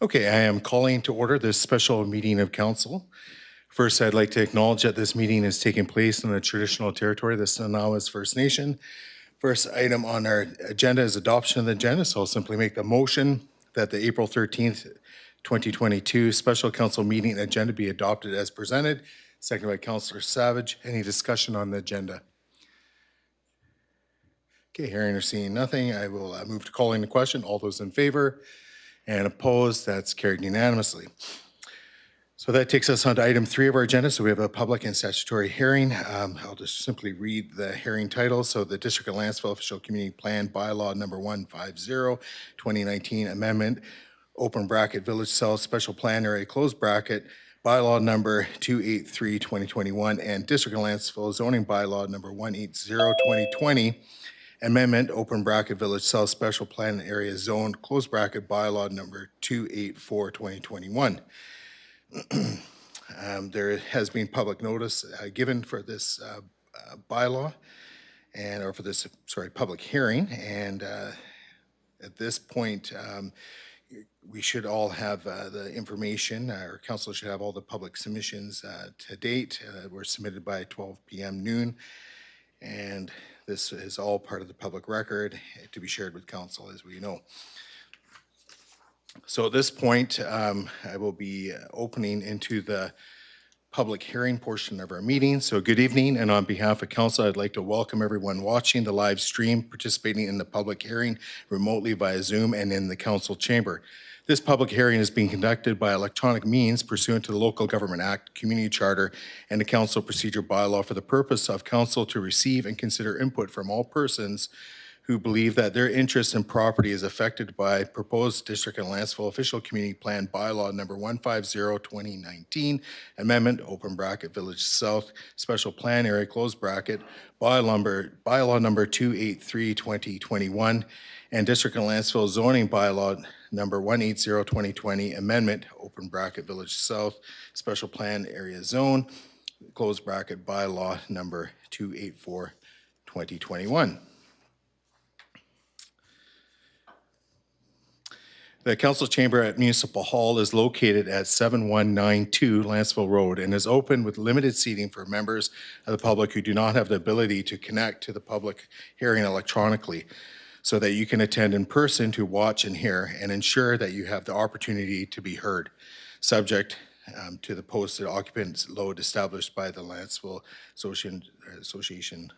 Okay, I am calling to order this special meeting of council. First, I'd like to acknowledge that this meeting is taking place in the traditional territory of the Stanawas First Nation. First item on our agenda is adoption of the agenda, so I'll simply make the motion that the April 13th, 2022 special council meeting agenda be adopted as presented. Seconded by Councillor Savage. Any discussion on the agenda? Okay, hearing or seeing nothing, I will move to calling the question. All those in favor and opposed, that's carried unanimously. So that takes us on to item 3 of our agenda. So we have a public and statutory hearing. I'll just simply read the hearing title. So the District of Lantzville Official Community Plan Bylaw number 150, 2019 Amendment, open bracket, Village Cell Special Plan Area, close bracket, Bylaw number 283, 2021, and District of Lantzville Zoning Bylaw number 180, 2020, Amendment, open bracket, Village Cell Special Plan Area Zone, close bracket, Bylaw number 284, 2021. There has been public notice given for this bylaw or for this, public hearing. And at this point, we should all have the information, or council should have all the public submissions to date. Were submitted by 12 p.m. noon. And this is all part of the public record to be shared with council, as we know. So at this point, I will be opening into the public hearing portion of our meeting. So good evening, and on behalf of council, I'd like to welcome everyone watching the live stream, participating in the public hearing remotely via Zoom and in the council chamber. This public hearing is being conducted by electronic means pursuant to the Local Government Act, Community Charter, and the Council Procedure Bylaw for the purpose of council to receive and consider input from all persons who believe that their interest in property is affected by proposed District and Lantzville Official Community Plan Bylaw number 150, 2019, Amendment, open bracket, Village South Special Plan Area, close bracket, Bylaw number 283, 2021, and District and Lantzville Zoning Bylaw number 180, 2020, Amendment, open bracket, Village South Special Plan Area Zone, close bracket, Bylaw number 284, 2021. The council chamber at Municipal Hall is located at 7192 Lantzville Road and is open with limited seating for members of the public who do not have the ability to connect to the public hearing electronically, so that you can attend in person to watch and hear and ensure that you have the opportunity to be heard, subject to the posted occupant load established by the Lantzville Association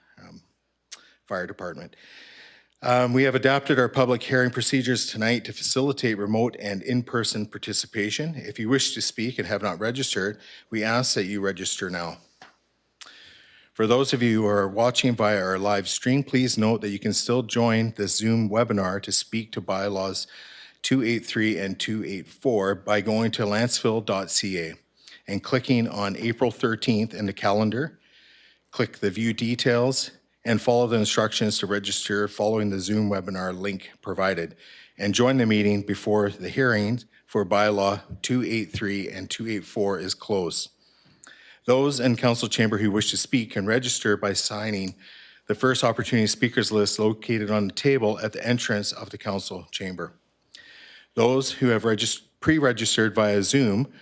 Fire Department. We have adapted our public hearing procedures tonight to facilitate remote and in-person participation. If you wish to speak and have not registered, we ask that you register now. For those of you who are watching via our live stream, please note that you can still join the Zoom webinar to speak to Bylaws 283 and 284 by going to lantzville.ca and clicking on April 13th in the calendar. Click the View Details and follow the instructions to register following the Zoom webinar link provided, and join the meeting before the hearing for Bylaw 283 and 284 is closed. Those in council chamber who wish to speak can register by signing the first opportunity speakers list located on the table at the entrance of the council chamber. Those who have pre-registered via Zoom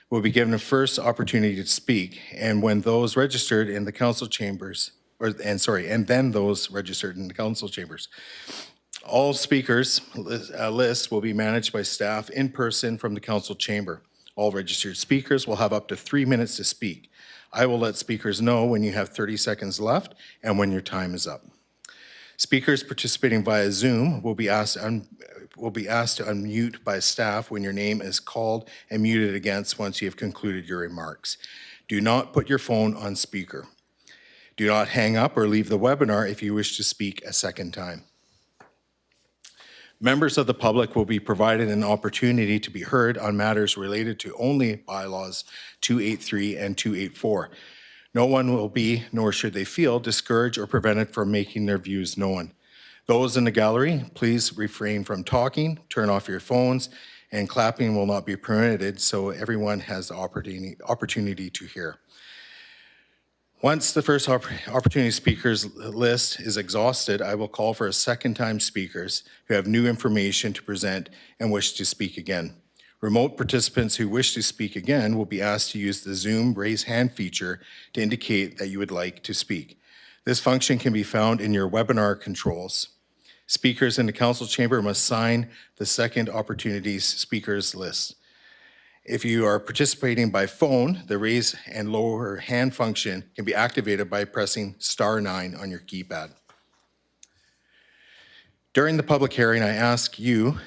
will be given a first opportunity to speak, and when those registered in the council chambers, and then those registered in the council chambers. All speakers list will be managed by staff in person from the council chamber. All registered speakers will have up to 3 minutes to speak. I will let speakers know when you have 30 seconds left and when your time is up. Speakers participating via Zoom will be asked to unmute by staff when your name is called and muted again once you have concluded your remarks. Do not put your phone on speaker. Do not hang up or leave the webinar if you wish to speak a second time. Members of the public will be provided an opportunity to be heard on matters related to only Bylaws 283 and 284. No one will be, nor should they feel, discouraged or prevented from making their views known. Those in the gallery, please refrain from talking, turn off your phones, and clapping will not be permitted, so everyone has the opportunity to hear. Once the first opportunity speakers list is exhausted, I will call for a second time speakers who have new information to present and wish to speak again. Remote participants who wish to speak again will be asked to use the Zoom raise hand feature to indicate that you would like to speak. This function can be found in your webinar controls. Speakers in the council chamber must sign the second opportunities speakers list. If you are participating by phone, the raise and lower hand function can be activated by pressing *9 on your keypad. During the public hearing, I ask you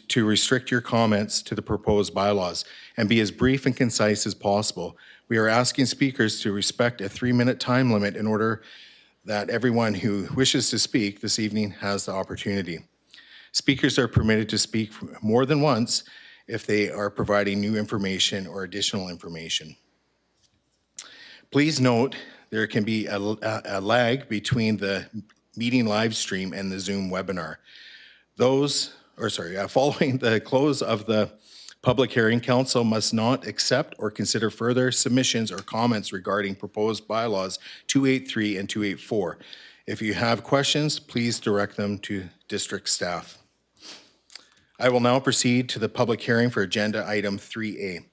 to restrict your comments to the proposed bylaws and be as brief and concise as possible. We are asking speakers to respect a 3-minute time limit in order that everyone who wishes to speak this evening has the opportunity. Speakers are permitted to speak more than once if they are providing new information or additional information. Please note there can be a lag between the meeting live stream and the Zoom webinar. Following the close of the public hearing, council must not accept or consider further submissions or comments regarding proposed bylaws 283 and 284. If you have questions, please direct them to district staff. I will now proceed to the public hearing for agenda item 3A.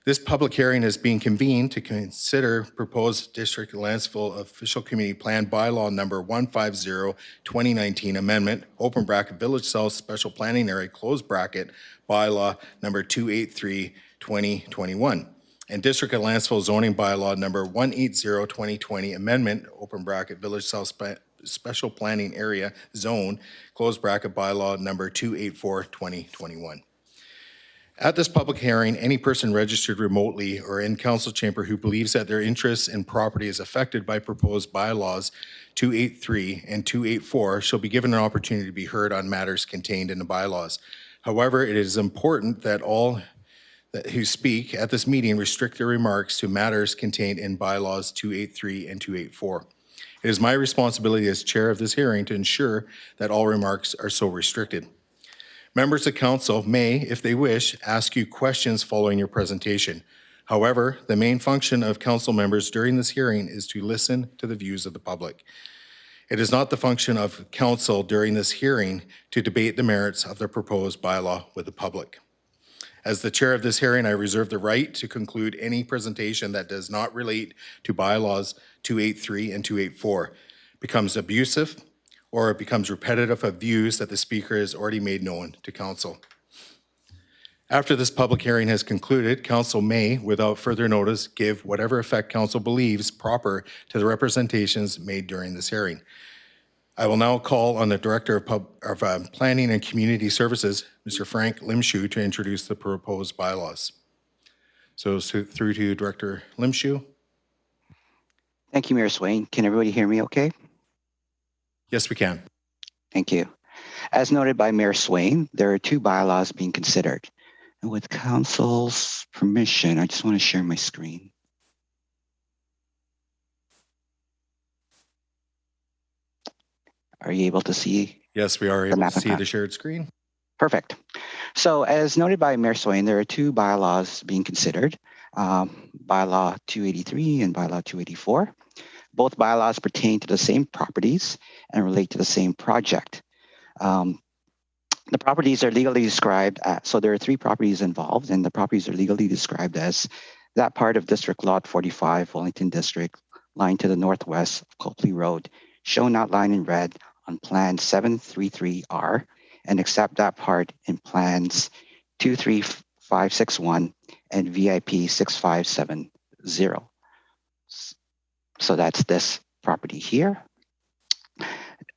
This public hearing is being convened to consider proposed District Lantzville Official Community Plan Bylaw number 150-2019 amendment, open bracket, Village South Special Planning Area, close bracket, bylaw number 283-2021, and District of Lantzville zoning bylaw number 180-2020 amendment, open bracket, Village South Special Planning Area zone, close bracket, bylaw number 284-2021. At this public hearing, any person registered remotely or in council chamber who believes that their interest in property is affected by proposed bylaws 283 and 284 shall be given an opportunity to be heard on matters contained in the bylaws. However, it is important that all who speak at this meeting restrict their remarks to matters contained in bylaws 283 and 284. It is my responsibility as chair of this hearing to ensure that all remarks are so restricted. Members of council may, if they wish, ask you questions following your presentation. However, the main function of council members during this hearing is to listen to the views of the public. It is not the function of council during this hearing to debate the merits of the proposed bylaw with the public. As the chair of this hearing, I reserve the right to conclude any presentation that does not relate to bylaws 283 and 284, becomes abusive, or it becomes repetitive of views that the speaker has already made known to council. After this public hearing has concluded, council may, without further notice, give whatever effect council believes proper to the representations made during this hearing. I will now call on the Director of Planning and Community Services, Mr. Frank Limshu, to introduce the proposed bylaws. So through to Director Limshu. Thank you, Mayor Swain. Can everybody hear me okay? Yes, we can. Thank you. As noted by Mayor Swain, there are 2 bylaws being considered. And with council's permission, I just want to share my screen. Are you able to see? Yes, we are able to see the shared screen. Perfect. So as noted by Mayor Swain, there are 2 bylaws being considered, Bylaw 283 and Bylaw 284. Both bylaws pertain to the same properties and relate to the same project. The properties are legally described so there are 3 properties involved, and the properties are legally described as that part of District Lot 45, Wellington District, lying to the northwest of Copley Road, shown outlined in red on Plan 733R, and accept that part in Plans 23561 and VIP 6570. So that's this property here.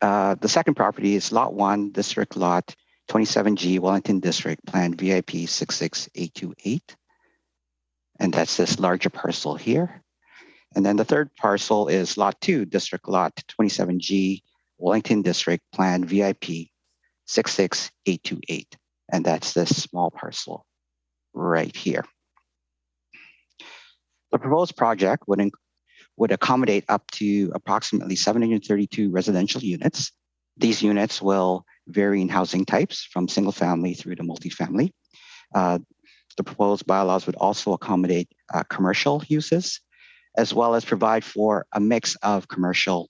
The second property is Lot 1, District Lot 27G, Wellington District, Plan VIP 66828. And that's this larger parcel here. And then the third parcel is Lot 2, District Lot 27G, Wellington District, Plan VIP 66828. And that's this small parcel right here. The proposed project would accommodate up to approximately 732 residential units. These units will vary in housing types from single family through to multifamily. The proposed bylaws would also accommodate commercial uses, as well as provide for a mix of commercial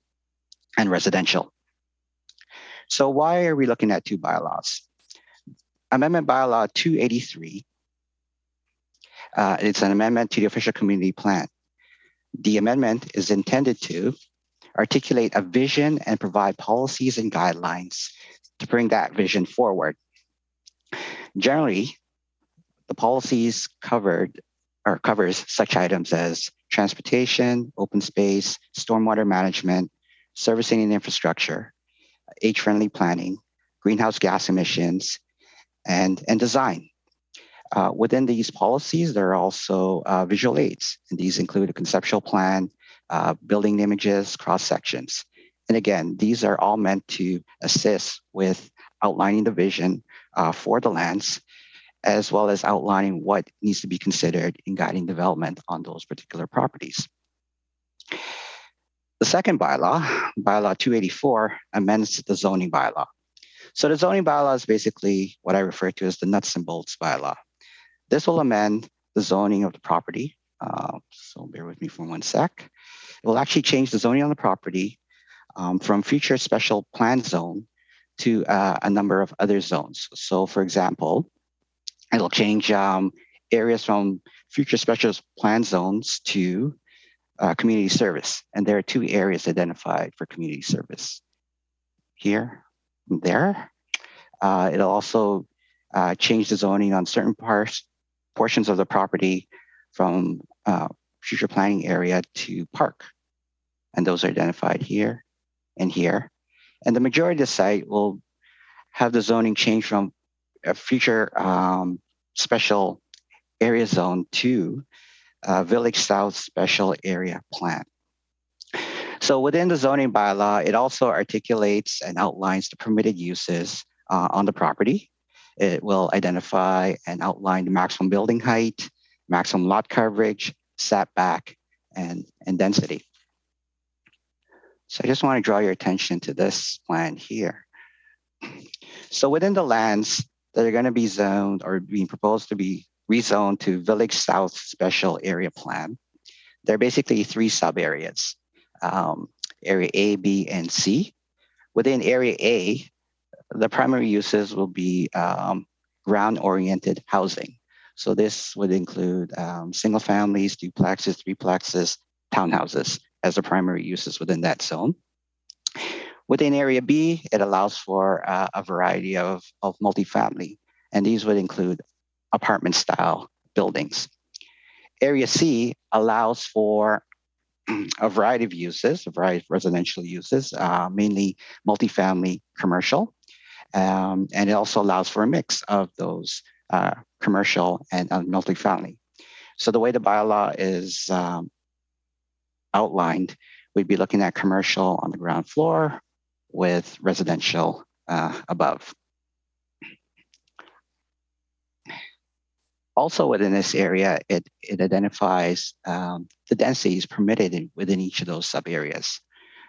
and residential. So why are we looking at 2 bylaws? Amendment Bylaw 283 It's an amendment to the official community plan. The amendment is intended to articulate a vision and provide policies and guidelines to bring that vision forward. Generally, the policies covers such items as transportation, open space, stormwater management, servicing and infrastructure, age-friendly planning, greenhouse gas emissions, and design. Within these policies, there are also visual aids, and these include a conceptual plan, building images, cross sections. And again, these are all meant to assist with outlining the vision for the lands, as well as outlining what needs to be considered in guiding development on those particular properties. The second bylaw, Bylaw 284, amends the zoning bylaw. So the zoning bylaw is basically what I refer to as the nuts and bolts bylaw. This will amend the zoning of the property. So bear with me for 1 sec. It will actually change the zoning on the property from future special plan zone to a number of other zones. So for example, it'll change areas from future special plan zones to community service. And there are 2 areas identified for community service. Here and there. It'll also change the zoning on certain portions of the property from future planning area to park. And those are identified here and here. And the majority of the site will have the zoning change from a future special area zone to Village South Special Area Plan. So within the zoning bylaw, it also articulates and outlines the permitted uses on the property. It will identify and outline the maximum building height, maximum lot coverage, setback, and density. So I just want to draw your attention to this plan here. So within the lands that are going to be zoned or being proposed to be rezoned to Village South Special Area Plan, there are basically 3 sub-areas, Area A, B, and C. Within Area A, the primary uses will be ground-oriented housing. So this would include single families, duplexes, threeplexes, townhouses as the primary uses within that zone. Within Area B, it allows for a variety of multifamily, and these would include apartment-style buildings. Area C allows for a variety of uses, a variety of residential uses, mainly multifamily commercial. And it also allows for a mix of those commercial and multifamily. So the way the bylaw is outlined, we'd be looking at commercial on the ground floor with residential above. Also within this area, it identifies the densities permitted within each of those sub-areas.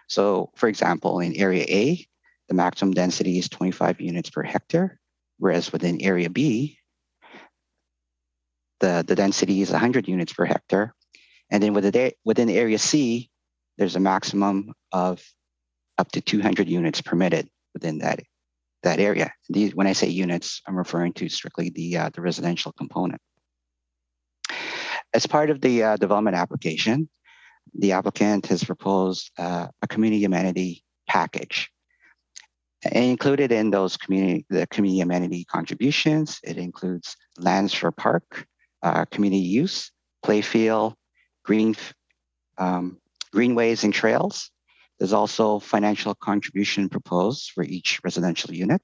So for example, in Area A, the maximum density is 25 units per hectare, whereas within Area B, the density is 100 units per hectare. And then within Area C, there's a maximum of up to 200 units permitted within that area. When I say units, I'm referring to strictly the residential component. As part of the development application, the applicant has proposed a community amenity package. And included in those the community amenity contributions, it includes lands for park, community use, playfield, greenways and trails. There's also financial contribution proposed for each residential unit,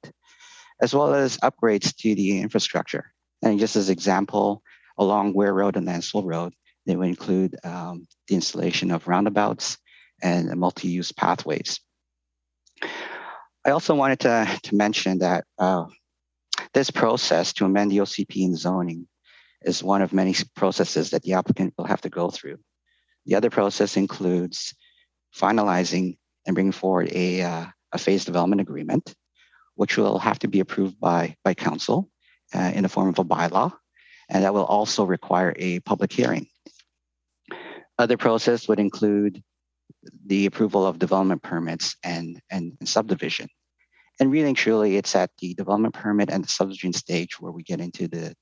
as well as upgrades to the infrastructure. And just as example, along Ware Road and Lantzville Road, they would include the installation of roundabouts and multi-use pathways. I also wanted to mention that this process to amend the OCP and zoning is one of many processes that the applicant will have to go through. The other process includes finalizing and bringing forward a phase development agreement, which will have to be approved by council in the form of a bylaw, and that will also require a public hearing. Other process would include the approval of development permits and subdivision. And really and truly, it's at the development permit and the subdivision stage where we get into the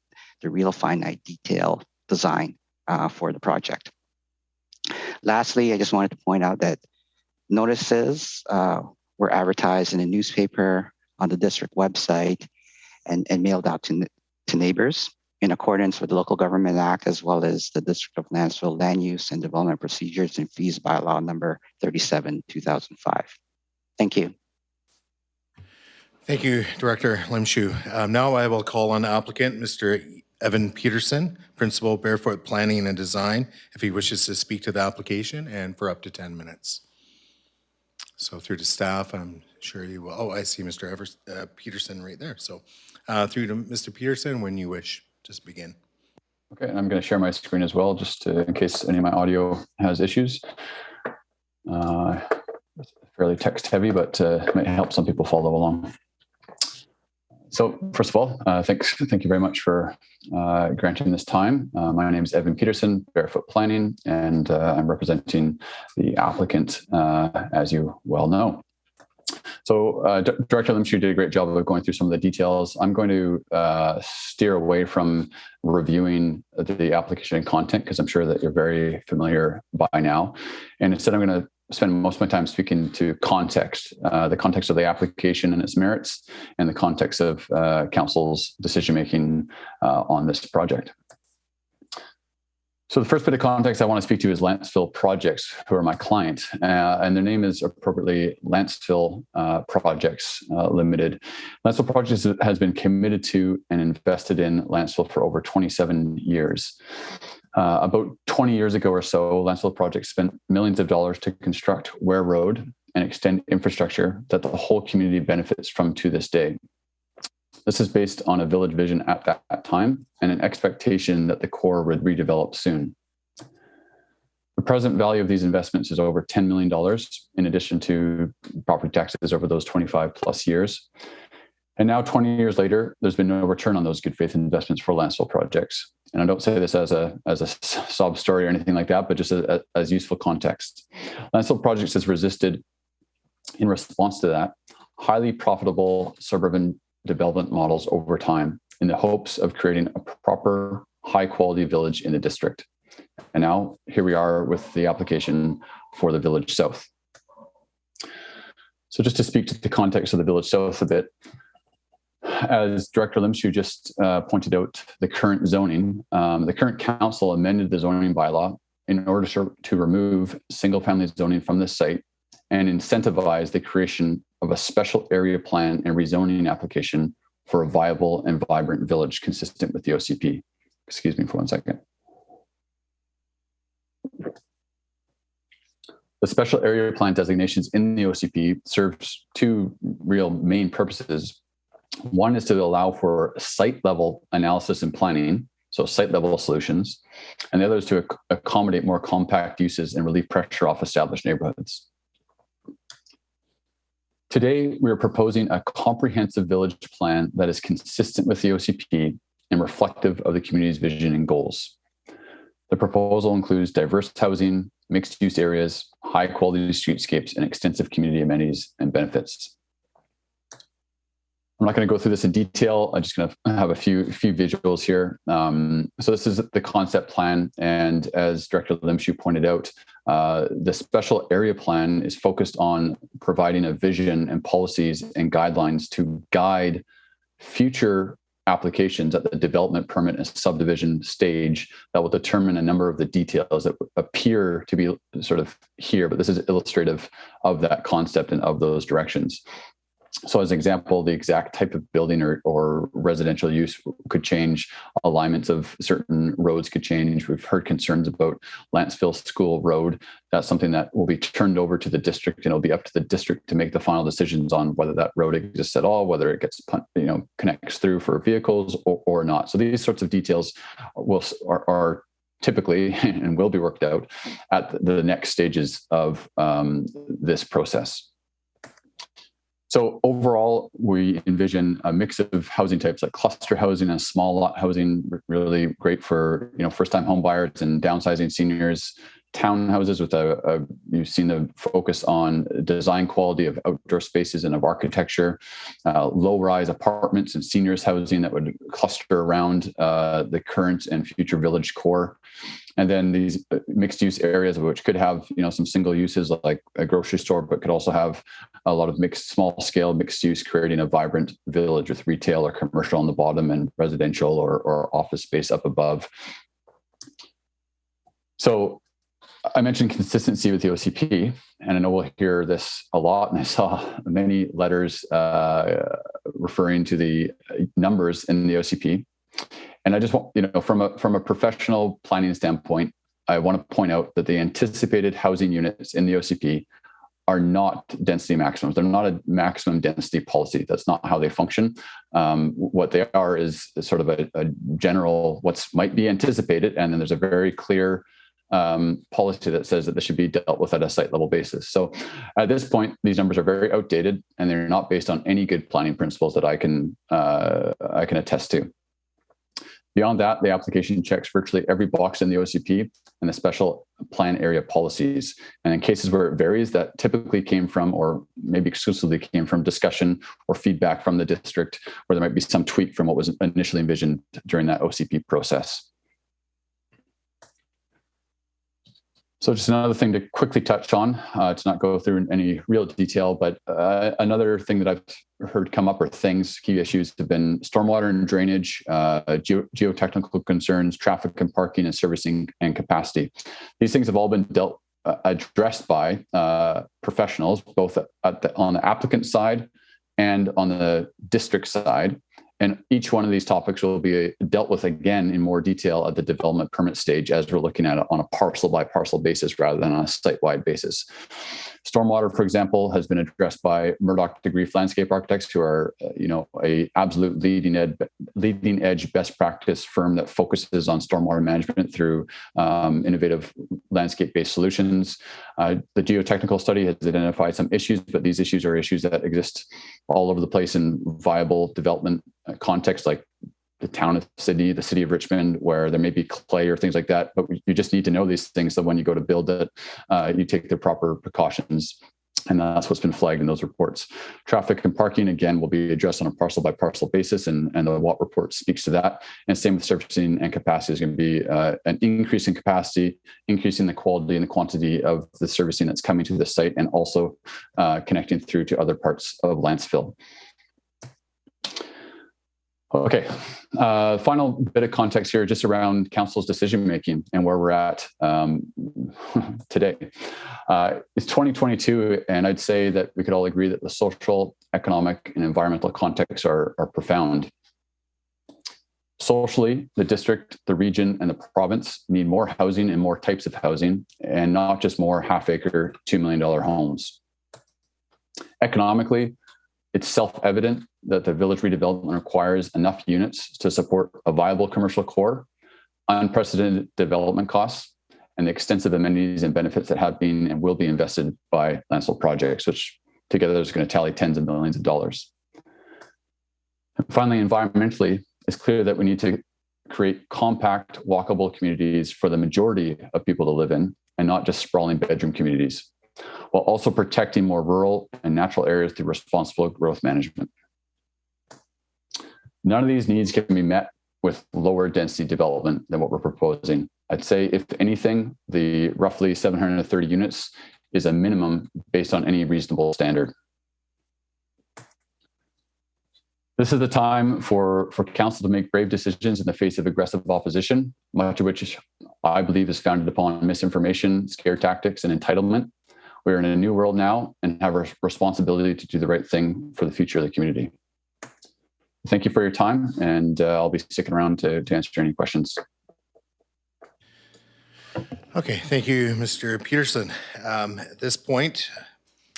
real finite detail design for the project. Lastly, I just wanted to point out that notices were advertised in a newspaper, on the district website, and mailed out to neighbors in accordance with the Local Government Act, as well as the District of Lantzville Land Use and Development Procedures and Fees Bylaw number 37, 2005. Thank you. Thank you, Director Limshu. Now I will call on the applicant, Mr. Evan Peterson, Principal, Barefoot Planning and Design, if he wishes to speak to the application, and for up to 10 minutes. So through to staff, I'm sure you will. Oh, I see Mr. Peterson right there. So through to Mr. Peterson, when you wish, just begin. Okay, and I'm going to share my screen as well, just in case any of my audio has issues. It's fairly text heavy, but it might help some people follow along. So first of all, thank you very much for granting this time. My name is Evan Peterson, Barefoot Planning, and I'm representing the applicant, as you well know. So Director Limshu did a great job of going through some of the details. I'm going to steer away from reviewing the application content because I'm sure that you're very familiar by now. And instead, I'm going to spend most of my time speaking to context, the context of the application and its merits, and the context of Council's decision-making on this project. So the first bit of context I want to speak to is Lantzville Projects, who are my client, and their name is appropriately Lantzville Projects Limited. Lantzville Projects has been committed to and invested in Lantzville for over 27 years. About 20 years ago or so, Lantzville Projects spent millions of dollars to construct Ware Road and extend infrastructure that the whole community benefits from to this day. This is based on a village vision at that time and an expectation that the core would redevelop soon. The present value of these investments is over $10 million, in addition to property taxes over those 25 plus years. And now 20 years later, there's been no return on those good faith investments for Lantzville Projects. And I don't say this as a sob story or anything like that, but just as useful context. Lantzville Projects has resisted, in response to that, highly profitable suburban development models over time in the hopes of creating a proper, high-quality village in the district. And now here we are with the application for the Village South. So just to speak to the context of the Village South a bit, as Director Limshu just pointed out, the current zoning, the current council amended the zoning bylaw in order to remove single-family zoning from this site and incentivize the creation of a special area plan and rezoning application for a viable and vibrant village consistent with the OCP. Excuse me for 1 second. The special area plan designations in the OCP serves two real main purposes. One is to allow for site level analysis and planning, so site level solutions, and the other is to accommodate more compact uses and relieve pressure off established neighborhoods. Today, we are proposing a comprehensive village plan that is consistent with the OCP and reflective of the community's vision and goals. The proposal includes diverse housing, mixed-use areas, high-quality streetscapes, and extensive community amenities and benefits. I'm not going to go through this in detail. I'm just going to have a few visuals here. So this is the concept plan. And as Director Limshu pointed out, the special area plan is focused on providing a vision and policies and guidelines to guide future applications at the development permit and subdivision stage that will determine a number of the details that appear to be sort of here, but this is illustrative of that concept and of those directions. So as an example, the exact type of building or residential use could change. Alignments of certain roads could change. We've heard concerns about Lantzville School Road. That's something that will be turned over to the district, and it'll be up to the district to make the final decisions on whether that road exists at all, whether it gets, connects through for vehicles or not. So these sorts of details are typically and will be worked out at the next stages of this process. So overall, we envision a mix of housing types like cluster housing and small lot housing, really great for first-time home buyers and downsizing seniors, townhouses with you've seen the focus on design quality of outdoor spaces and of architecture, low-rise apartments and seniors housing that would cluster around the current and future village core. And then these mixed-use areas, which could have, some single uses like a grocery store, but could also have a lot of small-scale mixed use, creating a vibrant village with retail or commercial on the bottom and residential or office space up above. So I mentioned consistency with the OCP, and I know we'll hear this a lot, and I saw many letters referring to the numbers in the OCP. And I just want, from a professional planning standpoint, I want to point out that the anticipated housing units in the OCP are not density maximums. They're not a maximum density policy. That's not how they function. What they are is sort of a general, might be anticipated, and then there's a very clear policy that says that this should be dealt with at a site level basis. So at this point, these numbers are very outdated, and they're not based on any good planning principles that I can attest to. Beyond that, the application checks virtually every box in the OCP and the special plan area policies. And in cases where it varies, that typically came from, or maybe exclusively came from, discussion or feedback from the district, where there might be some tweak from what was initially envisioned during that OCP process. So just another thing to quickly touch on, to not go through in any real detail, but another thing that I've heard come up, or key issues, have been stormwater and drainage, geotechnical concerns, traffic and parking, and servicing and capacity. These things have all been addressed by professionals, both on the applicant side and on the district side. And each one of these topics will be dealt with again in more detail at the development permit stage, as we're looking at it on a parcel by parcel basis rather than on a site-wide basis. Stormwater, for example, has been addressed by Murdoch de Grief landscape architects, who are, a absolute leading edge best practice firm that focuses on stormwater management through innovative landscape-based solutions. The geotechnical study has identified some issues, but these issues are issues that exist all over the place in viable development context, like the town of Sydney, the city of Richmond, where there may be clay or things like that. But you just need to know these things so when you go to build it, you take the proper precautions. And that's what's been flagged in those reports. Traffic and parking, again, will be addressed on a parcel by parcel basis, and the WAT report speaks to that. And same with servicing and capacity. Is going to be an increase in capacity, increasing the quality and the quantity of the servicing that's coming to the site, and also connecting through to other parts of Lantzville. Okay, final bit of context here, just around council's decision-making and where we're at today. It's 2022, and I'd say that we could all agree that the social, economic, and environmental contexts are profound. Socially, the district, the region, and the province need more housing and more types of housing, and not just more half-acre, $2 million homes. Economically, it's self-evident that the village redevelopment requires enough units to support a viable commercial core, unprecedented development costs, and the extensive amenities and benefits that have been and will be invested by Lantzville projects, which together is going to tally tens of millions of dollars. And finally, environmentally, it's clear that we need to create compact, walkable communities for the majority of people to live in, and not just sprawling bedroom communities, while also protecting more rural and natural areas through responsible growth management. None of these needs can be met with lower density development than what we're proposing. I'd say, if anything, the roughly 730 units is a minimum based on any reasonable standard. This is the time for council to make brave decisions in the face of aggressive opposition, much of which I believe is founded upon misinformation, scare tactics, and entitlement. We're in a new world now and have a responsibility to do the right thing for the future of the community. Thank you for your time, and I'll be sticking around to answer any questions. Okay, thank you, Mr. Peterson. At this point,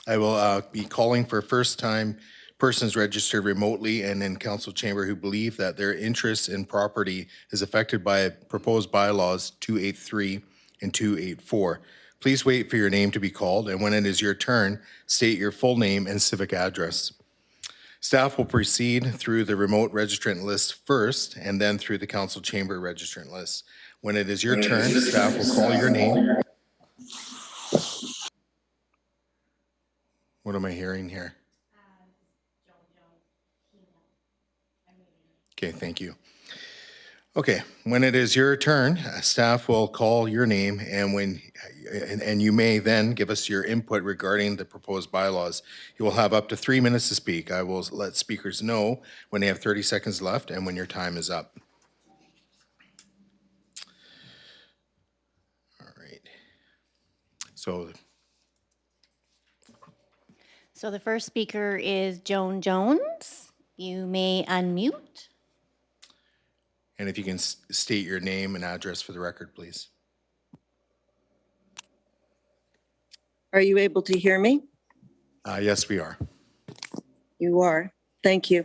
I will be calling for first-time persons registered remotely and in council chamber who believe that their interest in property is affected by proposed bylaws 283 and 284. Please wait for your name to be called, and when it is your turn, state your full name and civic address. Staff will proceed through the remote registrant list first, and then through the council chamber registrant list. When it is your turn, staff will call your name What am I hearing here? Okay, thank you. Okay, when it is your turn, staff will call your name, and you may then give us your input regarding the proposed bylaws. You will have up to 3 minutes to speak. I will let speakers know when they have 30 seconds left and when your time is up. All right. So the first speaker is Joan Jones. You may unmute. and if you can state your name and address for the record, please. Are you able to hear me? Yes, we are. You are. Thank you.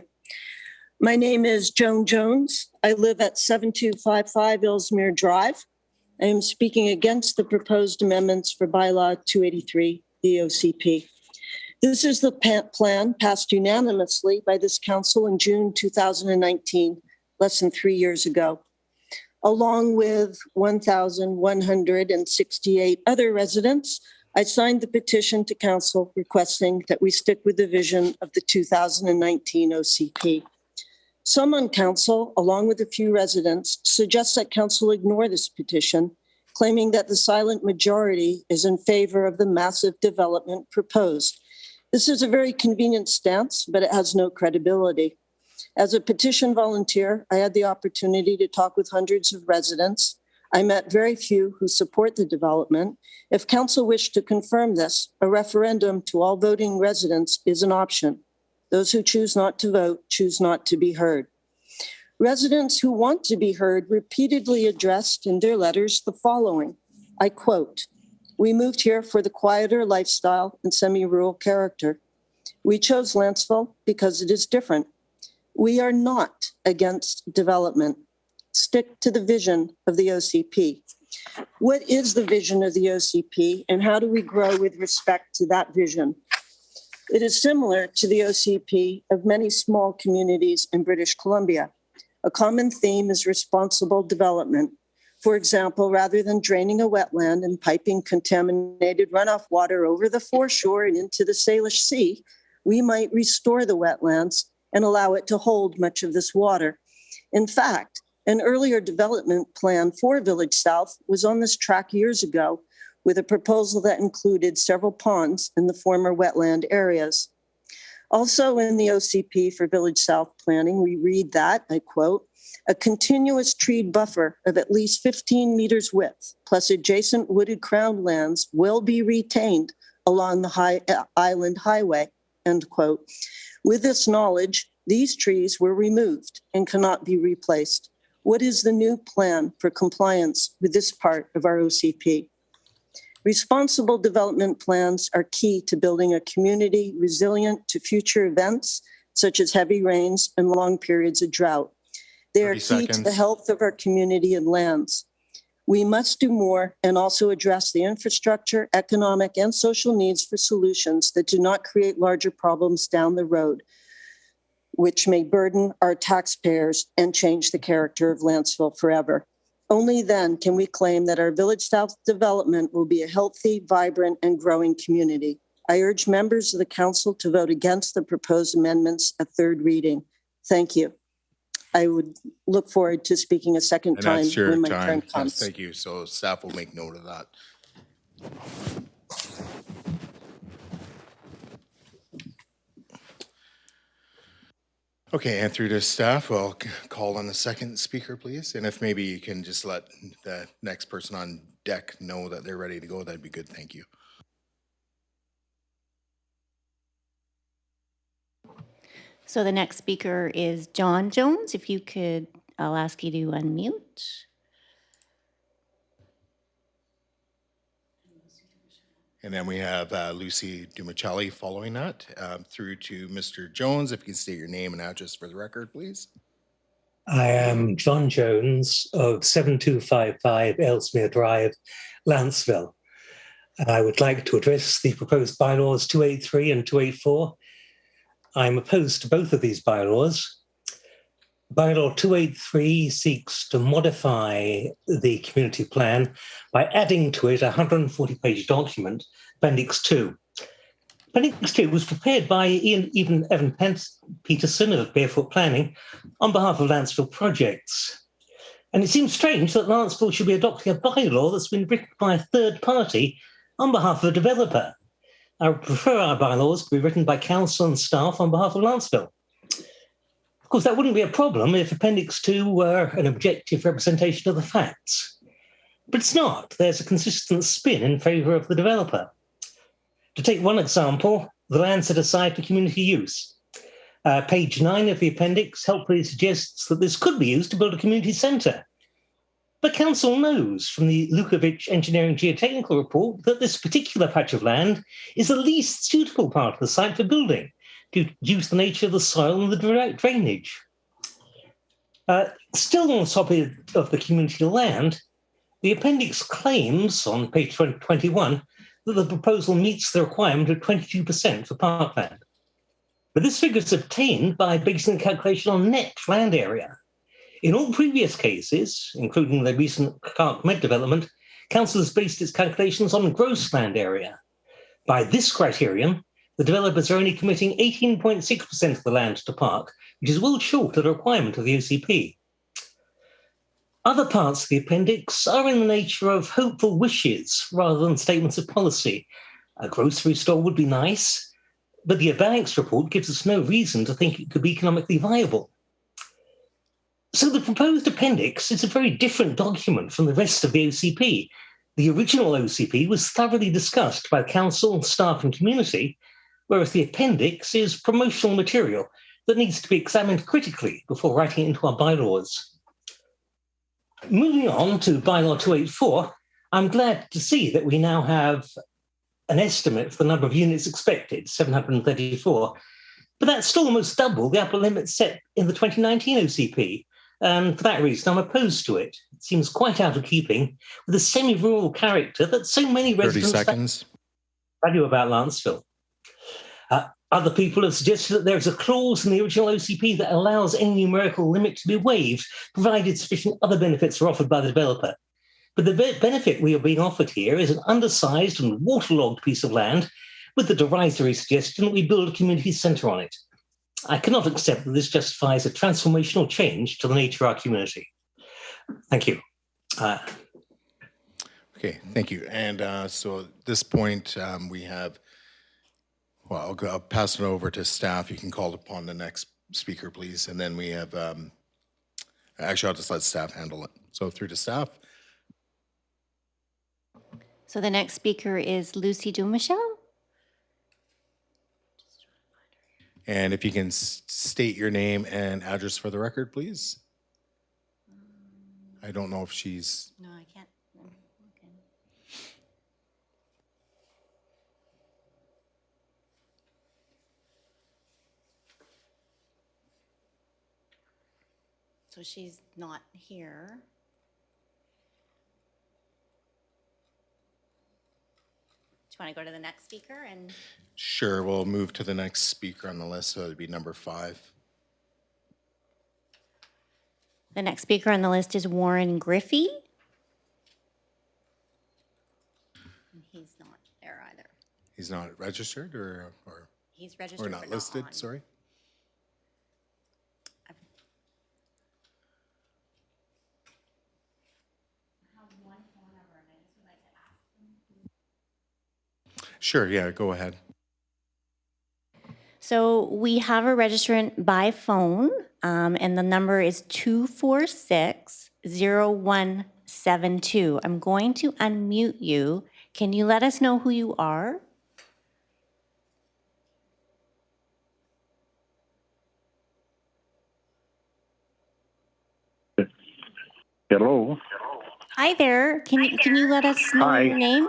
My name is Joan Jones. I live at 7255 Ellesmere Drive. I am speaking against the proposed amendments for Bylaw 283, the OCP. This is the plan passed unanimously by this council in June 2019, less than 3 years ago. Along with 1,168 other residents, I signed the petition to council requesting that we stick with the vision of the 2019 OCP. Some on council, along with a few residents, suggest that council ignore this petition, claiming that the silent majority is in favor of the massive development proposed. This is a very convenient stance, but it has no credibility. As a petition volunteer, I had the opportunity to talk with hundreds of residents. I met very few who support the development. If council wished to confirm this, a referendum to all voting residents is an option. Those who choose not to vote choose not to be heard. Residents who want to be heard repeatedly addressed in their letters the following. I quote, "We moved here for the quieter lifestyle and semi-rural character. We chose Lantzville because it is different. We are not against development. Stick to the vision of the OCP." What is the vision of the OCP and how do we grow with respect to that vision? It is similar to the OCP of many small communities in British Columbia. A common theme is responsible development. For example, rather than draining a wetland and piping contaminated runoff water over the foreshore and into the Salish Sea, we might restore the wetlands and allow it to hold much of this water. In fact, an earlier development plan for Village South was on this track years ago with a proposal that included several ponds in the former wetland areas. Also in the OCP for Village South planning, we read that, I quote, "A continuous tree buffer of at least 15 meters width, plus adjacent wooded crown lands will be retained along the Island Highway," end quote. With this knowledge, these trees were removed and cannot be replaced. What is the new plan for compliance with this part of our OCP? Responsible development plans are key to building a community resilient to future events, such as heavy rains and long periods of drought. They are 30 key to the seconds. health of our community and lands. We must do more and also address the infrastructure, economic, and social needs for solutions that do not create larger problems down the road, which may burden our taxpayers and change the character of Lantzville forever. Only then can we claim that our Village South development will be a healthy, vibrant, and growing community. I urge members of the council to vote against the proposed amendments at third reading. Thank you. I would look forward to speaking a second And time that's your when my time. turn Yes, comes. thank you. So staff will make note of that. Okay, and through to staff, we'll call on the second speaker, please. And if maybe you can just let the next person on deck know that they're ready to go, that'd be good. Thank you. So the next speaker is John Jones. If you could, I'll ask you to unmute. And then we have Lucy Dumachelli following that. Through to Mr. Jones, if you can state your name and address for the record, please. I am John Jones of 7255 Ellesmere Drive, Lantzville. I would like to address the proposed bylaws 283 and 284. I'm opposed to both of these bylaws. Bylaw 283 seeks to modify the community plan by adding to it a 140-page document, Appendix 2. Appendix 2 was prepared by Evan Peterson of Barefoot Planning on behalf of Lantzville Projects. And it seems strange that Lantzville should be adopting a bylaw that's been written by a third party on behalf of a developer. I would prefer our bylaws to be written by council and staff on behalf of Lantzville. Of course, that wouldn't be a problem if Appendix 2 were an objective representation of the facts. But it's not. There's a consistent spin in favour of the developer. To take one example, the land set aside for community use. Page 9 of the appendix helpfully suggests that this could be used to build a community centre. But council knows from the Lukovic Engineering Geotechnical Report that this particular patch of land is the least suitable part of the site for building due to the nature of the soil and the drainage. Still on the topic of the community land, the appendix claims on page 21 that the proposal meets the requirement of 22% for parkland. But this figure is obtained by basing the calculation on net land area. In all previous cases, including the recent Clark Med development, council has based its calculations on gross land area. By this criterion, the developers are only committing 18.6% of the land to park, which is well short of the requirement of the OCP. Other parts of the appendix are in the nature of hopeful wishes rather than statements of policy. A grocery store would be nice, but the Banks report gives us no reason to think it could be economically viable. So the proposed appendix is a very different document from the rest of the OCP. The original OCP was thoroughly discussed by council, staff, and community, whereas the appendix is promotional material that needs to be examined critically before writing it into our bylaws. Moving on to Bylaw 284, I'm glad to see that we now have an estimate for the number of units expected, 734, but that's still almost double the upper limit set in the 2019 OCP, and for that reason I'm opposed to it. It seems quite out of keeping with the semi-rural character that so many 30 residents seconds. value about Lantzville. Other people have suggested that there's a clause in the original OCP that allows any numerical limit to be waived, provided sufficient other benefits are offered by the developer. But the benefit we are being offered here is an undersized and waterlogged piece of land with the derisory suggestion that we build a community centre on it. I cannot accept that this justifies a transformational change to the nature of our community. Thank you. Okay, thank you. And so at this point, we have, well, I'll pass it over to staff. You can call upon the next speaker, please. And then we have, actually, I'll just let staff handle it. So through to staff. So the next speaker is Lucy Dumichel. And if you can state your name and address for the record, please. I don't know if she's, No, I can't. Okay. So she's not here. Do you want to go to the next speaker? And sure, we'll move to the next speaker on the list. So it'd be number 5. the next speaker on the list is Warren Griffey. He's not there either. He's not registered or He's registered, or not but listed, on. sorry. Sure, yeah, go ahead. So we have a registrant by phone, and the number is 246-0172. I'm going to unmute you. Can you let us know who you are? Hello. Hi there. Can you let us know Hi. your name?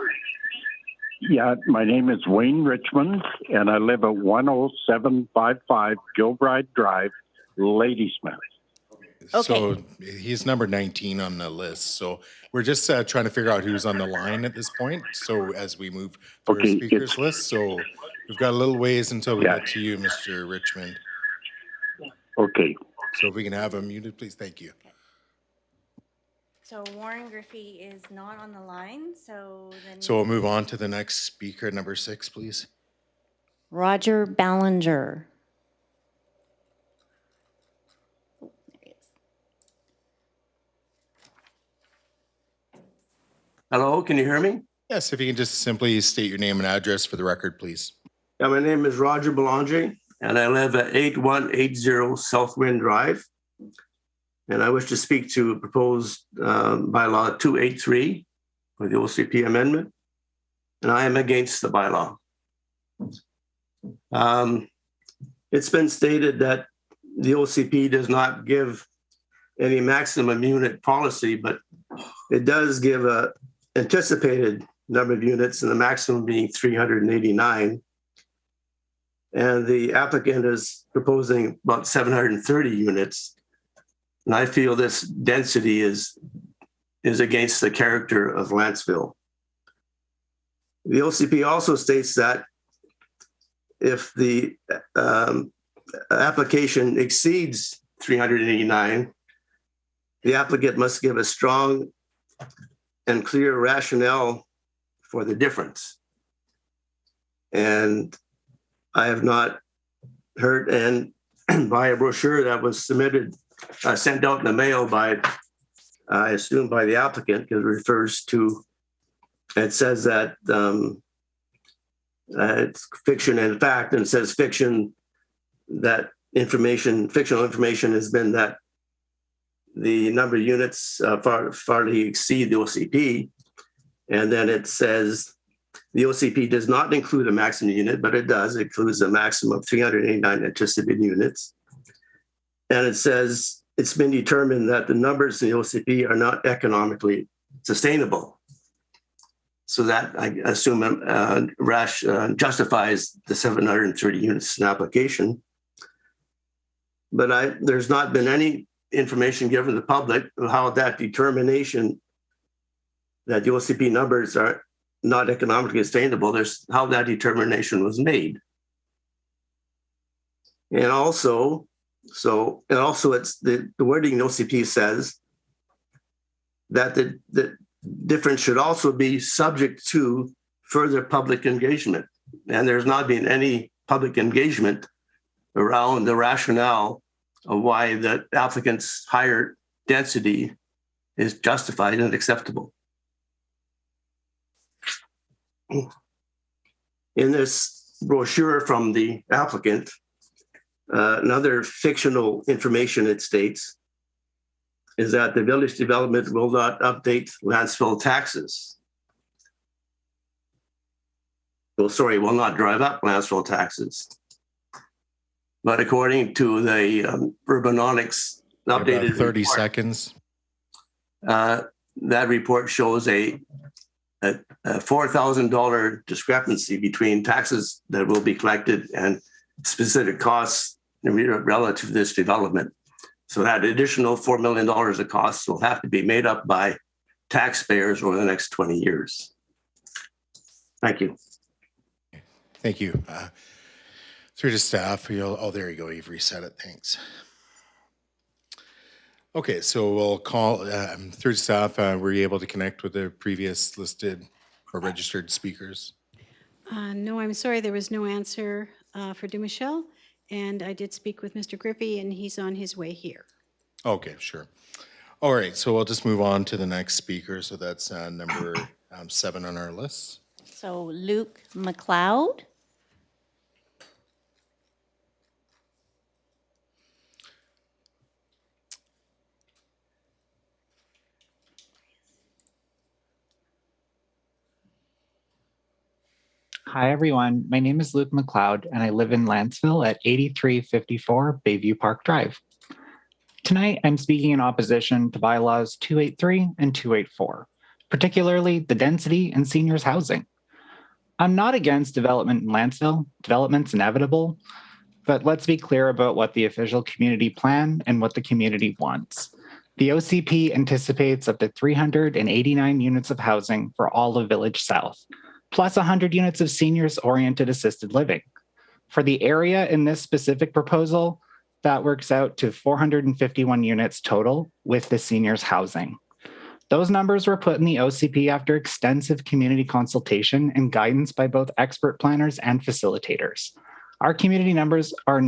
Yeah, my name is Wayne Richmond, and I live at 10755 Gilbride Drive, Ladysmith. Okay. So he's number 19 on the list. So we're just trying to figure out who's on the line at this point. So as we move through our Okay, speakers list, so we've got a little ways until we Yeah. get to you, Mr. Richmond. Okay. So if we can have him muted, please. Thank you. So Warren Griffey is not on the line, so then... So we'll move on to the next speaker, number 6, please. Roger Ballinger. Oh, there he is. Hello, can you hear me? Yes, if you can just simply state your name and address for the record, please. Yeah, my name is Roger Belanger, and I live at 8180 Southwind Drive. And I wish to speak to proposed bylaw 283 for the OCP amendment. And I am against the bylaw. It's been stated that the OCP does not give any maximum unit policy, but it does give a anticipated number of units, and the maximum being 389. And the applicant is proposing about 730 units. And I feel this density is against the character of Lantzville. The OCP also states that if the application exceeds 389, the applicant must give a strong and clear rationale for the difference. And I have not heard, and by a brochure that was submitted, sent out in the mail by, I assume by the applicant, because it refers to, it says that it's fiction and fact, and it says fiction, that information, fictional information has been that the number of units farly exceed the OCP. And then it says the OCP does not include a maximum unit, but it does. It includes a maximum of 389 anticipated units. And it says it's been determined that the numbers in the OCP are not economically sustainable. So that, I assume, justifies the 730 units in application. But there's not been any information given to the public of how that determination that the OCP numbers are not economically sustainable, there's how that determination was made. And also, it's the wording in OCP says that the difference should also be subject to further public engagement. And there's not been any public engagement around the rationale of why the applicant's higher density is justified and acceptable. In this brochure from the applicant, another fictional information it states is that the village development will not update Lantzville taxes. Well, sorry, will not drive up Lantzville taxes. But according to the Urbanomics updated About 30 report, seconds. that report shows a $4,000 discrepancy between taxes that will be collected and specific costs relative to this development. So that additional $4 million of costs will have to be made up by taxpayers over the next 20 years. Thank you. Thank you. Through to staff, oh, there you go. You've reset it. Thanks. Okay, so we'll call through to staff. Were you able to connect with the previous listed or registered speakers? No, I'm sorry, there was no answer for Dumichel. And I did speak with Mr. Griffey, and he's on his way here. Okay, sure. All right, so we'll just move on to the next speaker. So that's number 7 on our list. So Luke McLeod. Hi, everyone. My name is Luke McLeod, and I live in Lantzville at 8354 Bayview Park Drive. Tonight, I'm speaking in opposition to bylaws 283 and 284, particularly the density and seniors housing. I'm not against development in Lantzville. Development's inevitable, but let's be clear about what the official community plan and what the community wants. The OCP anticipates up to 389 units of housing for all of Village South, plus 100 units of seniors-oriented assisted living. For the area in this specific proposal, that works out to 451 units total with the seniors housing. Those numbers were put in the OCP after extensive community consultation and guidance by both expert planners and facilitators. Our community members are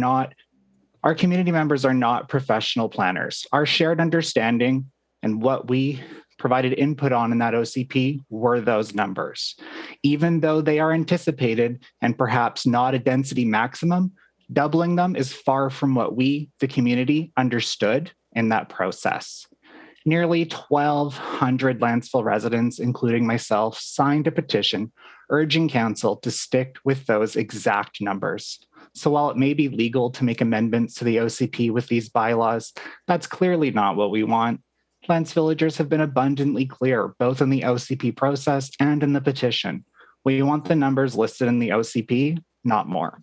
not professional planners. Our shared understanding and what we provided input on in that OCP were those numbers. Even though they are anticipated and perhaps not a density maximum, doubling them is far from what we, the community, understood in that process. Nearly 1,200 Lantzville residents, including myself, signed a petition urging council to stick with those exact numbers. So while it may be legal to make amendments to the OCP with these bylaws, that's clearly not what we want. Lance villagers have been abundantly clear, both in the OCP process and in the petition. We want the numbers listed in the OCP, not more.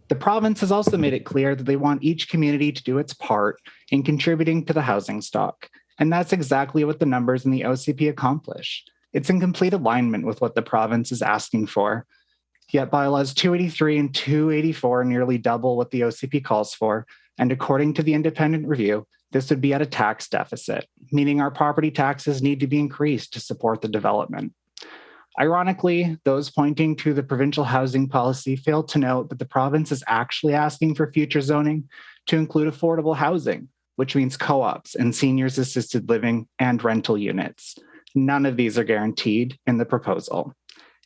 The province has also made it clear that they want each community to do its part in contributing to the housing stock. And that's exactly what the numbers in the OCP accomplish. It's in complete alignment with what the province is asking for. Yet bylaws 283 and 284 nearly double what the OCP calls for. And according to the independent review, this would be at a tax deficit, meaning our property taxes need to be increased to support the development. Ironically, those pointing to the provincial housing policy fail to note that the province is actually asking for future zoning to include affordable housing, which means co-ops and seniors assisted living and rental units. None of these are guaranteed in the proposal.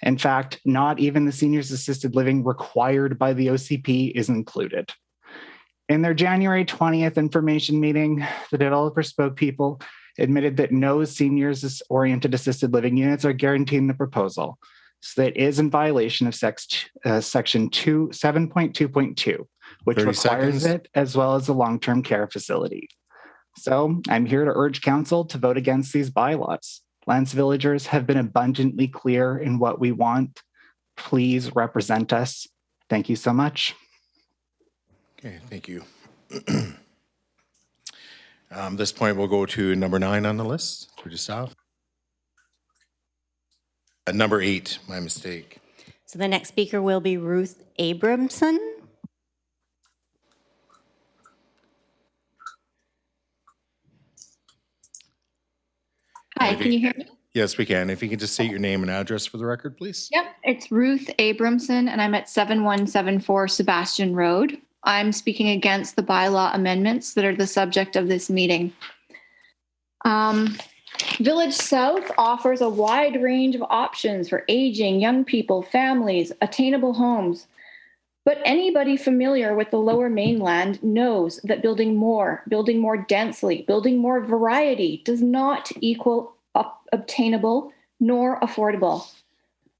In fact, not even the seniors assisted living required by the OCP is included. In their January 20th information meeting, the developer spokespeople admitted that no seniors-oriented assisted living units are guaranteed in the proposal. So that is in violation of section 7.2.2, which requires it, as well as a long-term care facility. So I'm here to urge council to vote against these bylaws. Lance villagers have been abundantly clear in what we want. Please represent us. Thank you so much. Okay, thank you. This point, we'll go to number 9 on the list. We just saw. Number 8, my mistake. So the next speaker will be Ruth Abramson. Hi, can you hear me? Yes, we can. If you can just state your name and address for the record, please. Yep, it's Ruth Abramson, and I'm at 7174 Sebastian Road. I'm speaking against the bylaw amendments that are the subject of this meeting. Village South offers a wide range of options for aging, young people, families, attainable homes. But anybody familiar with the Lower Mainland knows that building more densely, building more variety does not equal obtainable nor affordable.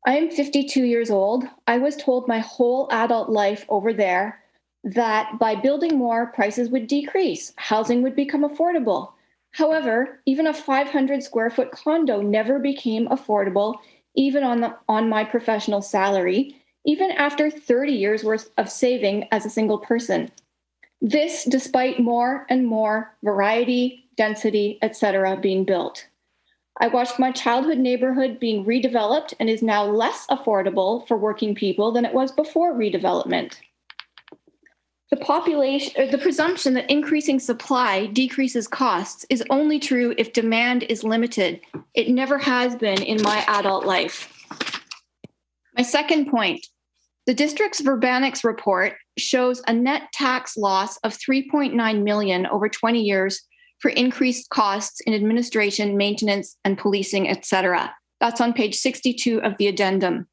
I am 52 years old. I was told my whole adult life over there that by building more, prices would decrease, housing would become affordable. However, even a 500 square foot condo never became affordable, even on my professional salary, even after 30 years worth of saving as a single person. This despite more and more variety, density, etc. being built. I watched my childhood neighborhood being redeveloped and is now less affordable for working people than it was before redevelopment. The presumption that increasing supply decreases costs is only true if demand is limited. It never has been in my adult life. My second point, the district's Verbanics report shows a net tax loss of $3.9 million over 20 years for increased costs in administration, maintenance, and policing, etc. That's on page 62 of the addendum.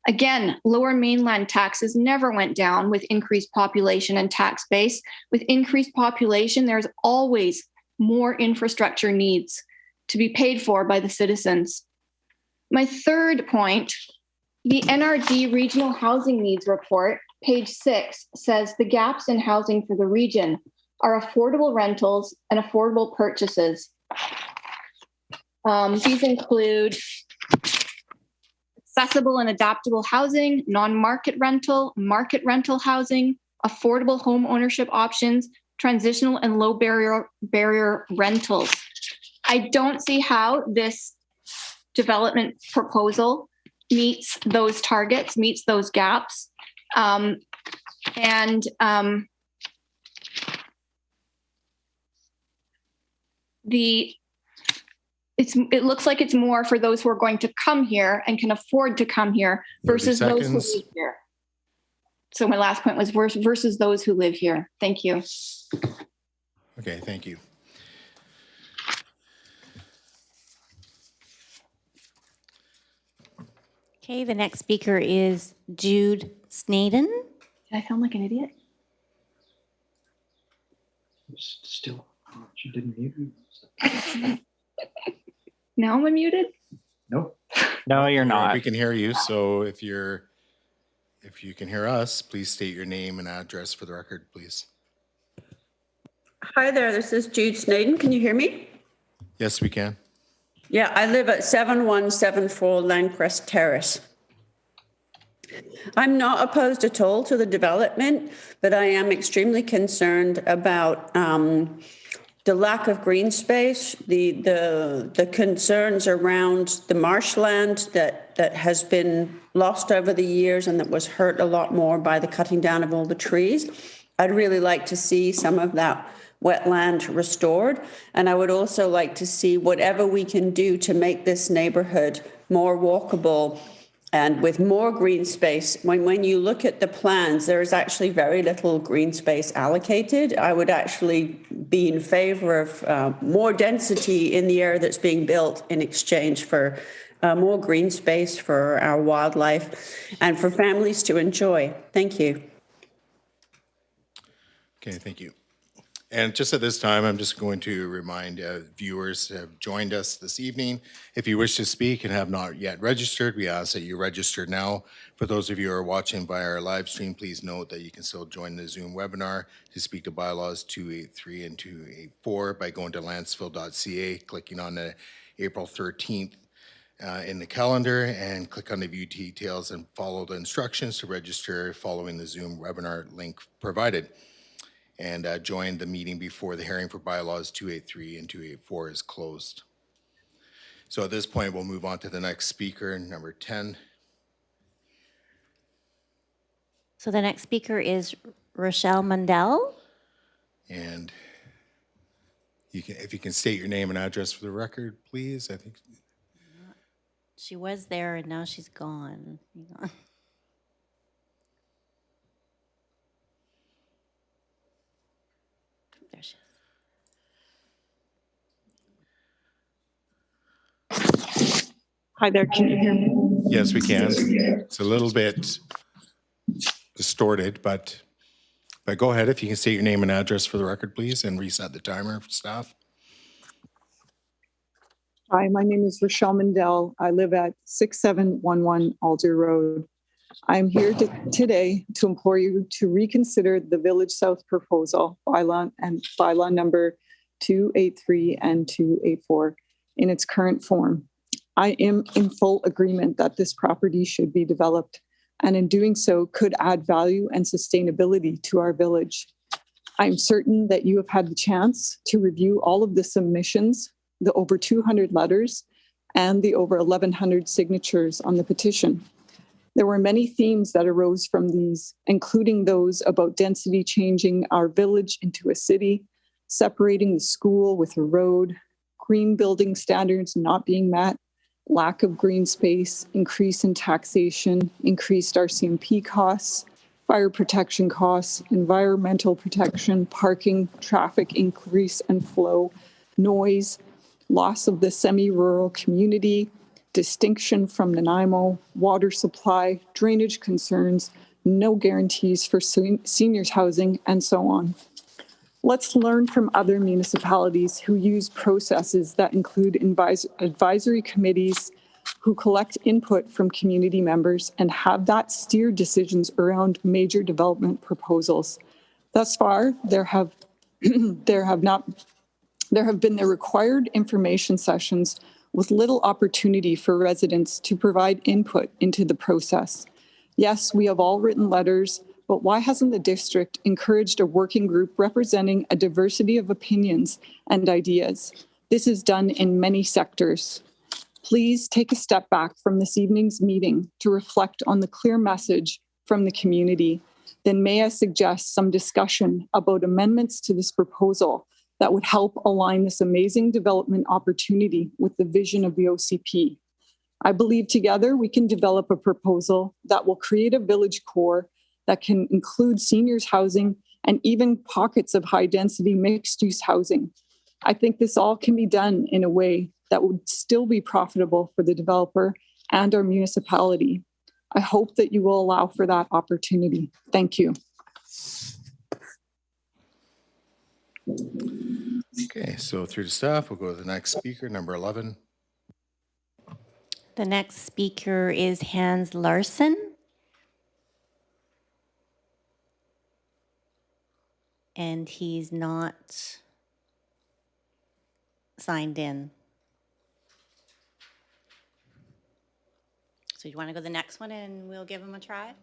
Again, Lower Mainland taxes never went down with increased population and tax base. With increased population, there's always more infrastructure needs to be paid for by the citizens. My third point, the NRD Regional Housing Needs Report, page 6, says the gaps in housing for the region are affordable rentals and affordable purchases. These include accessible and adaptable housing, non-market rental, market rental housing, affordable home ownership options, transitional and low barrier rentals. I don't see how this development proposal meets those targets, meets those gaps. It looks like it's more for those who are going to come here and can afford to come here versus those who live here. So my last point was versus those who live here. Thank you. Okay, thank you. Okay, the next speaker is Jude Snaden. Did I sound like an idiot? Still, she didn't mute me. Now I'm unmuted? Nope. No, you're not. We can hear you, so if you can hear us, please state your name and address for the record, please. Hi there, this is Jude Snaden. Can you hear me? Yes, we can. Yeah, I live at 7174 Landcrest Terrace. I'm not opposed at all to the development, but I am extremely concerned about the lack of green space, the concerns around the marshland that has been lost over the years and that was hurt a lot more by the cutting down of all the trees. I'd really like to see some of that wetland restored. And I would also like to see whatever we can do to make this neighborhood more walkable and with more green space. When you look at the plans, there is actually very little green space allocated. I would actually be in favor of more density in the area that's being built in exchange for more green space for our wildlife and for families to enjoy. Thank you. Okay, thank you. And just at this time, I'm just going to remind viewers who have joined us this evening, if you wish to speak and have not yet registered, we ask that you register now. For those of you who are watching via our live stream, please note that you can still join the Zoom webinar to speak to Bylaws 283 and 284 by going to lantzville.ca, clicking on the April 13th in the calendar, and click on the view details and follow the instructions to register following the Zoom webinar link provided. And join the meeting before the hearing for Bylaws 283 and 284 is closed. So at this point, we'll move on to the next speaker, number 10. So the next speaker is Rochelle Mundell. And if you can state your name and address for the record, please. I think She was there and now she's gone. There she is. Hi there, can you hear me? yes, we can. It's a little bit distorted, but go ahead. If you can state your name and address for the record, please, and reset the timer for staff. Hi, my name is Rochelle Mundell. I live at 6711 Alder Road. I'm here today to implore you to reconsider the Village South proposal, bylaw number 283 and 284 in its current form. I am in full agreement that this property should be developed, and in doing so could add value and sustainability to our village. I'm certain that you have had the chance to review all of the submissions, the over 200 letters, and the over 1,100 signatures on the petition. There were many themes that arose from these, including those about density changing our village into a city, separating the school with a road, green building standards not being met, lack of green space, increase in taxation, increased RCMP costs, fire protection costs, environmental protection, parking, traffic increase and flow, noise, loss of the semi-rural community, distinction from Nanaimo, water supply, drainage concerns, no guarantees for seniors housing, and so on. Let's learn from other municipalities who use processes that include advisory committees who collect input from community members and have that steer decisions around major development proposals. Thus far, there have been the required information sessions with little opportunity for residents to provide input into the process. Yes, we have all written letters, but why hasn't the district encouraged a working group representing a diversity of opinions and ideas? This is done in many sectors. Please take a step back from this evening's meeting to reflect on the clear message from the community. Then may I suggest some discussion about amendments to this proposal that would help align this amazing development opportunity with the vision of the OCP. I believe together we can develop a proposal that will create a village core that can include seniors housing and even pockets of high density mixed use housing. I think this all can be done in a way that would still be profitable for the developer and our municipality. I hope that you will allow for that opportunity. Thank you. Okay, so through the staff, we'll go to the next speaker, number 11. The next speaker is Hans Larson. And he's not signed in. So you want to go to the next one and we'll give him a try?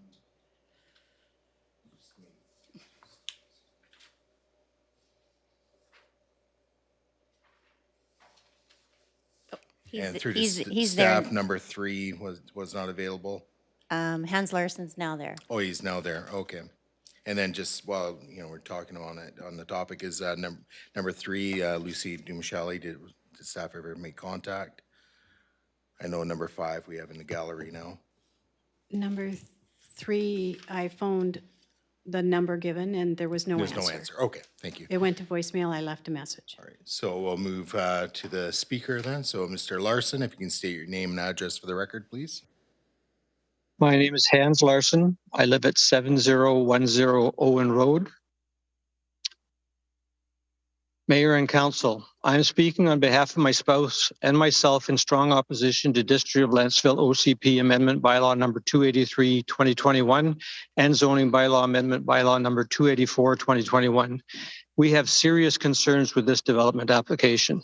Oh, And through the he's staff, there. number 3 was not available. Hans Larson's now there. Oh, he's now there. Okay. And then just while we're talking on it, on the topic is number 3, Lucy Dumicheli. Did staff ever make contact? I know number 5 we have in the gallery now. Number 3, I phoned the number given and there was no answer. There's no answer. Okay, thank you. It went to voicemail. I left a message. All right, so we'll move to the speaker then. So Mr. Larson, if you can state your name and address for the record, please. My name is Hans Larson. I live at 7010 Owen Road. Mayor and Council, I am speaking on behalf of my spouse and myself in strong opposition to District of Lantzville OCP Amendment Bylaw number 283, 2021 and Zoning Bylaw Amendment Bylaw number 284, 2021. We have serious concerns with this development application.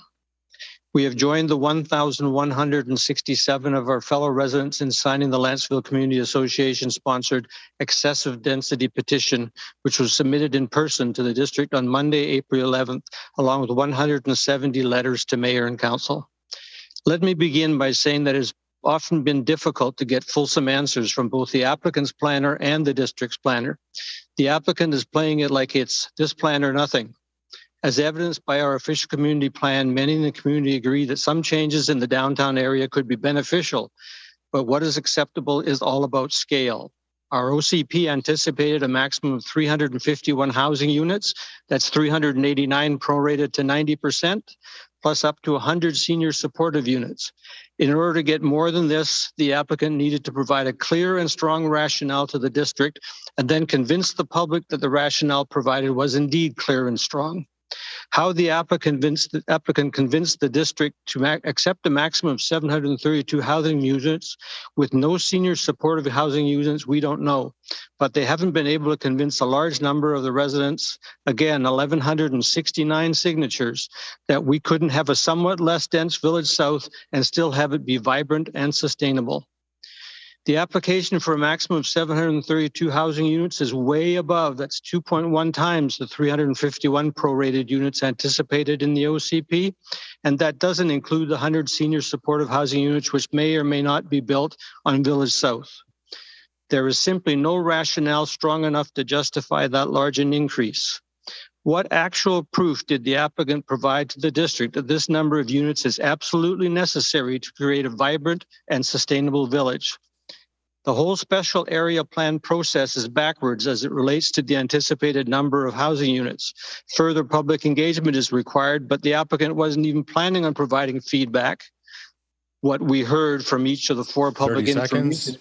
We have joined the 1,167 of our fellow residents in signing the Lantzville Community Association sponsored excessive density petition, which was submitted in person to the district on Monday, April 11th, along with 170 letters to mayor and council. Let me begin by saying that it has often been difficult to get fulsome answers from both the applicant's planner and the district's planner. The applicant is playing it like it's this plan or nothing. As evidenced by our official community plan, many in the community agree that some changes in the downtown area could be beneficial, but what is acceptable is all about scale. Our OCP anticipated a maximum of 351 housing units. That's 389 prorated to 90%, plus up to 100 senior supportive units. In order to get more than this, the applicant needed to provide a clear and strong rationale to the district and then convince the public that the rationale provided was indeed clear and strong. How the applicant convinced the district to accept a maximum of 732 housing units with no senior supportive housing units, we don't know. But they haven't been able to convince a large number of the residents, again, 1,169 signatures, that we couldn't have a somewhat less dense Village South and still have it be vibrant and sustainable. The application for a maximum of 732 housing units is way above, that's 2.1 times the 351 prorated units anticipated in the OCP. And that doesn't include the 100 senior supportive housing units, which may or may not be built on Village South. There is simply no rationale strong enough to justify that large an increase. What actual proof did the applicant provide to the district that this number of units is absolutely necessary to create a vibrant and sustainable village? The whole special area plan process is backwards as it relates to the anticipated number of housing units. Further public engagement is required, but the applicant wasn't even planning on providing feedback. What we heard from each of the 4 public information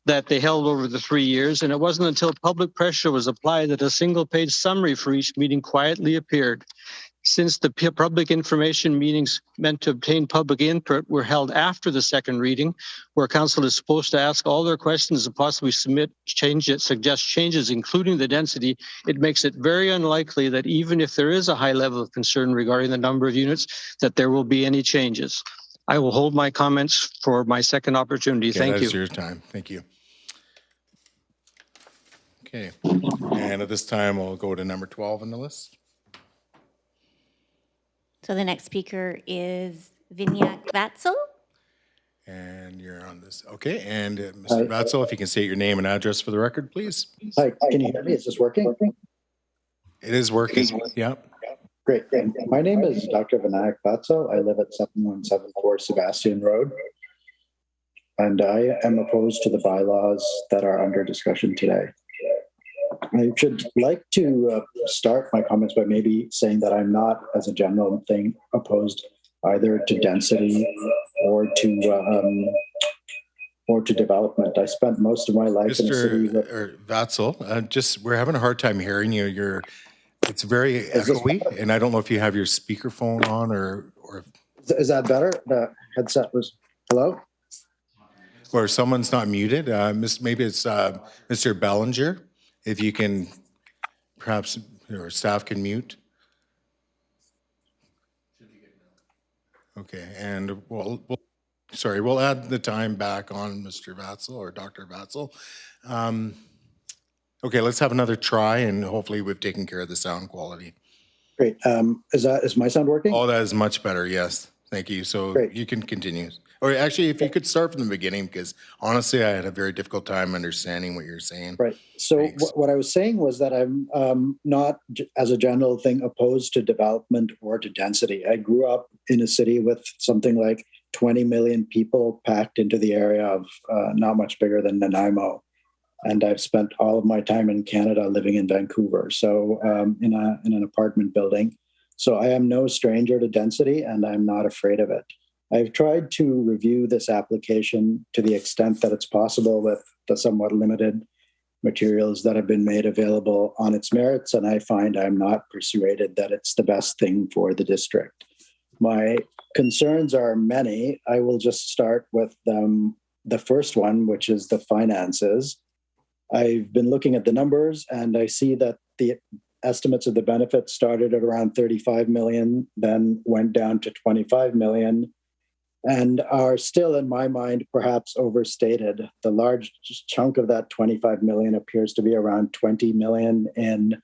that they held over the 3 years, and it wasn't until public pressure was applied that a single-page summary for each meeting quietly appeared. Since the public information meetings meant to obtain public input were held after the second reading, where council is supposed to ask all their questions and possibly suggest changes, including the density, it makes it very unlikely that even if there is a high level of concern regarding the number of units, that there will be any changes. I will hold my comments for my second opportunity. Okay, Thank you. That's your time. Thank you. Okay, and at this time, we'll go to number 12 on the list. So the next speaker is Vinyak Vatzel. And you're on this. Okay, and Mr. Vatzel, if you can state your name and address for the record, please. Hi, can you hear me? Is this working? It is working. Yeah. Great. My name is Dr. Vinayak Vatzel. I live at 7174 Sebastian Road. and I am opposed to the bylaws that are under discussion today. I should like to start my comments by maybe saying that I'm not, as a general thing, opposed either to density or to development. I spent most of my life in a city. Vatzel, we're having a hard time hearing you. It's very echoey, and I don't know if you have your speakerphone on or. Is that better? The headset was hello. Or someone's not muted. Maybe it's Mr. Bellinger. If you can, perhaps, or staff can mute. Okay, and we'll add the time back on Mr. Vatzel or Dr. Vatzel. Okay, let's have another try, and hopefully we've taken care of the sound quality. Great. Is my sound working? Oh, that is much better. Yes, thank you. So Great. You can continue. Or actually, if you could start from the beginning, because honestly, I had a very difficult time understanding what you're saying. Right. So what I was saying was that I'm not, as a general thing, opposed to development or to density. I grew up in a city with something like 20 million people packed into the area of not much bigger than Nanaimo. And I've spent all of my time in Canada living in Vancouver, so in an apartment building. So I am no stranger to density, and I'm not afraid of it. I've tried to review this application to the extent that it's possible with the somewhat limited materials that have been made available on its merits, and I find I'm not persuaded that it's the best thing for the district. My concerns are many. I will just start with the first one, which is the finances. I've been looking at the numbers, and I see that the estimates of the benefits started at around 35 million, then went down to 25 million, and are still, in my mind, perhaps overstated. The large chunk of that 25 million appears to be around 20 million in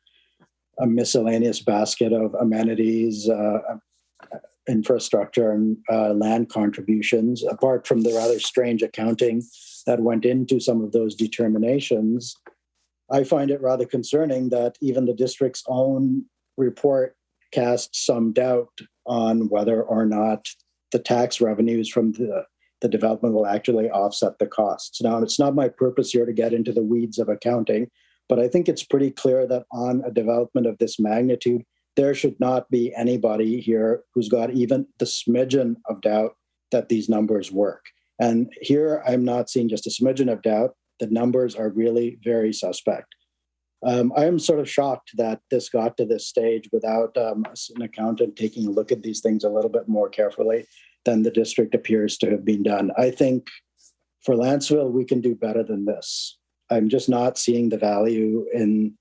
a miscellaneous basket of amenities, infrastructure, and land contributions. Apart from the rather strange accounting that went into some of those determinations, I find it rather concerning that even the district's own report casts some doubt on whether or not the tax revenues from the development will actually offset the costs. Now, it's not my purpose here to get into the weeds of accounting, but I think it's pretty clear that on a development of this magnitude, there should not be anybody here who's got even the smidgen of doubt that these numbers work. And here I'm not seeing just a smidgen of doubt. The numbers are really very suspect. I am sort of shocked that this got to this stage without an accountant taking a look at these things a little bit more carefully than the district appears to have been done. I think for Lantzville, we can do better than this. I'm just not seeing the value in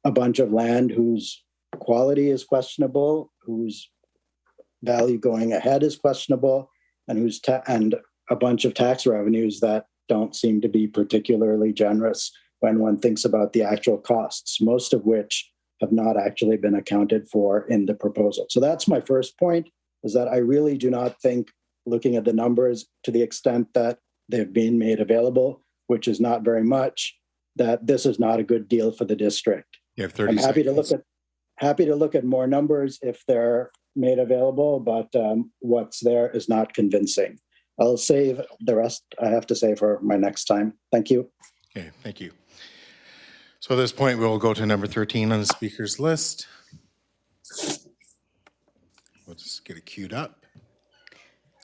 a bunch of land whose quality is questionable, whose value going ahead is questionable, and and a bunch of tax revenues that don't seem to be particularly generous when one thinks about the actual costs, most of which have not actually been accounted for in the proposal. So that's my first point, is that I really do not think, looking at the numbers to the extent that they've been made available, which is not very much, that this is not a good deal for the district. You have 30 I'm happy seconds. happy to look at more numbers if they're made available, but what's there is not convincing. I'll save the rest I have to say for my next time. Thank you. Okay, thank you. So at this point, we'll go to number 13 on the speaker's list. We'll just get it queued up.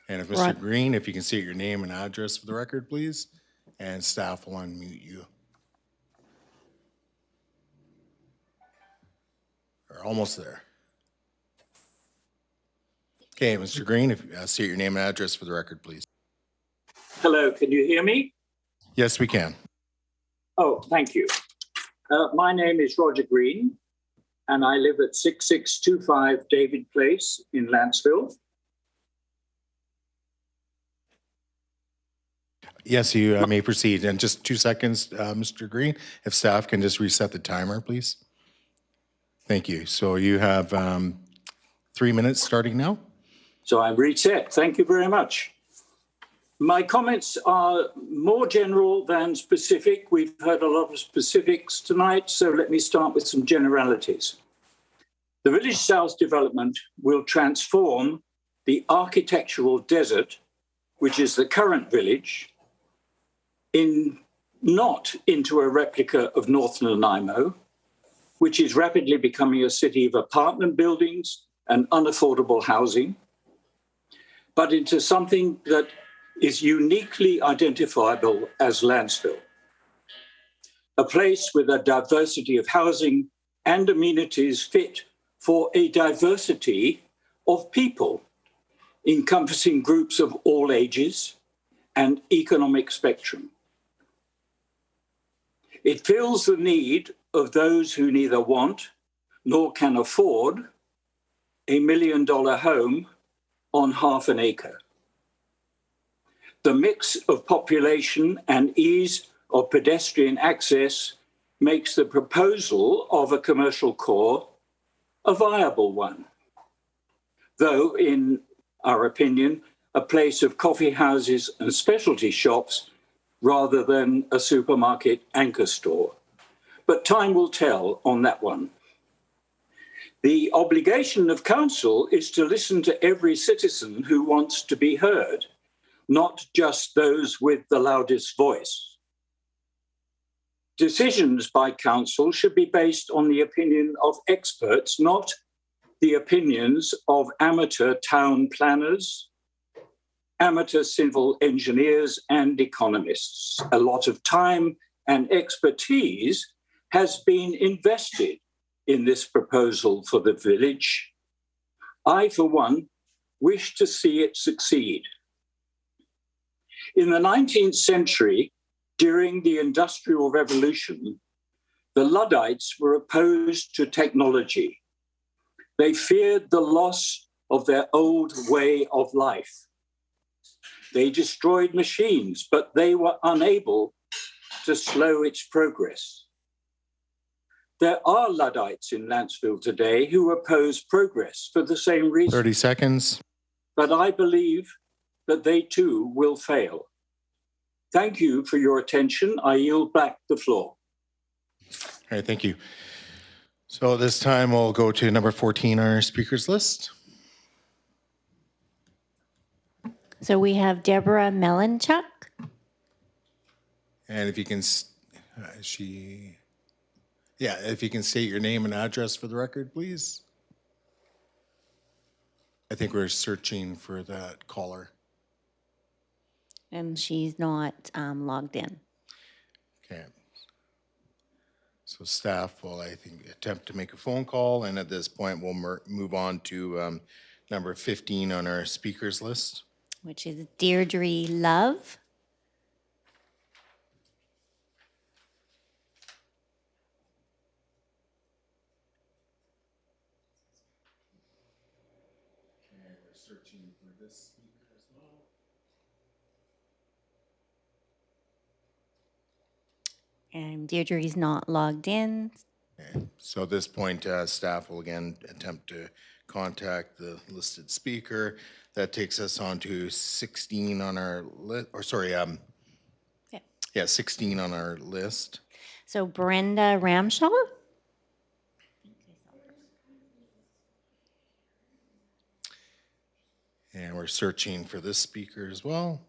And if Mr. Green, if you can state your name and address for the record, please, and staff will unmute you. We're almost there. Okay, Mr. Green, if you state your name and address for the record, please. Hello, can you hear me? Yes, we can. Oh, thank you. My name is Roger Green, and I live at 6625 David Place in Lantzville. Yes, you may proceed. And just 2 seconds, Mr. Green, if staff can just reset the timer, please. Thank you. So you have 3 minutes starting now. So I'm reset. Thank you very much. My comments are more general than specific. We've heard a lot of specifics tonight, so let me start with some generalities. The Village South development will transform the architectural desert, which is the current village, not into a replica of North Nanaimo, which is rapidly becoming a city of apartment buildings and unaffordable housing, but into something that is uniquely identifiable as Lantzville, a place with a diversity of housing and amenities fit for a diversity of people, encompassing groups of all ages and economic spectrum. It fills the need of those who neither want nor can afford a $1 million home on half an acre. The mix of population and ease of pedestrian access makes the proposal of a commercial core a viable one, though, in our opinion, a place of coffee houses and specialty shops rather than a supermarket anchor store. But time will tell on that one. The obligation of council is to listen to every citizen who wants to be heard, not just those with the loudest voice. Decisions by council should be based on the opinion of experts, not the opinions of amateur town planners, amateur civil engineers, and economists. A lot of time and expertise has been invested in this proposal for the village. I, for one, wish to see it succeed. In the 19th century, during the Industrial Revolution, the Luddites were opposed to technology. They feared the loss of their old way of life. They destroyed machines, but they were unable to slow its progress. There are Luddites in Lantzville today who oppose progress for the same reason. 30 seconds. But I believe that they too will fail. Thank you for your attention. I yield back the floor. All right, thank you. So this time we'll go to number 14 on our speakers list. So we have Deborah Mellenchuck. And if you can, if you can state your name and address for the record, please. I think we're searching for that caller. And she's not logged in. Okay. So staff will, I think, attempt to make a phone call, and at this point, we'll move on to number 15 on our speakers list. Which is Deirdre Love. And we're searching for this speaker as well. And Deirdre's not logged in. Okay. So at this point, staff will again attempt to contact the listed speaker. That takes us on to 16 on our list, or sorry, 16 on our list. So Brenda Ramshaw. And we're searching for this speaker as well.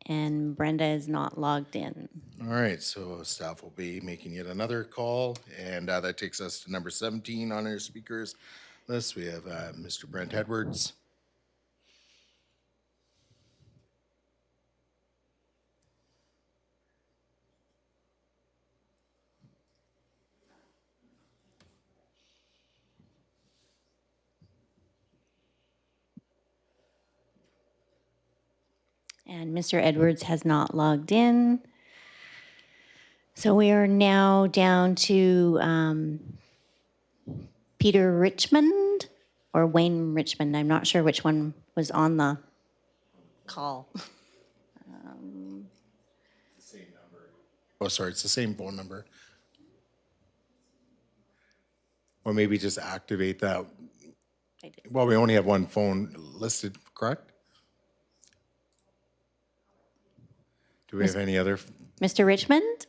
And Brenda is not logged in. All right, so staff will be making yet another call, and that takes us to number 17 on our speakers list. We have Mr. Brent Edwards. And Mr. Edwards has not logged in. So we are now down to Peter Richmond or Wayne Richmond. I'm not sure which one was on the call. Same number. Oh, sorry, it's the same phone number. Or maybe just activate that. Well, we only have one phone listed, correct? Do we have any other Mr. Richmond?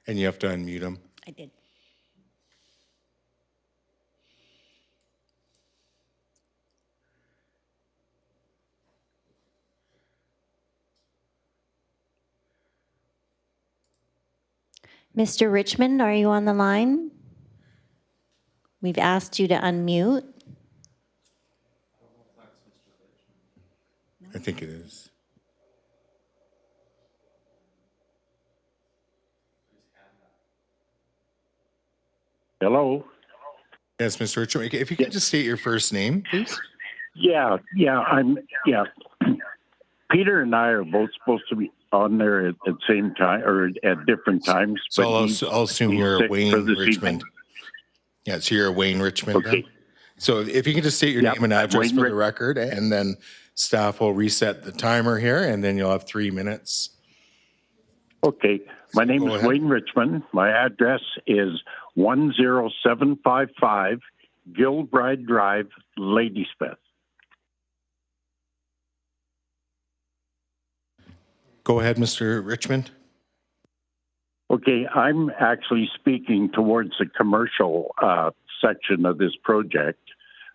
And you have to unmute him. I did. Mr. Richmond, are you on the line? We've asked you to unmute. I think it is. Hello? Yes, Mr. Richmond. If you could just state your first name, please. Yeah. Peter and I are both supposed to be on there at the same time or at different times. So but I'll assume you're sick for Wayne this Richmond. evening. Yeah, so you're Wayne Richmond. Okay. Then. So if you can just state your Yep, name and address Wayne for the record, and then staff will reset the timer here, and then you'll have 3 minutes. Okay. My name Go is ahead. Wayne Richmond. My address is 10755 Gilbride Drive, Ladysmith. Go ahead, Mr. Richmond. Okay, I'm actually speaking towards the commercial section of this project.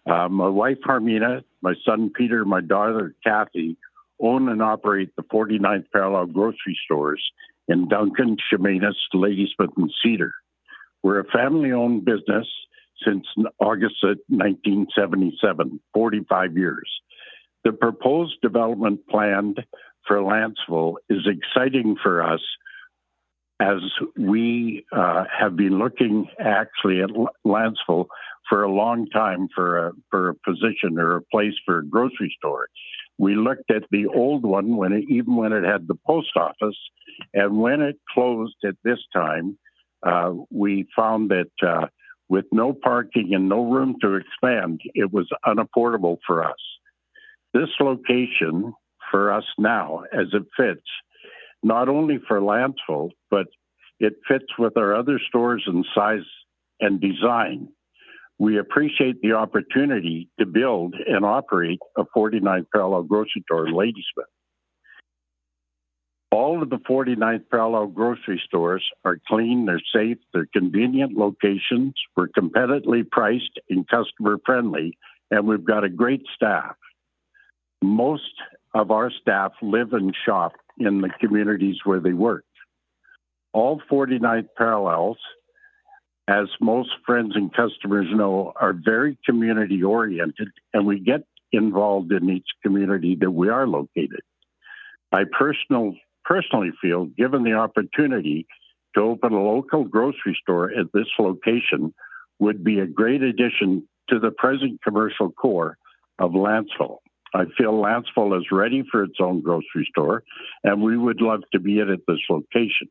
My wife, Harmina, my son, Peter, my daughter, Kathy, own and operate the 49th Parallel grocery stores in Duncan, Chemainus, Ladysmith, and Cedar. We're a family-owned business since August of 1977, 45 years. The proposed development planned for Lantzville is exciting for us as we have been looking actually at Lantzville for a long time for a position or a place for a grocery store. We looked at the old one even when it had the post office, and when it closed at this time, we found that with no parking and no room to expand, it was unaffordable for us. This location for us now, as it fits, not only for Lantzville, but it fits with our other stores in size and design. We appreciate the opportunity to build and operate a 49th Parallel grocery store in Ladysmith. All of the 49th Parallel grocery stores are clean, they're safe, they're convenient locations, we're competitively priced and customer friendly, and we've got a great staff. Most of our staff live and shop in the communities where they work. All 49th Parallels, as most friends and customers know, are very community oriented, and we get involved in each community that we are located. I personally feel, given the opportunity to open a local grocery store at this location, would be a great addition to the present commercial core of Lantzville. I feel Lantzville is ready for its own grocery store, and we would love to be at this location.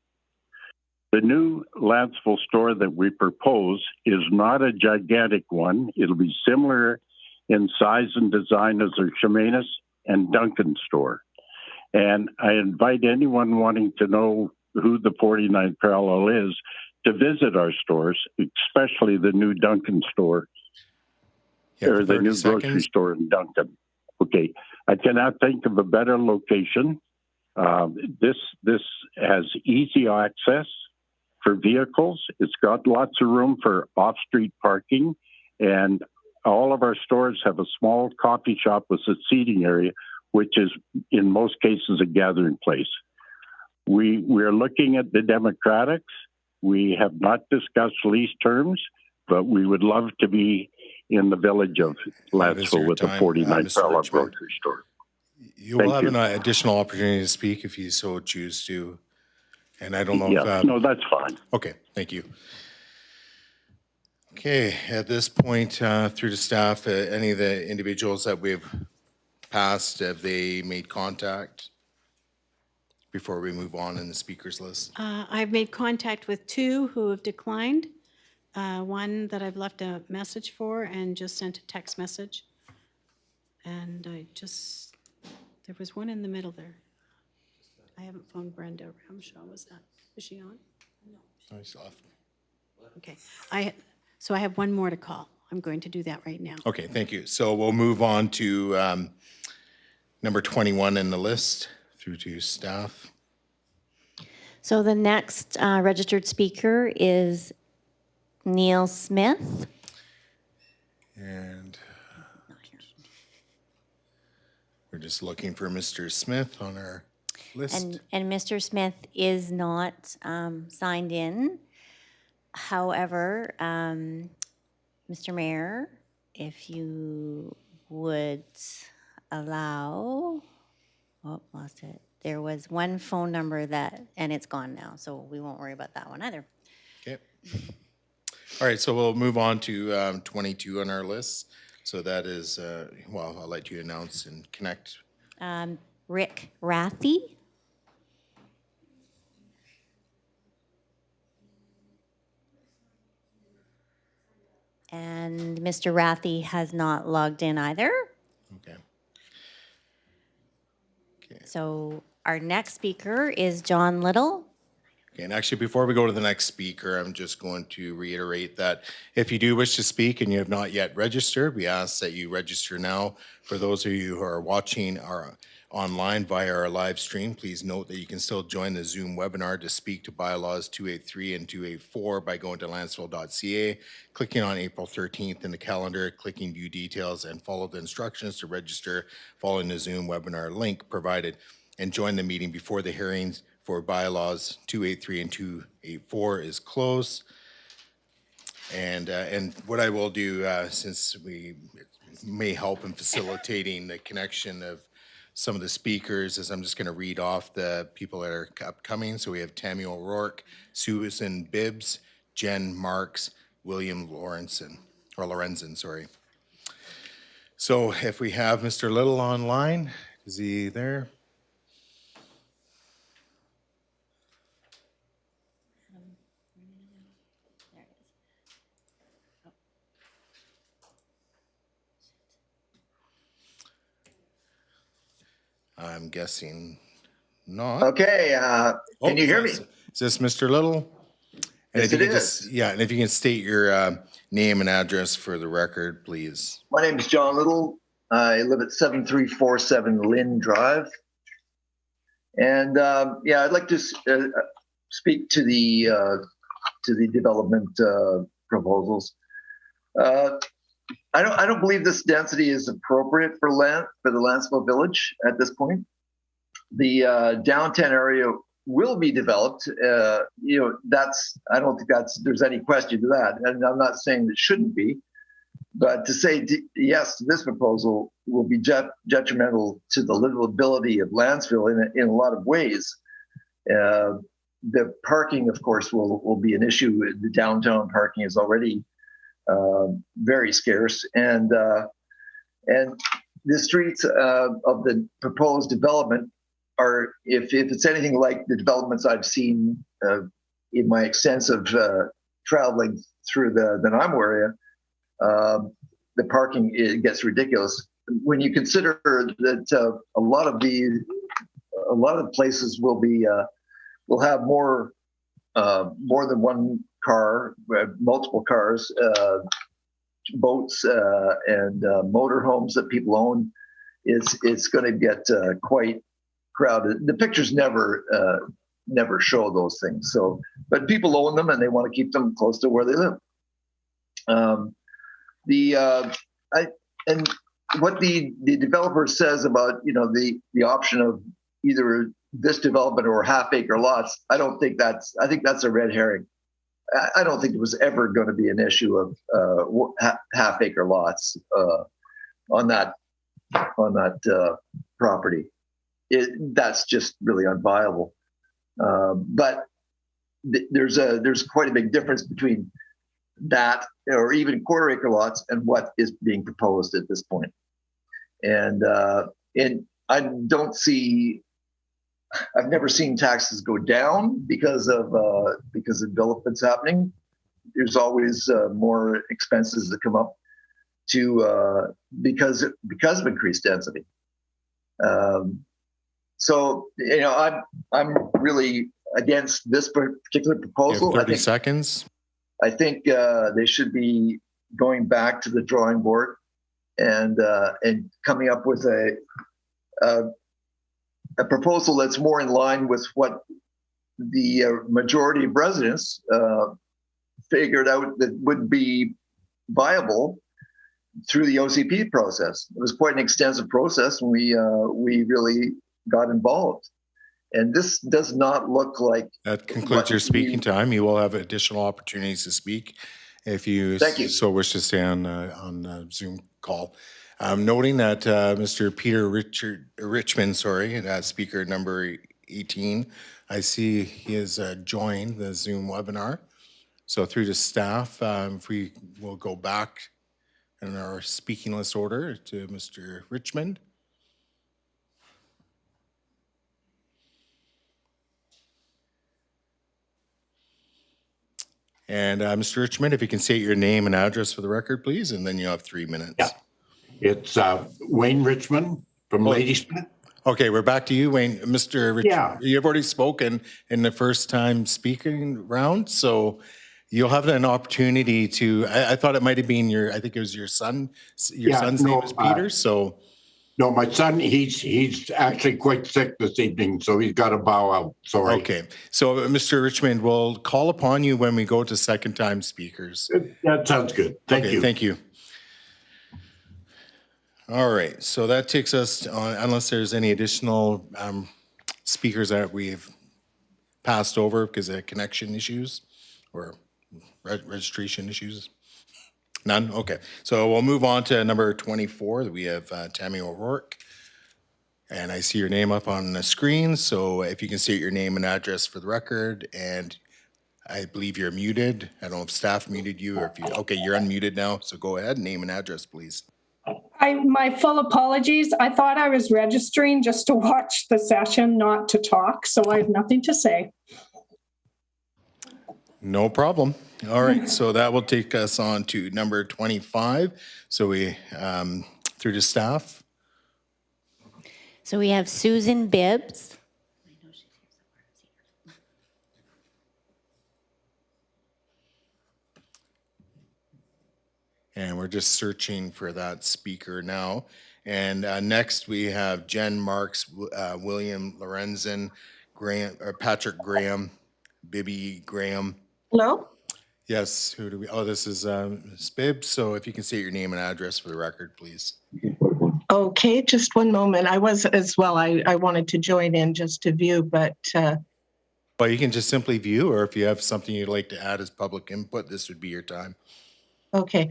The new Lantzville store that we propose is not a gigantic one. It'll be similar in size and design as our Chemainus and Duncan store. And I invite anyone wanting to know who the 49th Parallel is to visit our stores, especially the new Duncan store, or the new grocery store in Duncan. Okay, I cannot think of a better location. This has easy access for vehicles. It's got lots of room for off-street parking, and all of our stores have a small coffee shop with a seating area, which is in most cases a gathering place. We're looking at the demographics. We have not discussed lease terms, but we would love to be in the village of Lantzville with the 49th Parallel grocery store. You will have an additional opportunity to speak if you so choose to. And I don't know if... no, that's fine. Okay, thank you. Okay, at this point, through the staff, any of the individuals that we've passed, have they made contact before we move on in the speakers list? I've made contact with two who have declined. One that I've left a message for and just sent a text message. And there was one in the middle there. I haven't phoned Brenda Ramshaw. Is she on? No, she's off. Okay. So I have one more to call. I'm going to do that right now. Okay, thank you. So we'll move on to number 21 in the list through to staff. So the next registered speaker is Neil Smith. And we're just looking for Mr. Smith on our list. And Mr. Smith is not signed in. However, Mr. Mayor, if you would allow, oh, lost it. There was one phone number and it's gone now, so we won't worry about that one either. Okay. All right, so we'll move on to 22 on our list. So that is, well, I'll let you announce and connect. Rick Rathy. And Mr. Rathy has not logged in either. Okay. So our next speaker is John Little. Okay, and actually, before we go to the next speaker, I'm just going to reiterate that if you do wish to speak and you have not yet registered, we ask that you register now. For those of you who are watching our online via our live stream, please note that you can still join the Zoom webinar to speak to Bylaws 283 and 284 by going to lantzville.ca, clicking on April 13th in the calendar, clicking View Details, and follow the instructions to register following the Zoom webinar link provided, and join the meeting before the hearings for Bylaws 283 and 284 is closed. And what I will do, since we may help in facilitating the connection of some of the speakers, is I'm just going to read off the people that are upcoming. So we have Tammy O'Rourke, Susan Bibbs, Jen Marks, William Lorenzen. Sorry. So if we have Mr. Little online, is he there? I'm guessing not. Okay, can you hear me? Is this Mr. Little? And Yes, if you it can is. and if you can state your name and address for the record, please. My name is John Little. I live at 7347 Lynn Drive. And yeah, I'd like to speak to the development proposals. I don't believe this density is appropriate for the Lantzville Village at this point. The downtown area will be developed. I don't think there's any question to that. And I'm not saying it shouldn't be, but to say yes to this proposal will be detrimental to the livability of Lantzville in a lot of ways. The parking, of course, will be an issue. The downtown parking is already very scarce, and the streets of the proposed development are, if it's anything like the developments I've seen in my extensive traveling through the Nanaimo area, the parking, it gets ridiculous. When you consider that a lot of the places will have more than one car, multiple cars, boats, and motorhomes that people own, it's going to get quite crowded. The pictures never show those things. So, but people own them and they want to keep them close to where they live. And what the developer says about the option of either this development or half-acre lots, I think that's a red herring. I don't think it was ever going to be an issue of half-acre lots on that property. That's just really unviable. But there's quite a big difference between that or even quarter-acre lots and what is being proposed at this point. And I don't see. I've never seen taxes go down because of developments happening. There's always more expenses that come up because of increased density. So I'm really against this particular proposal. 30 seconds. I think they should be going back to the drawing board and coming up with a proposal that's more in line with what the majority of residents figured out that would be viable through the OCP process. It was quite an extensive process, and we really got involved. And this does not look like... That concludes your speaking time. You will have additional opportunities to speak if you, so wish to stay on the Zoom call. Noting that Mr. Peter Richmond, speaker number 18, I see he has joined the Zoom webinar. So through the staff, if we will go back in our speaking list order to Mr. Richmond. And Mr. Richmond, if you can state your name and address for the record, please, and then you have 3 minutes. Yeah. It's Wayne Richmond from Ladysmith. Okay, we're back to you, Wayne. Mr. Richmond, Yeah. You've already spoken in the first time speaking round, so you'll have an opportunity to, I thought it might have been I think it was your son. Your son's name is Peter, so. No, my son, he's actually quite sick this evening, so he's got to bow out. Sorry. Okay. So, Mr. Richmond, we'll call upon you when we go to second-time speakers. That sounds good. Thank you. Thank you. All right. So that takes us on, unless there's any additional speakers that we've passed over because of connection issues or registration issues. None? Okay. So we'll move on to number 24. We have Tammy O'Rourke. And I see your name up on the screen. So if you can state your name and address for the record. And I believe you're muted. I don't know if staff muted you or if you, okay, you're unmuted now. So go ahead, name and address, please. My full apologies. I thought I was registering just to watch the session, not to talk. So I have nothing to say. No problem. All right, so that will take us on to number 25. So we, through to staff. So we have Susan Bibbs. And we're just searching for that speaker now. And next we have Jen Marks, William Lorenzen, Patrick Graham, Bibby Graham. Hello? Yes, who do we, this is Ms. Bibbs. So if you can state your name and address for the record, please. Okay, just one moment. I was as well. I wanted to join in just to view, but... Well, you can just simply view, or if you have something you'd like to add as public input, this would be your time. Okay.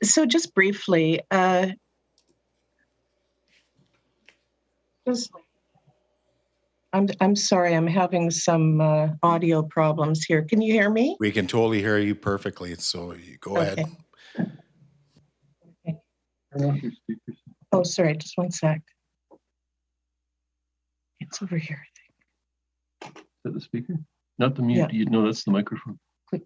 So just briefly, I'm sorry, I'm having some audio problems here. Can you hear me? We can totally hear you perfectly, so you go ahead. Okay. Oh, sorry, just one sec. It's over here, I think. Is that the speaker? Not the mute. Yeah. No, that's the microphone. Click.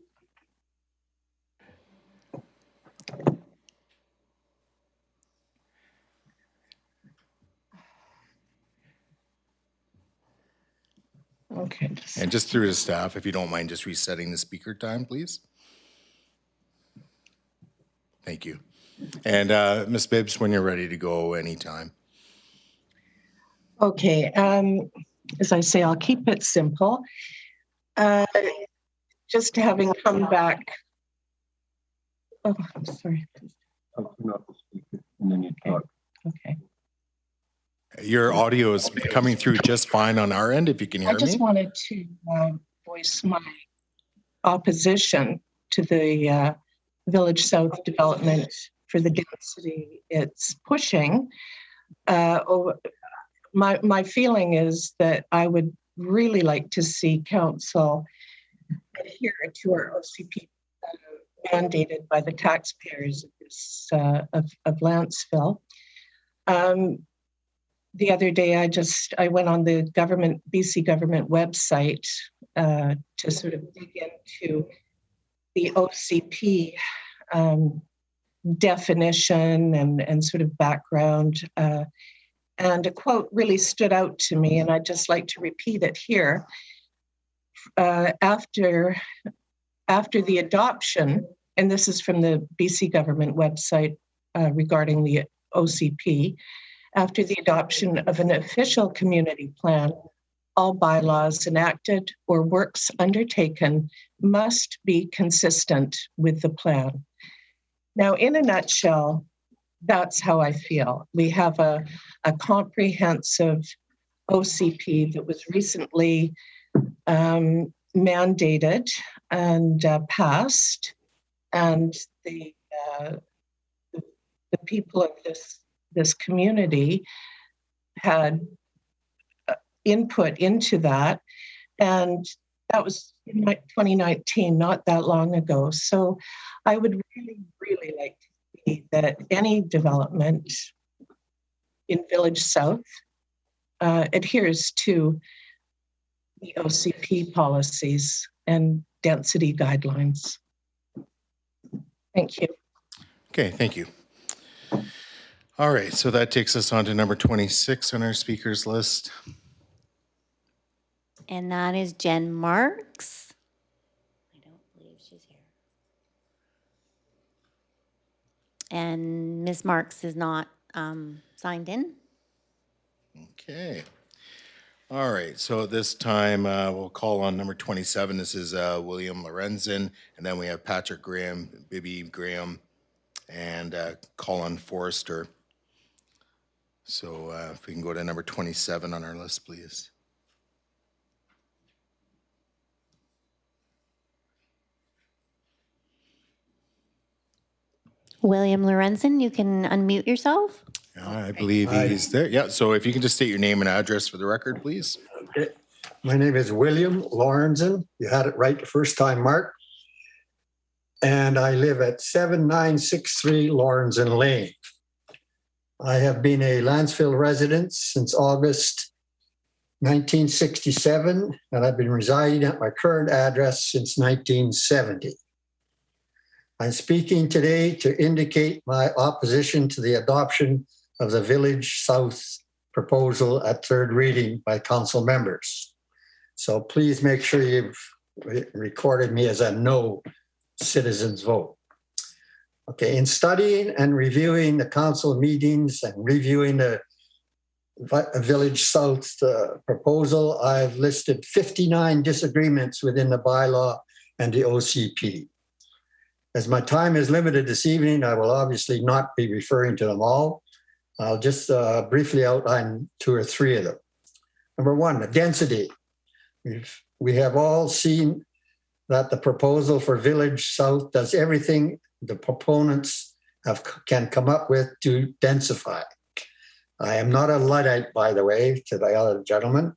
Okay. And just through the staff, if you don't mind just resetting the speaker time, please. Thank you. And Ms. Bibbs, when you're ready to go anytime. Okay. As I say, I'll keep it simple. Just having come back. Oh, I'm sorry. I'll turn off the speaker and then you talk. Okay. Your audio is coming through just fine on our end, if you can hear me. I just wanted to voice my opposition to the Village South development for the density it's pushing. My feeling is that I would really like to see council adhere to our OCP mandated by the taxpayers of Lantzville. The other day, I went on the BC government website to sort of dig into the OCP definition and sort of background. And a quote really stood out to me, and I'd just like to repeat it here. After the adoption, and this is from the BC government website regarding the OCP, After the adoption of an official community plan, all bylaws enacted or works undertaken must be consistent with the plan. Now, in a nutshell, that's how I feel. We have a comprehensive OCP that was recently mandated and passed, and the people of this community had input into that, and that was in 2019, not that long ago. So I would really like to see that any development in Village South adheres to the OCP policies and density guidelines. Thank you. Okay, thank you. All right, so that takes us on to number 26 on our speakers list. And that is Jen Marks. I don't believe she's here. And Ms. Marks is not signed in. Okay. All right, so at this time, we'll call on number 27. This is William Lorenzen, and then we have Patrick Graham, Bibby Graham, and Colin Forrester. So if we can go to number 27 on our list, please. William Lorenzen, you can unmute yourself. I believe he's there. Yeah, so if you can just state your name and address for the record, please. Okay. My name is William Lorenzen. You had it right the first time, Mark. And I live at 7963 Lorenzen Lane. I have been a Lantzville resident since August 1967, and I've been residing at my current address since 1970. I'm speaking today to indicate my opposition to the adoption of the Village South proposal at third reading by council members. So please make sure you've recorded me as a no citizens vote. Okay, in studying and reviewing the council meetings and reviewing the Village South proposal, I've listed 59 disagreements within the bylaw and the OCP. As my time is limited this evening, I will obviously not be referring to them all. I'll just briefly outline 2 or 3 of them. Number 1, the density. We have all seen that the proposal for Village South does everything the proponents can come up with to densify. I am not a Luddite, by the way, to the other gentleman.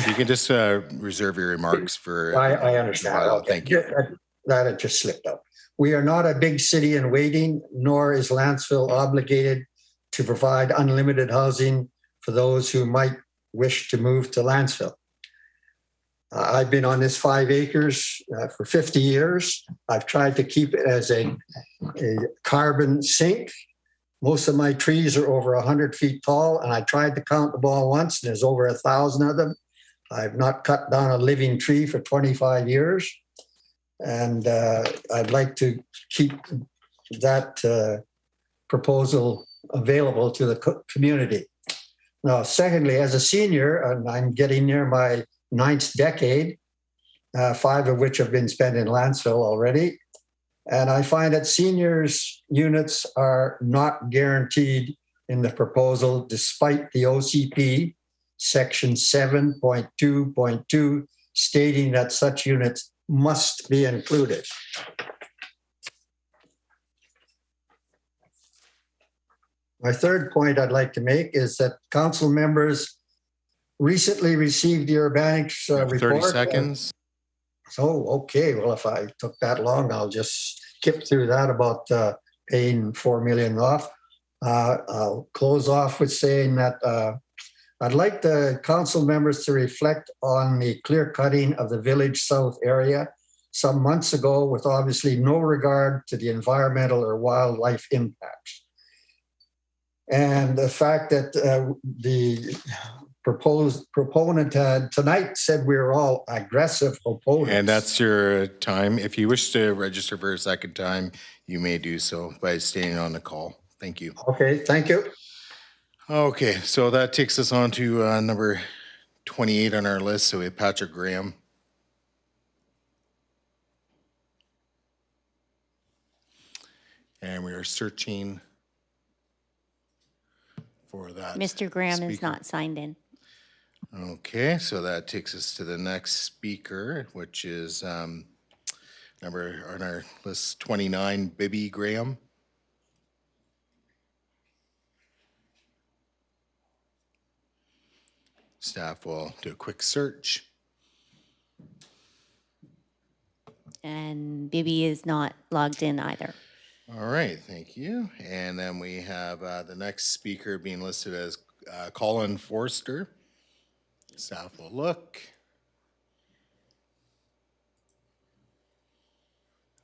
You can just reserve your remarks for... I understand. Okay. Thank you. That had just slipped out. We are not a big city in waiting, nor is Lantzville obligated to provide unlimited housing for those who might wish to move to Lantzville. I've been on this 5 acres for 50 years. I've tried to keep it as a carbon sink. Most of my trees are over 100 feet tall, and I tried to count them all once, and there's over 1,000 of them. I've not cut down a living tree for 25 years. And I'd like to keep that proposal available to the community. Now, secondly, as a senior, and I'm getting near my 9th decade, 5 of which have been spent in Lantzville already. And I find that seniors' units are not guaranteed in the proposal, despite the OCP section 7.2.2 stating that such units must be included. My third point I'd like to make is that council members recently received the Urbanics report. 30 seconds. Oh, okay. Well, if I took that long, I'll just skip through that about paying $4 million off. I'll close off with saying that I'd like the council members to reflect on the clear cutting of the Village South area some months ago with obviously no regard to the environmental or wildlife impacts. And the fact that the proponent had tonight said we were all aggressive opponents. And that's your time. If you wish to register for a second time, you may do so by staying on the call. Thank you. Okay, thank you. Okay, so that takes us on to number 28 on our list. So we have Patrick Graham. And we are searching for that. Mr. Graham is speaker. not signed in. Okay, so that takes us to the next speaker, which is number on our list 29, Bibby Graham. Staff will do a quick search. And Bibi is not logged in either. All right, thank you. And then we have the next speaker being listed as Colin Forster. Staff will look.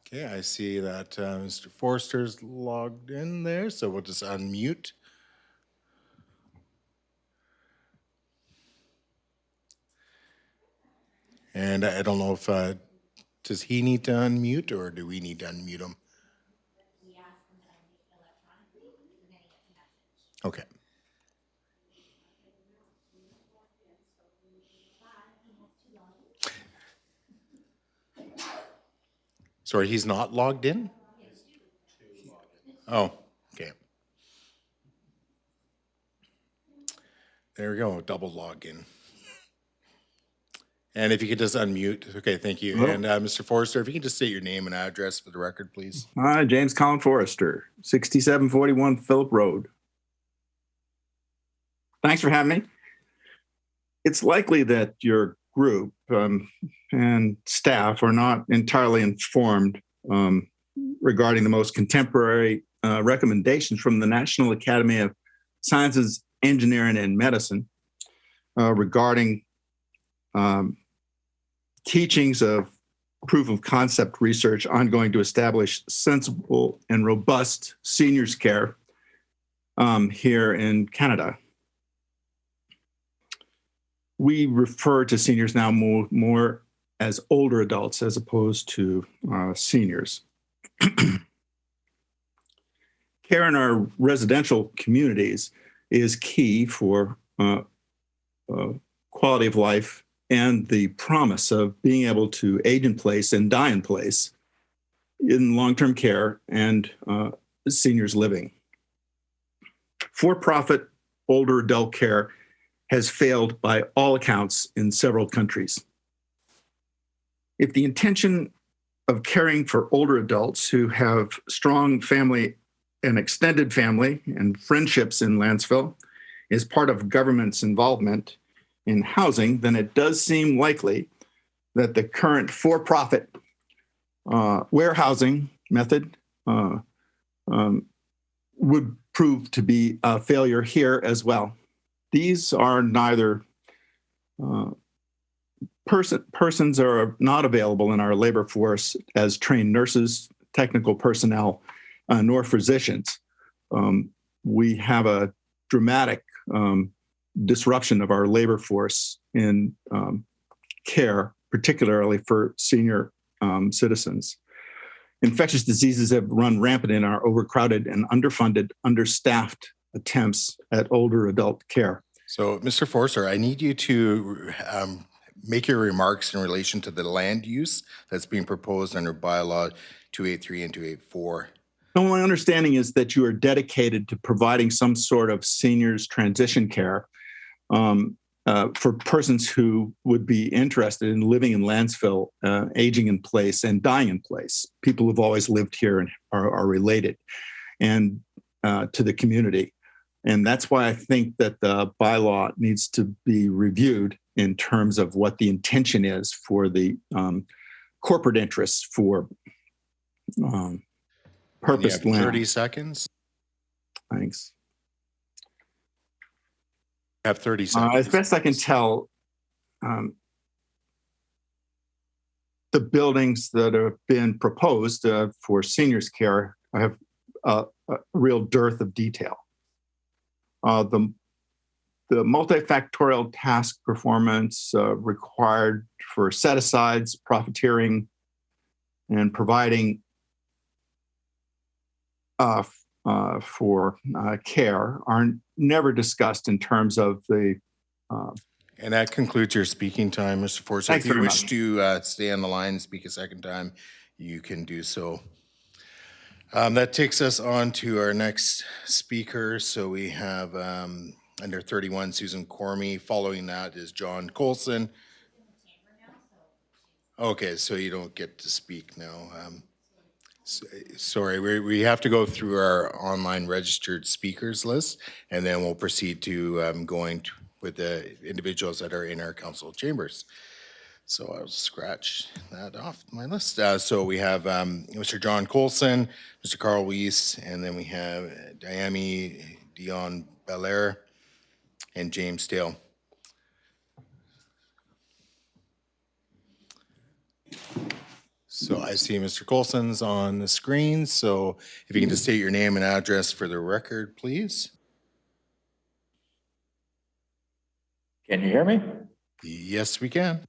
Okay, I see that Mr. Forster's logged in there, so we'll just unmute. And I don't know if, does he need to unmute or do we need to unmute him? Okay. Sorry, he's not logged in? Oh, okay. There we go, double login. And if you could just unmute, okay, thank you. Hello. And Mr. Forrester, if you can just state your name and address for the record, please. Hi, James Colin Forrester, 6741 Phillip Road. Thanks for having me. It's likely that your group and staff are not entirely informed regarding the most contemporary recommendations from the National Academy of Sciences, Engineering, and Medicine regarding teachings of proof of concept research ongoing to establish sensible and robust seniors care here in Canada. We refer to seniors now more as older adults as opposed to seniors. Care in our residential communities is key for quality of life and the promise of being able to age in place and die in place in long-term care and seniors living. For-profit older adult care has failed by all accounts in several countries. If the intention of caring for older adults who have strong family and extended family and friendships in Lantzville is part of government's involvement in housing, then it does seem likely that the current for-profit warehousing method would prove to be a failure here as well. These are neither persons are not available in our labor force as trained nurses, technical personnel, nor physicians. We have a dramatic disruption of our labor force in care, particularly for senior citizens. Infectious diseases have run rampant in our overcrowded and underfunded, understaffed attempts at older adult care. So, Mr. Forster, I need you to make your remarks in relation to the land use that's being proposed under Bylaw 283 and 284. No, my understanding is that you are dedicated to providing some sort of seniors transition care for persons who would be interested in living in Lantzville, aging in place and dying in place. People who've always lived here and are related and to the community. And that's why I think that the bylaw needs to be reviewed in terms of what the intention is for the corporate interests for purposed You have land. 30 seconds. Thanks. You have 30 seconds. As best I can tell, the buildings that have been proposed for seniors care have a real dearth of detail. The multifactorial task performance required for set-asides, profiteering, and providing for care are never discussed in terms of the. And that concludes your speaking time, Mr. Forsyth. Thanks If you very wish much. to stay on the line and speak a second time, you can do so. That takes us on to our next speaker. So we have under 31, Susan Cormie. Following that is John Colson. Okay, so you don't get to speak now. Sorry, we have to go through our online registered speakers list, and then we'll proceed to with the individuals that are in our council chambers. So I'll scratch that off my list. So we have Mr. John Colson, Mr. Carl Weiss, and then we have Diami Dion Belair and James Dale. So I see Mr. Colson's on the screen. So if you can just state your name and address for the record, please. Can you hear me? Yes, we can.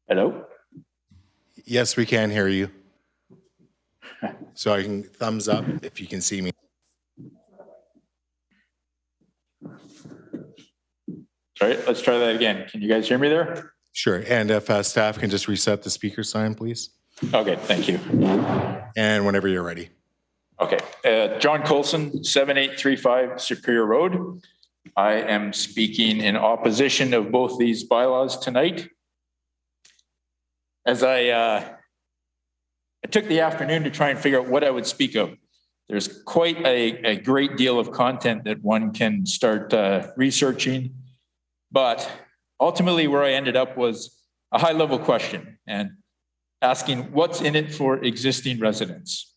Hello? Yes, we can hear you. So I can thumbs up if you can see me. Sorry, let's try that again. Can you guys hear me there? Sure. And if staff can just reset the speaker sign, please. Okay, thank you. And whenever you're ready. Okay, John Colson, 7835 Superior Road. I am speaking in opposition of both these bylaws tonight. As I took the afternoon to try and figure out what I would speak of. There's quite a great deal of content that one can start researching, but ultimately where I ended up was a high level question and asking what's in it for existing residents.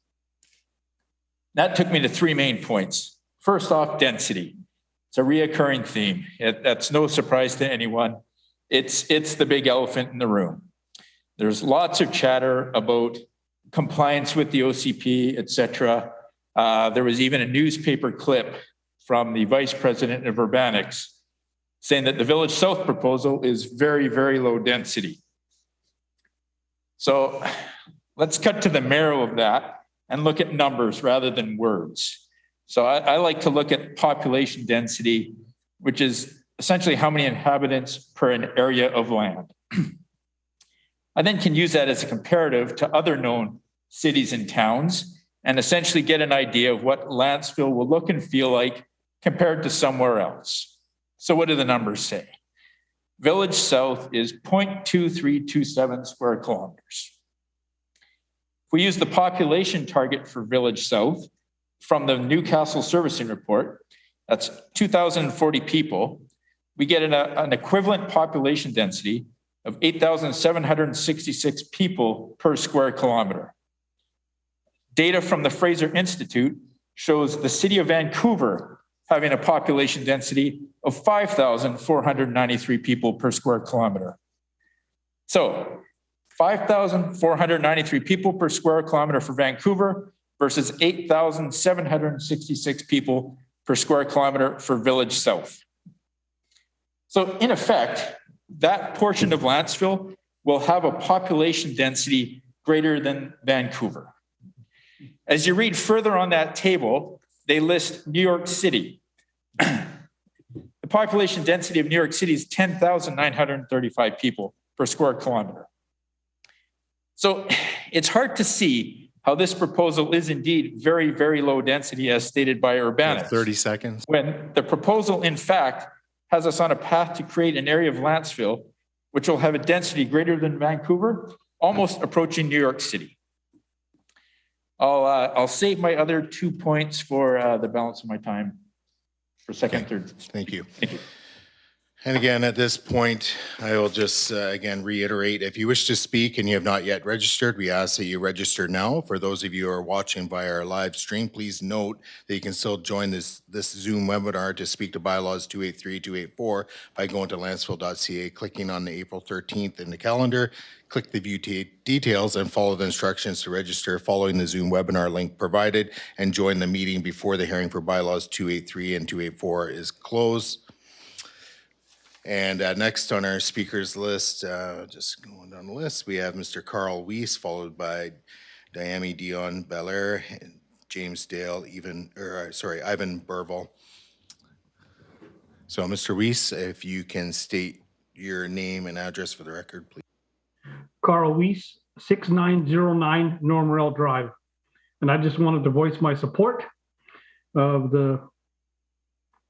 That took me to three main points. First off, density. It's a reoccurring theme. That's no surprise to anyone. It's the big elephant in the room. There's lots of chatter about compliance with the OCP, et cetera. There was even a newspaper clip from the vice president of Urbanics saying that the Village South proposal is very, very low density. So let's cut to the marrow of that and look at numbers rather than words. So I like to look at population density, which is essentially how many inhabitants per an area of land. I then can use that as a comparative to other known cities and towns and essentially get an idea of what Lantzville will look and feel like compared to somewhere else. So what do the numbers say? Village South is 0.2327 square kilometers. If we use the population target for Village South from the Newcastle Servicing Report, that's 2,040 people, we get an equivalent population density of 8,766 people per square kilometer. Data from the Fraser Institute shows the city of Vancouver having a population density of 5,493 people per square kilometer. So 5,493 people per square kilometer for Vancouver versus 8,766 people per square kilometer for Village South. So in effect, that portion of Lantzville will have a population density greater than Vancouver. As you read further on that table, they list New York City. The population density of New York City is 10,935 people per square kilometer. So it's hard to see how this proposal is indeed very, very low density as stated by Urbanics. 30 seconds. When the proposal, in fact, has us on a path to create an area of Lantzville, which will have a density greater than Vancouver, almost approaching New York City. I'll save my other 2 points for the balance of my time for second, third. Thank you. Thank you. And again, at this point, I will just again reiterate, if you wish to speak and you have not yet registered, we ask that you register now. For those of you who are watching via our live stream, please note that you can still join this Zoom webinar to speak to Bylaws 283, 284 by going to lantzville.ca, clicking on the April 13th in the calendar, click the view details and follow the instructions to register following the Zoom webinar link provided and join the meeting before the hearing for Bylaws 283 and 284 is closed. And next on our speakers list, just going down the list, we have Mr. Carl Weiss, followed by Diami Dion Belair, James Dale, Ivan Burville. So, Mr. Weiss, if you can state your name and address for the record, please. Carl Weiss, 6909 Normal Drive. And I just wanted to voice my support of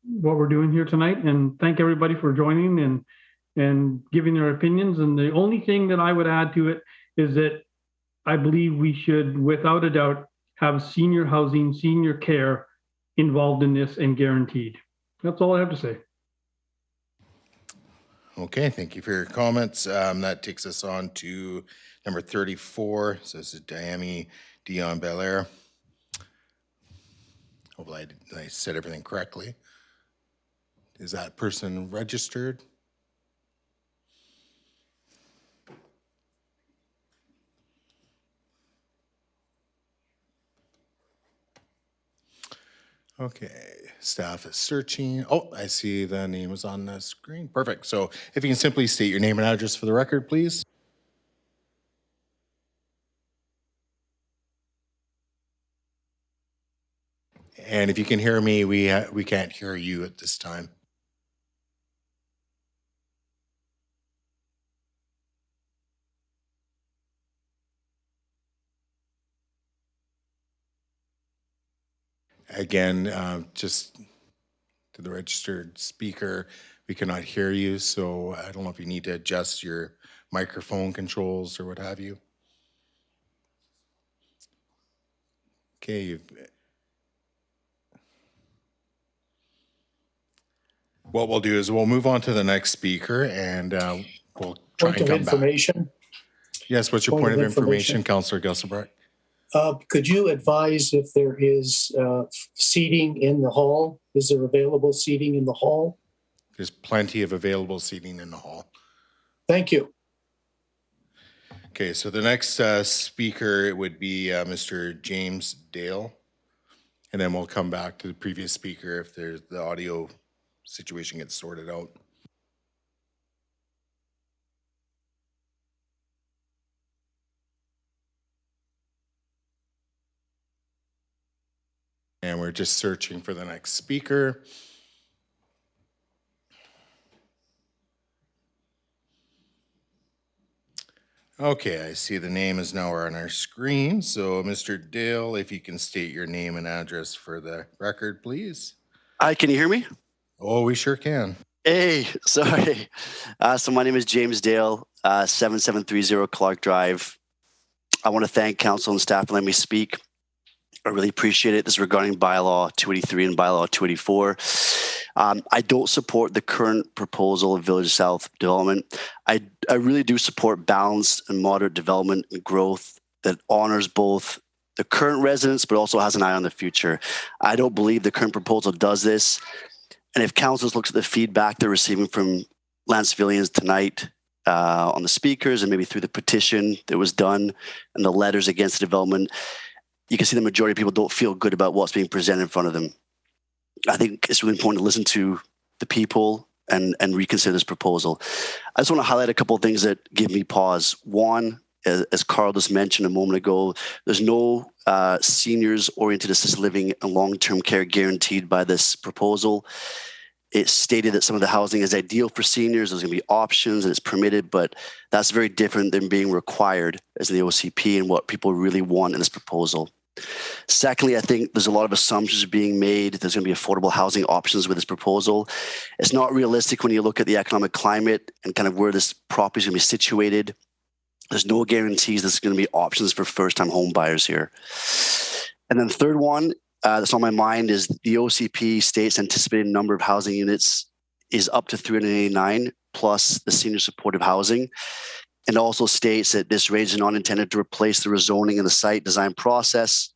what we're doing here tonight, and thank everybody for joining and giving their opinions. And the only thing that I would add to it is that I believe we should, without a doubt, have senior housing, senior care involved in this and guaranteed. That's all I have to say. Okay, thank you for your comments. That takes us on to number 34. So this is Diami Dion Belair. Hopefully I said everything correctly. Is that person registered? Okay, staff is searching. Oh, I see the name is on the screen. Perfect. So if you can simply state your name and address for the record, please. And if you can hear me, we can't hear you at this time. Again, just to the registered speaker, we cannot hear you, so I don't know if you need to adjust your microphone controls or what have you. Okay, what we'll do is we'll move on to the next speaker, and we'll try and come back. Yes, what's your point of information, Councillor Gusselbrecht? Could you advise if there is seating in the hall? Is there available seating in the hall? There's plenty of available seating in the hall. Thank you. Okay, so the next speaker would be Mr. James Dale. And then we'll come back to the previous speaker if the audio situation gets sorted out. And we're just searching for the next speaker. Okay, I see the name is now on our screen. So, Mr. Dale, if you can state your name and address for the record, please. Hi, can you hear me? Oh, we sure can. Hey, sorry. So my name is James Dale, 7730 Clark Drive. I want to thank council and staff for letting me speak. I really appreciate it. This is regarding Bylaw 283 and Bylaw 284. I don't support the current proposal of Village South development. I really do support balanced and moderate development and growth that honors both the current residents but also has an eye on the future. I don't believe the current proposal does this. And if council looks at the feedback they're receiving from Lantzvillians tonight on the speakers and maybe through the petition that was done and the letters against the development, you can see the majority of people don't feel good about what's being presented in front of them. I think it's really important to listen to the people and reconsider this proposal. I just want to highlight a couple of things that give me pause. One, as Carl just mentioned a moment ago, there's no seniors-oriented assisted living and long-term care guaranteed by this proposal. It's stated that some of the housing is ideal for seniors. There's going to be options and it's permitted, but that's very different than being required as the OCP and what people really want in this proposal. Secondly, I think there's a lot of assumptions being made. There's going to be affordable housing options with this proposal. It's not realistic when you look at the economic climate and kind of where this property is going to be situated. There's no guarantees there's going to be options for first-time home buyers here. And then the third one that's on my mind is the OCP states anticipated number of housing units is up to 389 plus the senior supportive housing. And also states that this range is not intended to replace the rezoning in the site design process.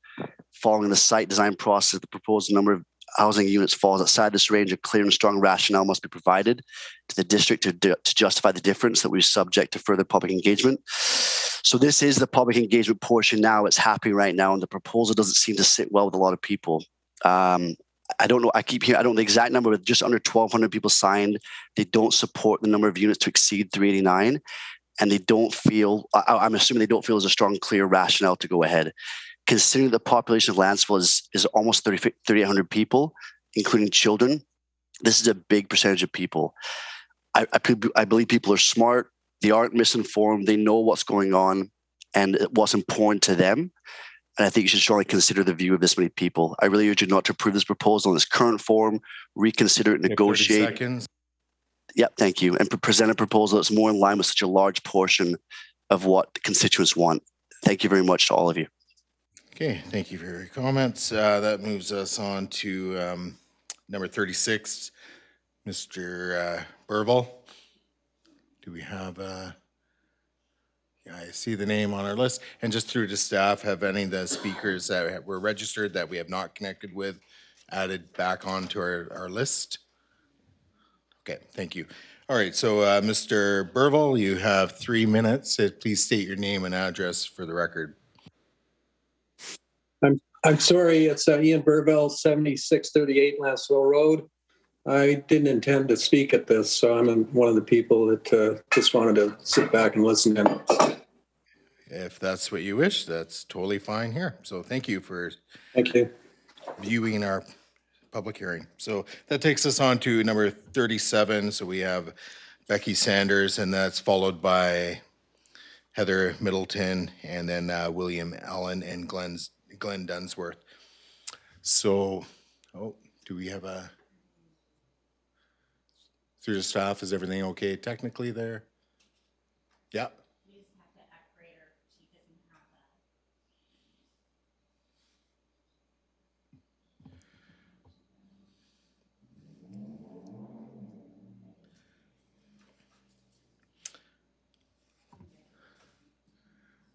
Following the site design process, the proposed number of housing units falls outside this range. A clear and strong rationale must be provided to the district to justify the difference that we subject to further public engagement. So this is the public engagement portion now. It's happening right now, and the proposal doesn't seem to sit well with a lot of people. I don't know. I keep hearing, I don't know the exact number, but just under 1,200 people signed. They don't support the number of units to exceed 389. And they don't feel, I'm assuming they don't feel there's a strong, clear rationale to go ahead. Considering the population of Lantzville is almost 3,800 people, including children, this is a big percentage of people. I believe people are smart. They aren't misinformed. They know what's going on and what's important to them. And I think you should strongly consider the view of this many people. I really urge you not to approve this proposal in its current form, reconsider it, negotiate. 30 seconds. Yep, thank you. And present a proposal that's more in line with such a large portion of what the constituents want. Thank you very much to all of you. Okay, thank you for your comments. That moves us on to number 36, Mr. Burville. Do we have yeah, I see the name on our list. And just through to staff, have any of the speakers that were registered that we have not connected with added back onto our list? Okay, thank you. All right, so Mr. Burville, you have 3 minutes. Please state your name and address for the record. I'm sorry, it's Ian Burville, 7638 Lantzville Road. I didn't intend to speak at this, so I'm one of the people that just wanted to sit back and listen in. If that's what you wish, that's totally fine here. So thank you for viewing our public hearing. So that takes us on to number 37. So we have Becky Sanders, and that's followed by Heather Middleton, and then William Allen and Glenn Dunsworth. So, do we have a, through the staff, is everything okay technically there? Yeah.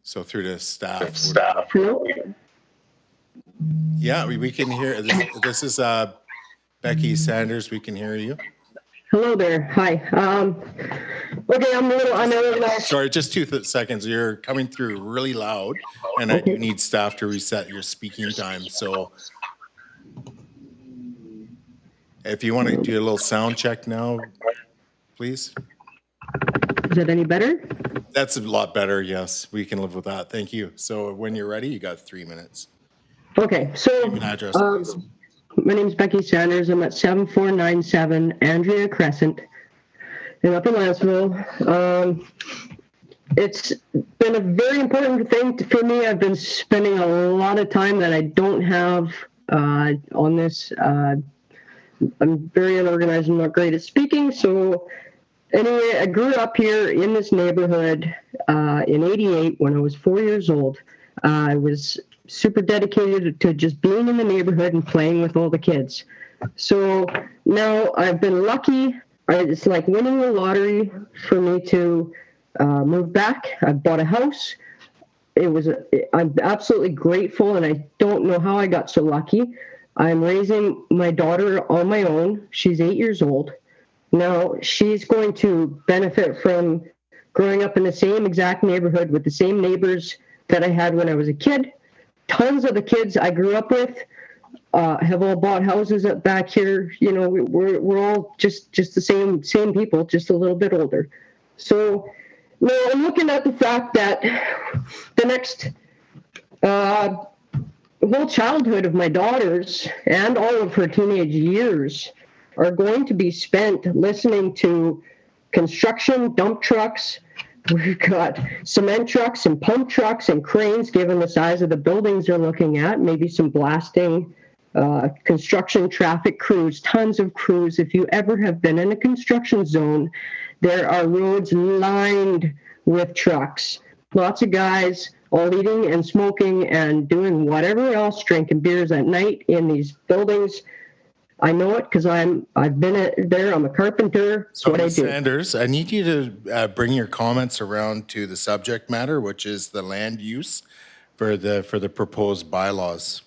So through the staff. Yeah, we can hear. This is Becky Sanders. We can hear you. Hello there. Hi. Okay, I'm a little unorganized. Sorry, just 2 seconds. You're coming through really loud, and I do need staff to reset your speaking time. So if you want to do a little sound check now, please. Is that any better? That's a lot better, yes. We can live with that. Thank you. So when you're ready, you got 3 minutes. Okay, so Name and address, please. My name is Becky Sanders. I'm at 7497 Andrea Crescent in Upper Lantzville. It's been a very important thing for me. I've been spending a lot of time that I don't have on this. I'm very unorganized and not great at speaking, so anyway, I grew up here in this neighborhood in '88 when I was 4 years old. I was super dedicated to just being in the neighborhood and playing with all the kids. So now I've been lucky. It's like winning the lottery for me to move back. I bought a house. I'm absolutely grateful, and I don't know how I got so lucky. I'm raising my daughter on my own. She's 8 years old. Now, she's going to benefit from growing up in the same exact neighborhood with the same neighbors that I had when I was a kid. Tons of the kids I grew up with have all bought houses up back here. You know, we're all just the same people, just a little bit older. So now I'm looking at the fact that the next whole childhood of my daughters and all of her teenage years are going to be spent listening to construction dump trucks. We've got cement trucks and pump trucks and cranes, given the size of the buildings they're looking at, maybe some blasting, construction traffic crews, tons of crews. If you ever have been in a construction zone, there are roads lined with trucks. Lots of guys all eating and smoking and doing whatever else, drinking beers at night in these buildings. I know it because I've been there. I'm a carpenter. That's what I do. Sanders, I need you to bring your comments around to the subject matter, which is the land use for the proposed bylaws.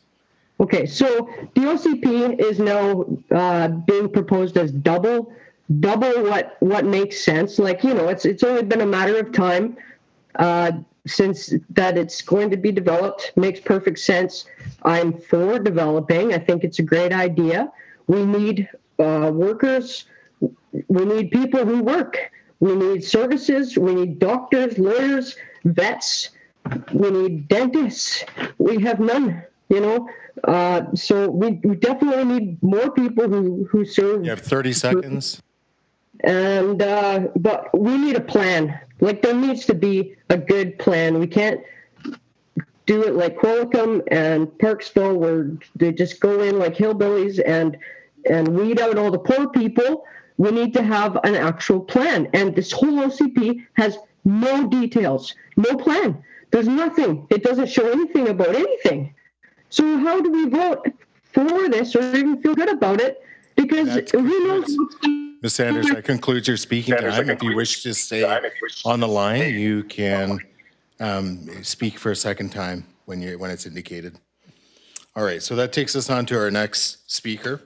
Okay, so the OCP is now being proposed as double what makes sense. Like, you know, it's only been a matter of time since that it's going to be developed, makes perfect sense. I'm for developing. I think it's a great idea. We need workers. We need people who work. We need services. We need doctors, lawyers, vets. We need dentists. We have none, you know. So we definitely need more people who serve. You have 30 seconds. And but we need a plan. Like, there needs to be a good plan. We can't do it like Qualicum and Parksville, where they just go in like hillbillies and weed out all the poor people. We need to have an actual plan. And this whole OCP has no details, no plan. There's nothing. It doesn't show anything about anything. So how do we vote for this or even feel good about it? Because who knows? Ms. Sanders, that concludes your speaking time. If you wish to stay on the line, you can speak for a second time when it's indicated. All right, so that takes us on to our next speaker.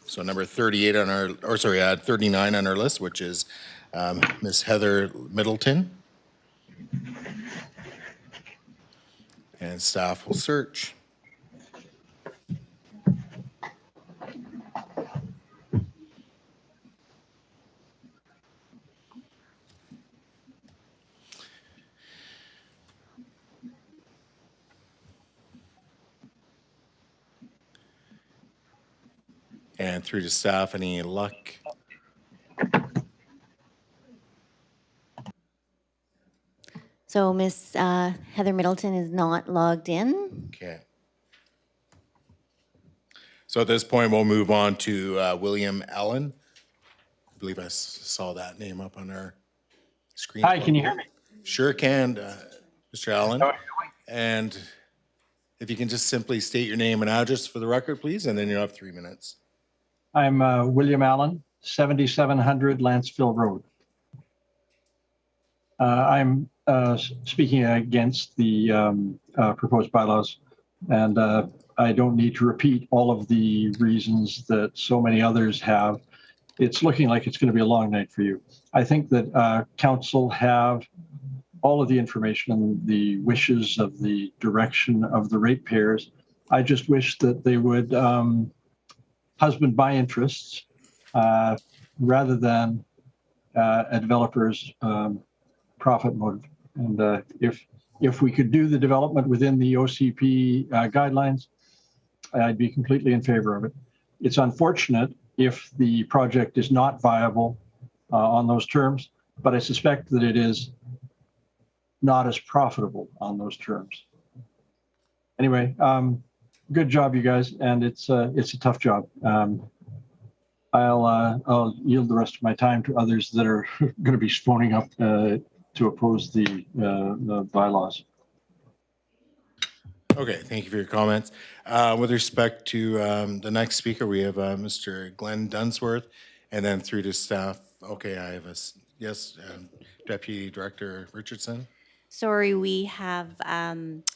So number 38 on our, or sorry, 39 on our list, which is Ms. Heather Middleton. And staff will search. And through to staff, any luck? So Miss Heather Middleton is not logged in. Okay. So at this point, we'll move on to William Allen. I believe I saw that name up on our screen. Hi, can you hear me? Sure can, Mr. Allen. And if you can just simply state your name and address for the record, please, and then you'll have 3 minutes. I'm William Allen, 7700 Lantzville Road. I'm speaking against the proposed bylaws, and I don't need to repeat all of the reasons that so many others have. It's looking like it's going to be a long night for you. I think that council have all of the information and the wishes of the direction of the ratepayers. I just wish that they would husband my interests rather than a developer's profit motive. And if we could do the development within the OCP guidelines, I'd be completely in favor of it. It's unfortunate if the project is not viable on those terms, but I suspect that it is not as profitable on those terms. Anyway, good job, you guys, and it's a tough job. I'll yield the rest of my time to others that are going to be phoning up to oppose the bylaws. Okay, thank you for your comments. With respect to the next speaker, we have Mr. Glenn Dunsworth, and then through to staff. Okay, I have yes, Deputy Director Richardson. Sorry, we have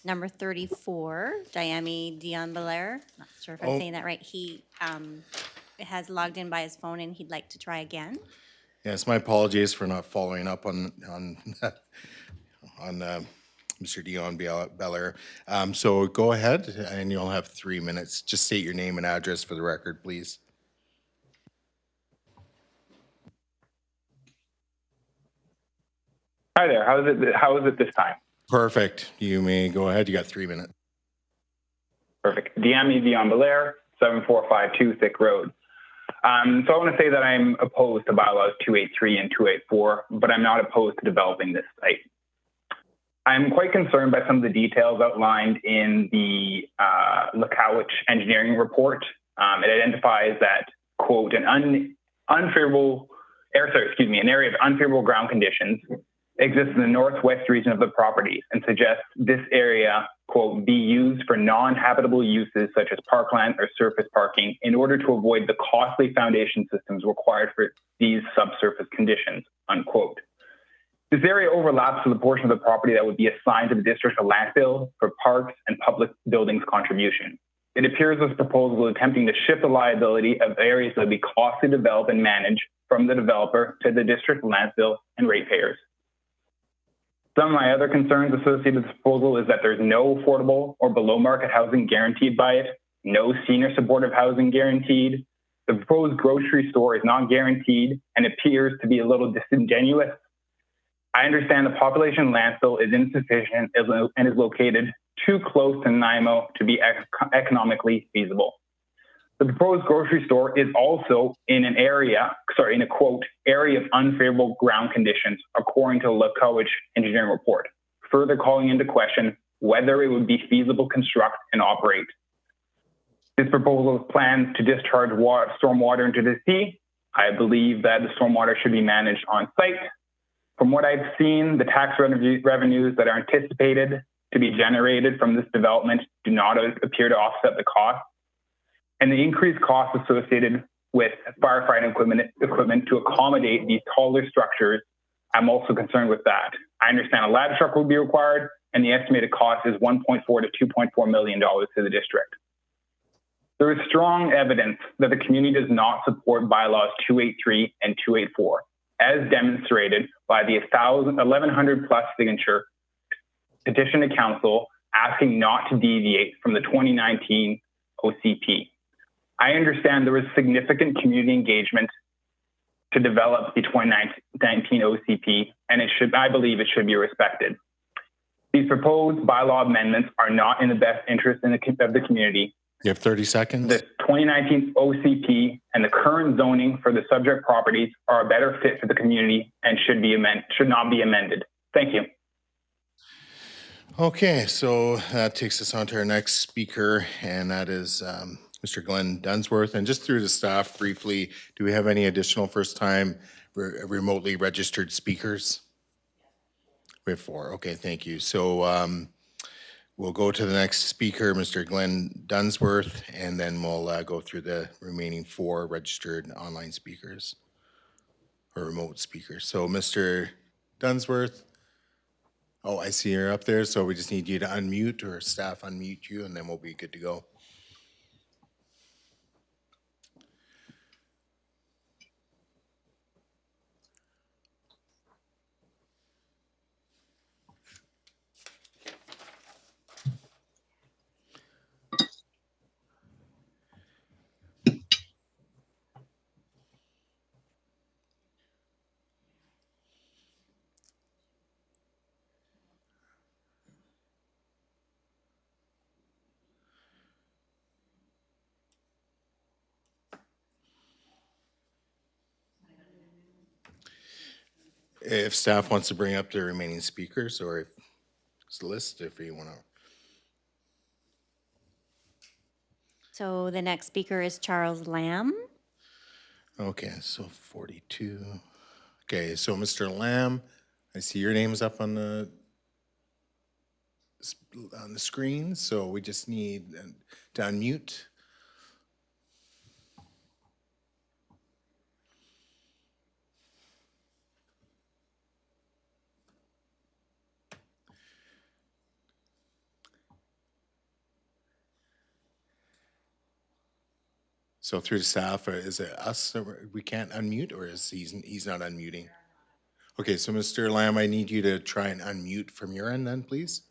number 34, Diami Dion-Belair. Not sure if I'm saying that right. He has logged in by his phone and he'd like to try again. Yes, my apologies for not following up on Mr. Dion-Belair. So go ahead and you'll have 3 minutes. Just state your name and address for the record, please. Hi there. How is it this time? Perfect. You may go ahead. You got 3 minutes. Perfect. Diami Dion-Belair, 7452 Thick Road. So I want to say that I'm opposed to bylaws 283 and 284, but I'm not opposed to developing this site. I'm quite concerned by some of the details outlined in the Lakowich engineering report. It identifies that, quote, an area of unfavorable ground conditions exists in the northwest region of the property and suggests this area, quote, be used for non-habitable uses such as parkland or surface parking in order to avoid the costly foundation systems required for these subsurface conditions, unquote. This area overlaps with a portion of the property that would be assigned to the district of Lantzville for parks and public buildings contribution. It appears this proposal is attempting to shift the liability of areas that would be costly to develop and manage from the developer to the district of Lantzville and ratepayers. Some of my other concerns associated with this proposal is that there's no affordable or below market housing guaranteed by it, no senior supportive housing guaranteed. The proposed grocery store is not guaranteed and appears to be a little disingenuous. I understand the population in Lantzville is insufficient and is located too close to Nanaimo to be economically feasible. The proposed grocery store is also in a quote, area of unfavorable ground conditions, according to the Lakowicz engineering report, further calling into question whether it would be feasible to construct and operate. This proposal plans to discharge stormwater into the sea. I believe that the stormwater should be managed on site. From what I've seen, the tax revenues that are anticipated to be generated from this development do not appear to offset the cost. And the increased costs associated with firefighting equipment to accommodate these taller structures, I'm also concerned with that. I understand a ladder truck will be required, and the estimated cost is $1.4 to $2.4 million to the district. There is strong evidence that the community does not support bylaws 283 and 284, as demonstrated by the 1,100 plus signature petition to council asking not to deviate from the 2019 OCP. I understand there was significant community engagement to develop the 2019 OCP, and I believe it should be respected. These proposed bylaw amendments are not in the best interest of the community. You have 30 seconds. The 2019 OCP and the current zoning for the subject properties are a better fit for the community and should not be amended. Thank you. Okay, so that takes us on to our next speaker, and that is Mr. Glenn Dunsworth. And just through the staff briefly, do we have any additional first-time remotely registered speakers? We have 4. Okay, thank you. So we'll go to the next speaker, Mr. Glenn Dunsworth, and then we'll go through the remaining 4 registered online speakers or remote speakers. So Mr. Dunsworth, oh, I see you're up there. So we just need you to unmute, or staff unmute you, and then we'll be good to go. If staff wants to bring up the remaining speakers, or if it's the list, if you want to. So the next speaker is Charles Lamb. Okay, so 42. Okay, so Mr. Lamb, I see your name's up on the screen, so we just need to unmute. So through the staff, is it us that we can't unmute, or is he's not unmuting? Okay, so Mr. Lamb, I need you to try and unmute from your end then, please.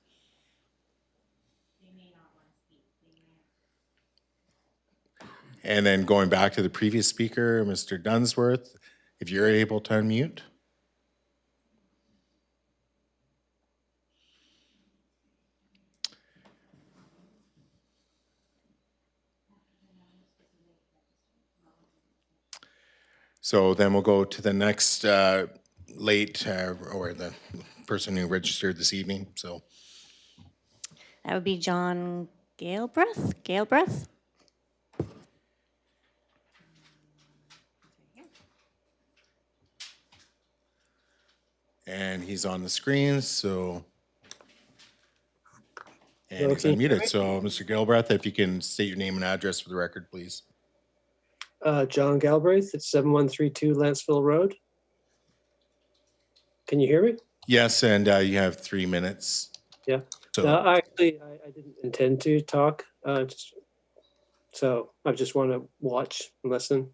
And then going back to the previous speaker, Mr. Dunsworth, if you're able to unmute. So then we'll go to the next or the person who registered this evening. So That would be John Galbraith. And he's on the screen, so. And he's Okay. unmuted. So Mr. Galbraith, if you can state your name and address for the record, please. John Galbraith, it's 7132 Lantzville Road. Can you hear me? Yes, and you have 3 minutes. Yeah. So I didn't intend to talk, so I just want to watch and listen.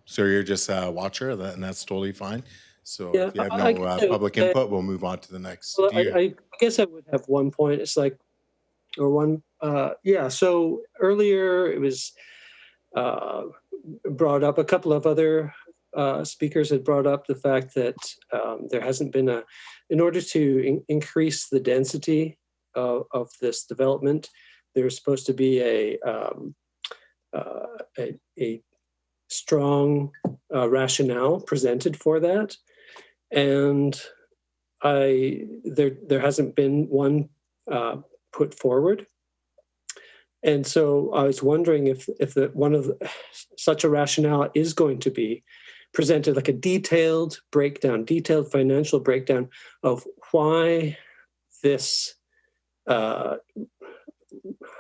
So you're just a watcher, and that's totally fine. So Yeah, if you have I no guess public input, we'll move on to the next. Well, Do you- I guess I would have one point. It's like, or one, yeah. So earlier it was brought up, a couple of other speakers had brought up the fact that there hasn't been in order to increase the density of this development, there's supposed to be a strong rationale presented for that. And there hasn't been one put forward. And so I was wondering if such a rationale is going to be presented, like a detailed financial breakdown of why this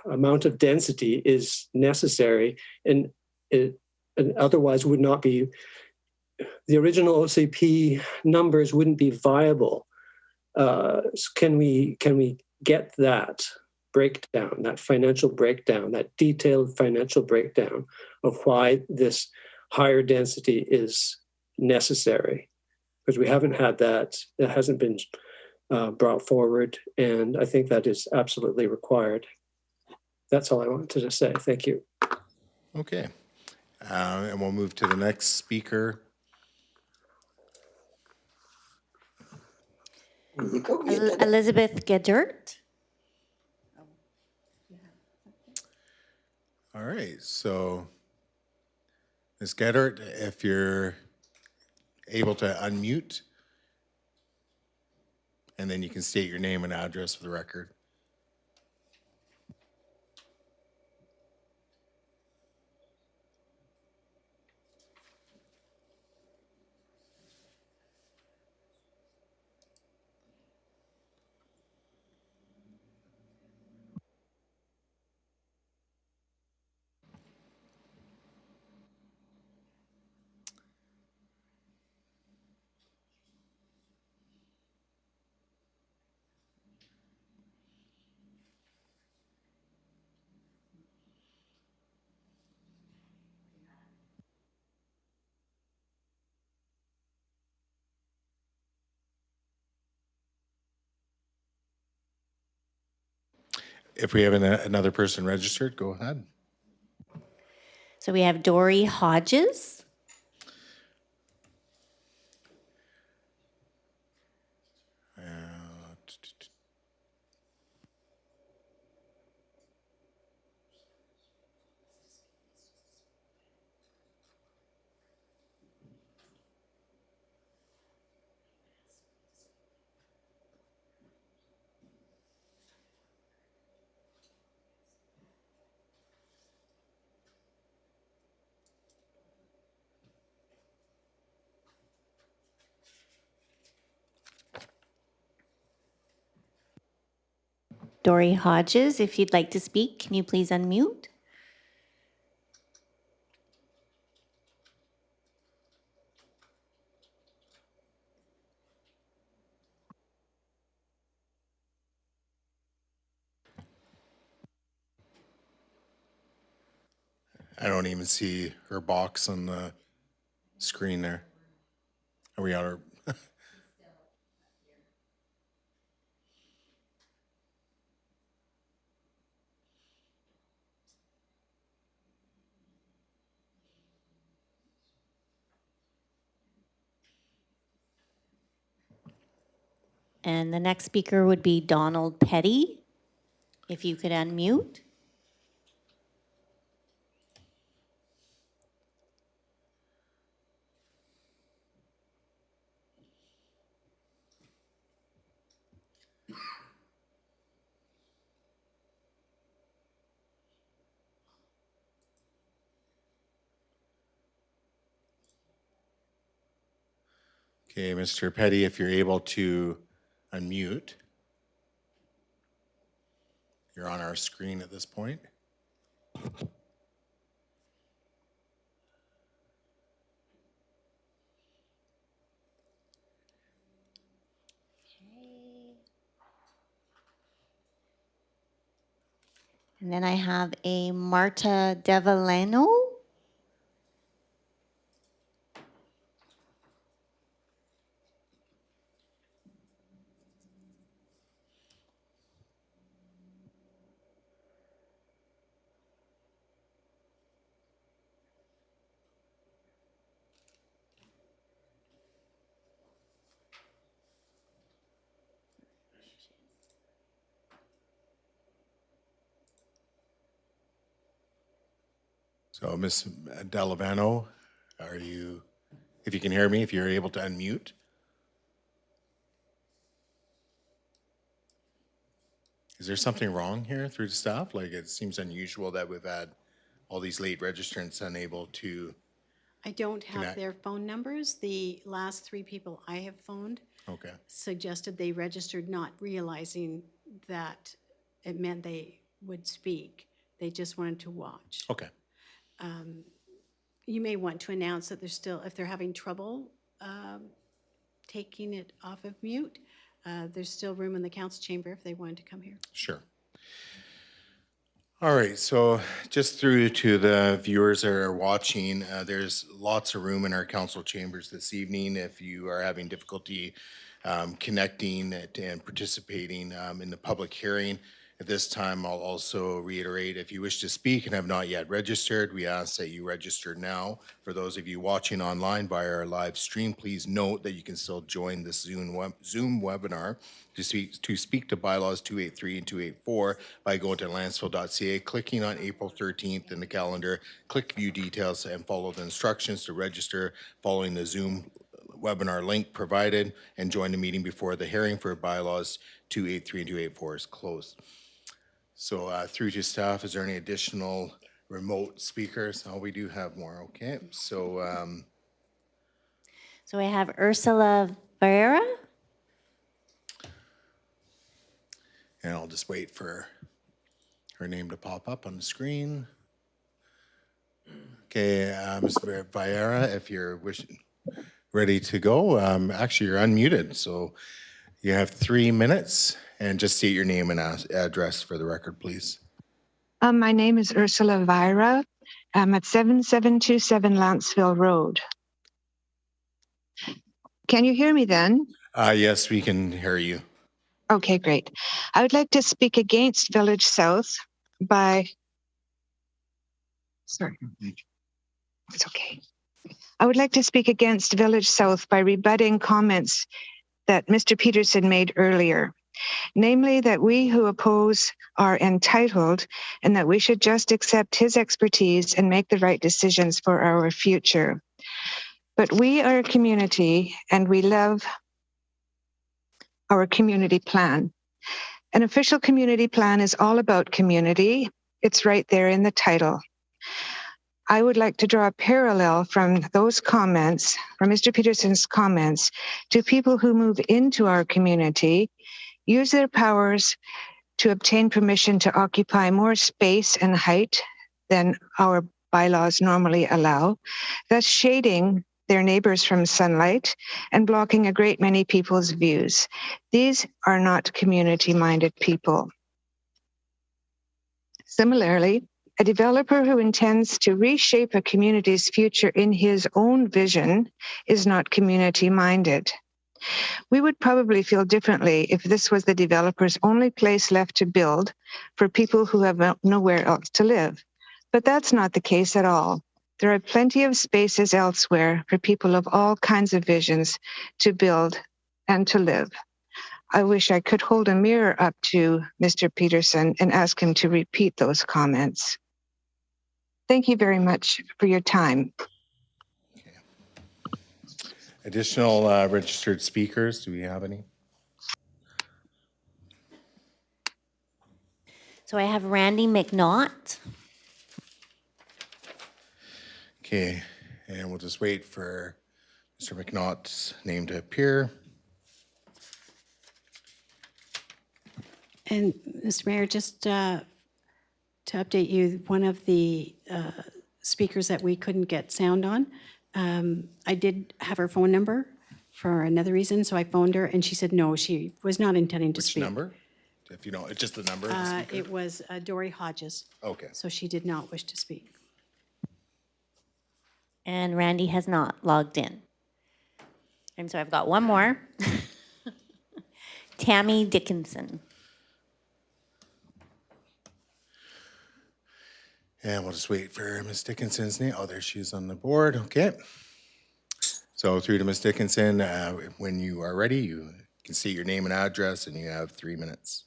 amount of density is necessary, and otherwise would not be, the original OCP numbers wouldn't be viable. Can we get that breakdown, that financial breakdown, that detailed financial breakdown of why this higher density is necessary? Because we haven't had that. It hasn't been brought forward, and I think that is absolutely required. That's all I wanted to say. Thank you. Okay. And we'll move to the next speaker. Elizabeth Gedert. All right. So, Ms. Gedert, if you're able to unmute, and then you can state your name and address for the record. If we have another person registered, go ahead. So we have Dory Hodges. Dory Hodges, if you'd like to speak, can you please unmute? I don't even see her box on the screen there. Are we on her? And the next speaker would be Donald Petty, if you could unmute. Okay, Mr. Petty, if you're able to unmute. You're on our screen at this point. And then I have a Marta Devellano. So Ms. Delavano, are you, if you can hear me, if you're able to unmute? Is there something wrong here through the staff? Like, it seems unusual that we've had all these late registrants unable to. I don't have Connect. their phone numbers. The last 3 people I have phoned Okay. suggested they registered not realizing that it meant they would speak. They just wanted to watch. Okay. You may want to announce that they're still, if they're having trouble taking it off of mute, there's still room in the council chamber if they wanted to come here. Sure. All right, so just through to the viewers that are watching, there's lots of room in our council chambers this evening. If you are having difficulty connecting and participating in the public hearing, at this time, I'll also reiterate, if you wish to speak and have not yet registered, we ask that you register now. For those of you watching online via our live stream, please note that you can still join this Zoom webinar to speak to bylaws 283 and 284 by going to lantzville.ca, clicking on April 13th in the calendar, click view details and follow the instructions to register following the Zoom webinar link provided, and join the meeting before the hearing for bylaws 283 and 284 is closed. So through to staff, is there any additional remote speakers? Oh, we do have more. Okay, so So I have Ursula Vieira. and I'll just wait for her name to pop up on the screen. Okay, Ms. Vieira, if you're ready to go, actually you're unmuted, so you have 3 minutes, and just state your name and address for the record, please. My name is Ursula Vieira. I'm at 7727 Lantzville Road. Can you hear me then? Yes, we can hear you. Okay, great. I would like to speak against Village South by, sorry, it's okay. I would like to speak against Village South by rebutting comments that Mr. Peterson made earlier, namely that we who oppose are entitled and that we should just accept his expertise and make the right decisions for our future. But we are a community and we love our community plan. An official community plan is all about community. It's right there in the title. I would like to draw a parallel from those comments, from Mr. Peterson's comments, to people who move into our community, use their powers to obtain permission to occupy more space and height than our bylaws normally allow, thus shading their neighbors from sunlight and blocking a great many people's views. These are not community-minded people. Similarly, a developer who intends to reshape a community's future in his own vision is not community-minded. We would probably feel differently if this was the developer's only place left to build for people who have nowhere else to live. But that's not the case at all. There are plenty of spaces elsewhere for people of all kinds of visions to build and to live. I wish I could hold a mirror up to Mr. Peterson and ask him to repeat those comments. Thank you very much for your time. Additional registered speakers, do we have any? So I have Randy McNaught. Okay, and we'll just wait for Mr. McNaught's name to appear. And Mr. Mayor, just to update you, one of the speakers that we couldn't get sound on, I did have her phone number for another reason, so I phoned her and she said no, she was not intending to speak. Which number? If you know, it's just the number of the speaker? It was Dory Hodges. Okay. So she did not wish to speak. And Randy has not logged in. And so I've got one more. Tammy Dickinson. And we'll just wait for Ms. Dickinson's name. Oh, there she is on the board. Okay. So through to Ms. Dickinson, when you are ready, you can see your name and address, and you have 3 minutes.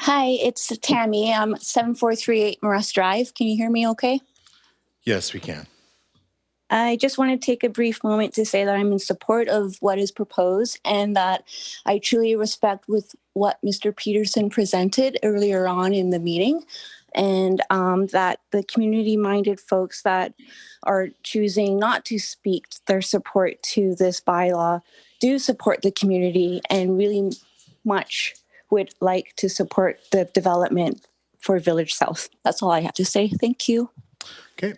Hi, it's Tammy. I'm 7438 Morris Drive. Can you hear me okay? Yes, we can. I just want to take a brief moment to say that I'm in support of what is proposed and that I truly respect with what Mr. Peterson presented earlier on in the meeting, and that the community-minded folks that are choosing not to speak their support to this bylaw do support the community and really much would like to support the development for Village South. That's all I have to say. Thank you. Okay.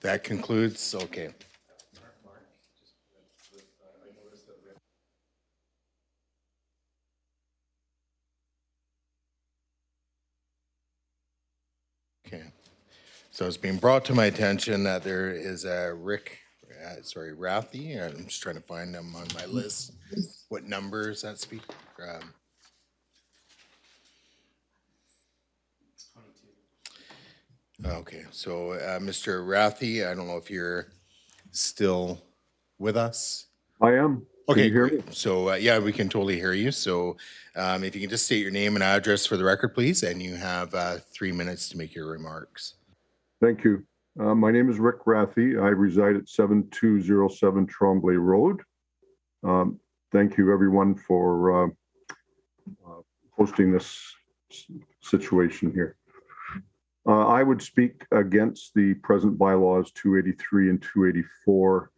That concludes, okay. Okay. So it's been brought to my attention that there is a Rathy. I'm just trying to find them on my list. What number is that speaker? Okay, so Mr. Rathy, I don't know if you're still with us. I am. Okay, great. So yeah, we can totally hear you. So if you can just state your name and address for the record, please, and you have 3 minutes to make your remarks. Thank you. My name is Rick Rathy. I reside at 7207 Tremblay Road. Thank you, everyone, for hosting this situation here. I would speak against the present bylaws 283 and 284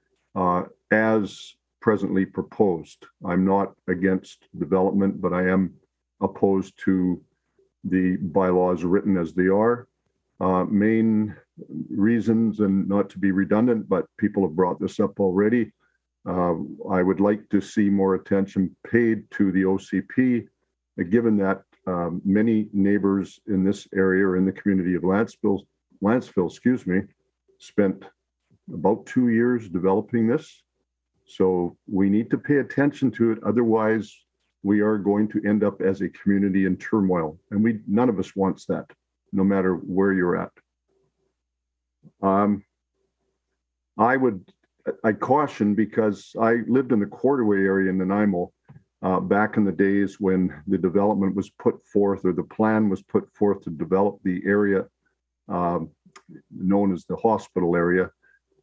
as presently proposed. I'm not against development, but I am opposed to the bylaws written as they are. Main reasons, and not to be redundant, but people have brought this up already. I would like to see more attention paid to the OCP, given that many neighbors in this area or in the community of Lantzville, spent about 2 years developing this. So we need to pay attention to it. Otherwise, we are going to end up as a community in turmoil. And none of us wants that, no matter where you're at. I caution, because I lived in the Quarterway area in Nanaimo back in the days when the development was put forth, or the plan was put forth to develop the area known as the hospital area,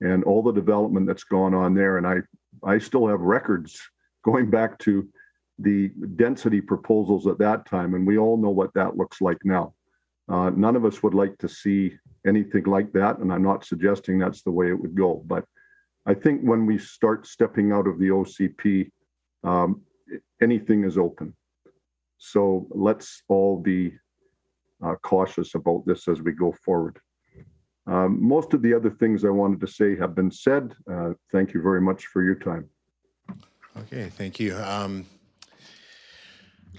and all the development that's gone on there. And I still have records going back to the density proposals at that time, and we all know what that looks like now. None of us would like to see anything like that, and I'm not suggesting that's the way it would go. But I think when we start stepping out of the OCP, anything is open. So let's all be cautious about this as we go forward. Most of the other things I wanted to say have been said. Thank you very much for your time. Okay, thank you.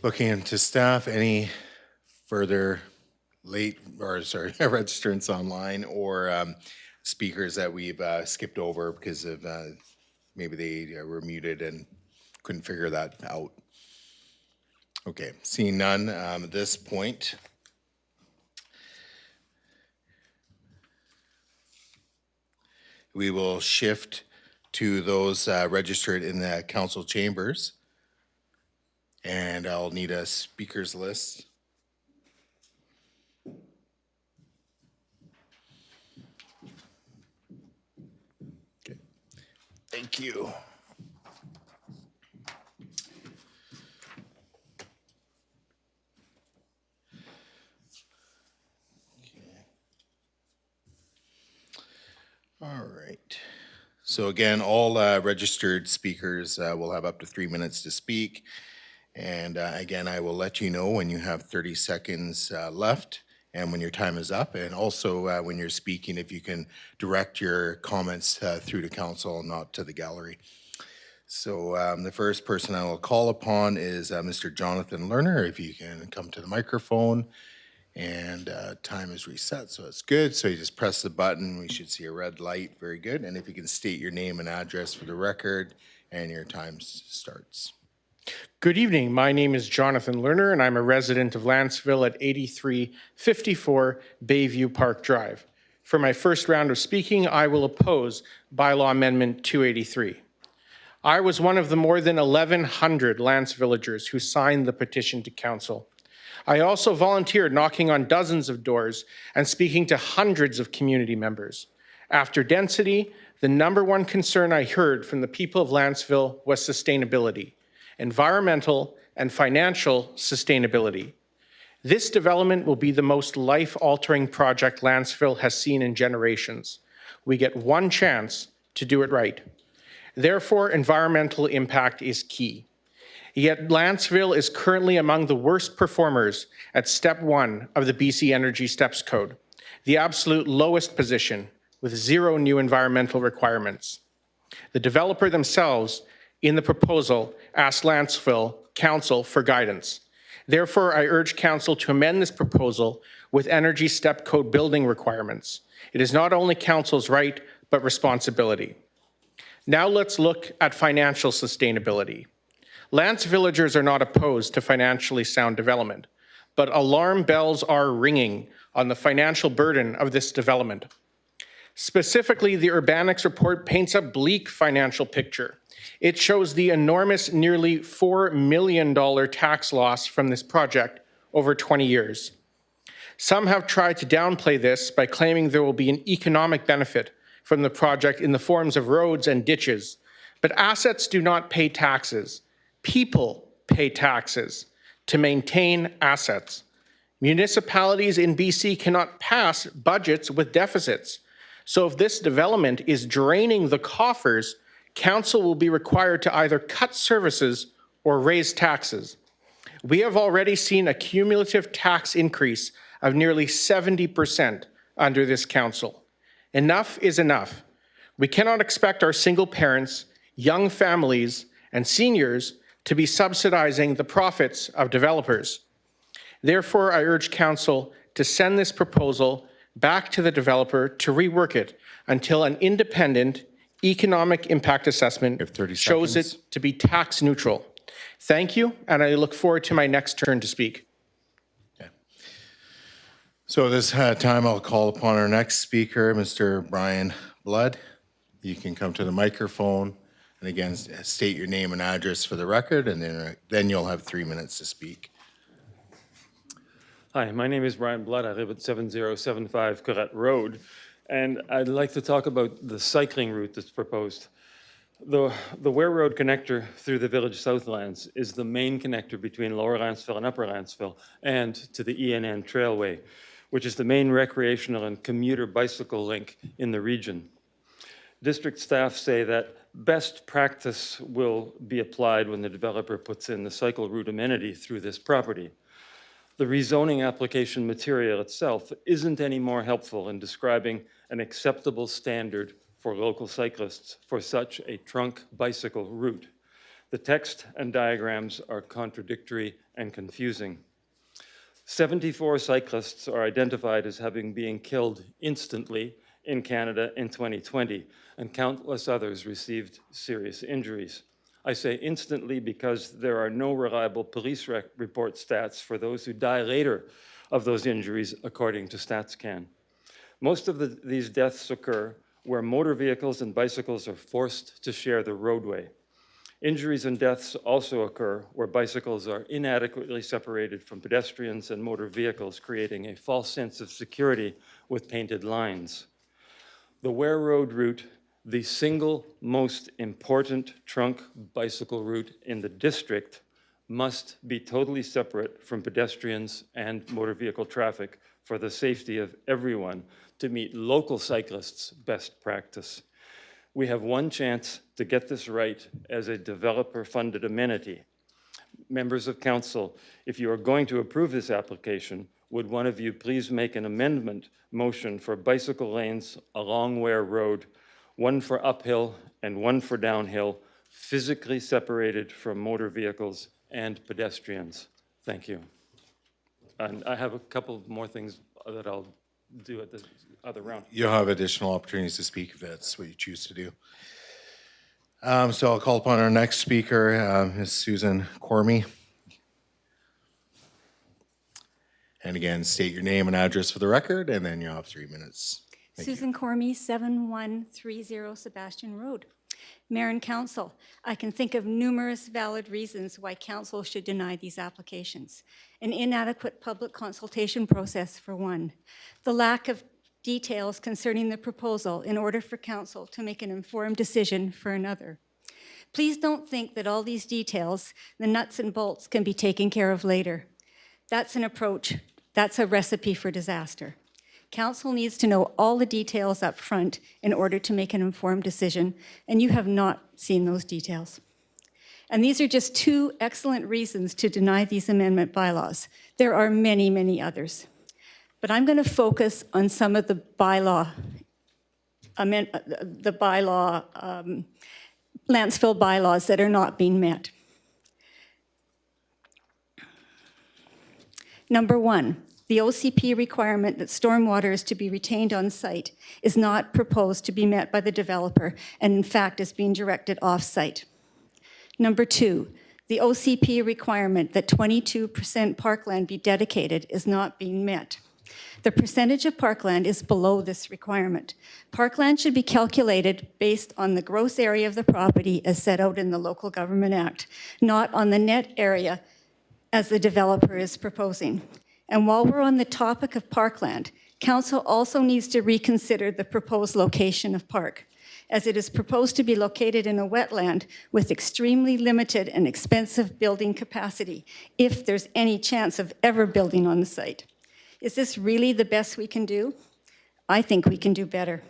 Looking into staff, any further registrants online or speakers that we've skipped over because of maybe they were muted and couldn't figure that out? Okay, seeing none at this point. We will shift to those registered in the council chambers. And I'll need a speakers list. Okay, thank you. All right. So again, all registered speakers will have up to 3 minutes to speak. And again, I will let you know when you have 30 seconds left and when your time is up. And also when you're speaking, if you can direct your comments through to council, not to the gallery. So the first person I will call upon is Mr. Jonathan Lerner. If you can come to the microphone. And time is reset, so it's good. So you just press the button. We should see a red light. Very good. And if you can state your name and address for the record, and your time starts. Good evening. My name is Jonathan Lerner, and I'm a resident of Lantzville at 8354 Bayview Park Drive. For my first round of speaking, I will oppose Bylaw Amendment 283. I was one of the more than 1,100 Lance villagers who signed the petition to council. I also volunteered knocking on dozens of doors and speaking to hundreds of community members. After density, the number one concern I heard from the people of Lantzville was sustainability, environmental and financial sustainability. This development will be the most life-altering project Lantzville has seen in generations. We get one chance to do it right. Therefore, environmental impact is key. Yet Lantzville is currently among the worst performers at Step 1 of the BC Energy Steps Code, the absolute lowest position with 0 new environmental requirements. The developer themselves, in the proposal, asked Lantzville Council for guidance. Therefore, I urge Council to amend this proposal with Energy Step Code building requirements. It is not only Council's right, but responsibility. Now let's look at financial sustainability. Lance villagers are not opposed to financially sound development, but alarm bells are ringing on the financial burden of this development. Specifically, the Urbanics report paints a bleak financial picture. It shows the enormous nearly $4 million tax loss from this project over 20 years. Some have tried to downplay this by claiming there will be an economic benefit from the project in the forms of roads and ditches, but assets do not pay taxes. People pay taxes to maintain assets. Municipalities in BC cannot pass budgets with deficits. So if this development is draining the coffers, Council will be required to either cut services or raise taxes. We have already seen a cumulative tax increase of nearly 70% under this Council. Enough is enough. We cannot expect our single parents, young families, and seniors to be subsidizing the profits of developers. Therefore, I urge Council to send this proposal back to the developer to rework it until an independent economic impact assessment shows it to be tax neutral. Thank you, and I look forward to my next turn to speak. Okay. So this time I'll call upon our next speaker, Mr. Brian Blood. You can come to the microphone and again state your name and address for the record, and then you'll have 3 minutes to speak. Hi, my name is Brian Blood. I live at 7075 Corrette Road, and I'd like to talk about the cycling route that's proposed. The Ware Road connector through the Village Southlands is the main connector between Lower Lantzville and Upper Lantzville and to the ENN Trailway, which is the main recreational and commuter bicycle link in the region. District staff say that best practice will be applied when the developer puts in the cycle route amenity through this property. The rezoning application material itself isn't any more helpful in describing an acceptable standard for local cyclists for such a trunk bicycle route. The text and diagrams are contradictory and confusing. 74 cyclists are identified as having been killed instantly in Canada in 2020, and countless others received serious injuries. I say instantly because there are no reliable police report stats for those who die later of those injuries, according to StatsCan. Most of these deaths occur where motor vehicles and bicycles are forced to share the roadway. Injuries and deaths also occur where bicycles are inadequately separated from pedestrians and motor vehicles, creating a false sense of security with painted lines. The Ware Road route, the single most important trunk bicycle route in the district, must be totally separate from pedestrians and motor vehicle traffic for the safety of everyone to meet local cyclists' best practice. We have one chance to get this right as a developer-funded amenity. Members of council, if you are going to approve this application, would one of you please make an amendment motion for bicycle lanes along Ware Road, one for uphill and one for downhill, physically separated from motor vehicles and pedestrians. Thank you. And I have a couple more things that I'll do at the other round. You'll have additional opportunities to speak if that's what you choose to do. So I'll call upon our next speaker, Ms. Susan Cormie. And again, state your name and address for the record, and then you'll have 3 minutes. Susan Cormie, 7130 Sebastian Road. Mayor and Council, I can think of numerous valid reasons why Council should deny these applications. An inadequate public consultation process, for one. The lack of details concerning the proposal in order for Council to make an informed decision, for another. Please don't think that all these details, the nuts and bolts, can be taken care of later. That's an approach. That's a recipe for disaster. Council needs to know all the details up front in order to make an informed decision, and you have not seen those details. And these are just two excellent reasons to deny these amendment bylaws. There are many, many others. But I'm going to focus on some of the Lantzville bylaws that are not being met. Number one, the OCP requirement that stormwater is to be retained on site is not proposed to be met by the developer, and in fact is being directed off-site. Number two, the OCP requirement that 22% parkland be dedicated is not being met. The percentage of parkland is below this requirement. Parkland should be calculated based on the gross area of the property as set out in the Local Government Act, not on the net area as the developer is proposing. And while we're on the topic of parkland, Council also needs to reconsider the proposed location of park, as it is proposed to be located in a wetland with extremely limited and expensive building capacity, if there's any chance of ever building on the site. Is this really the best we can do? I think we can do better.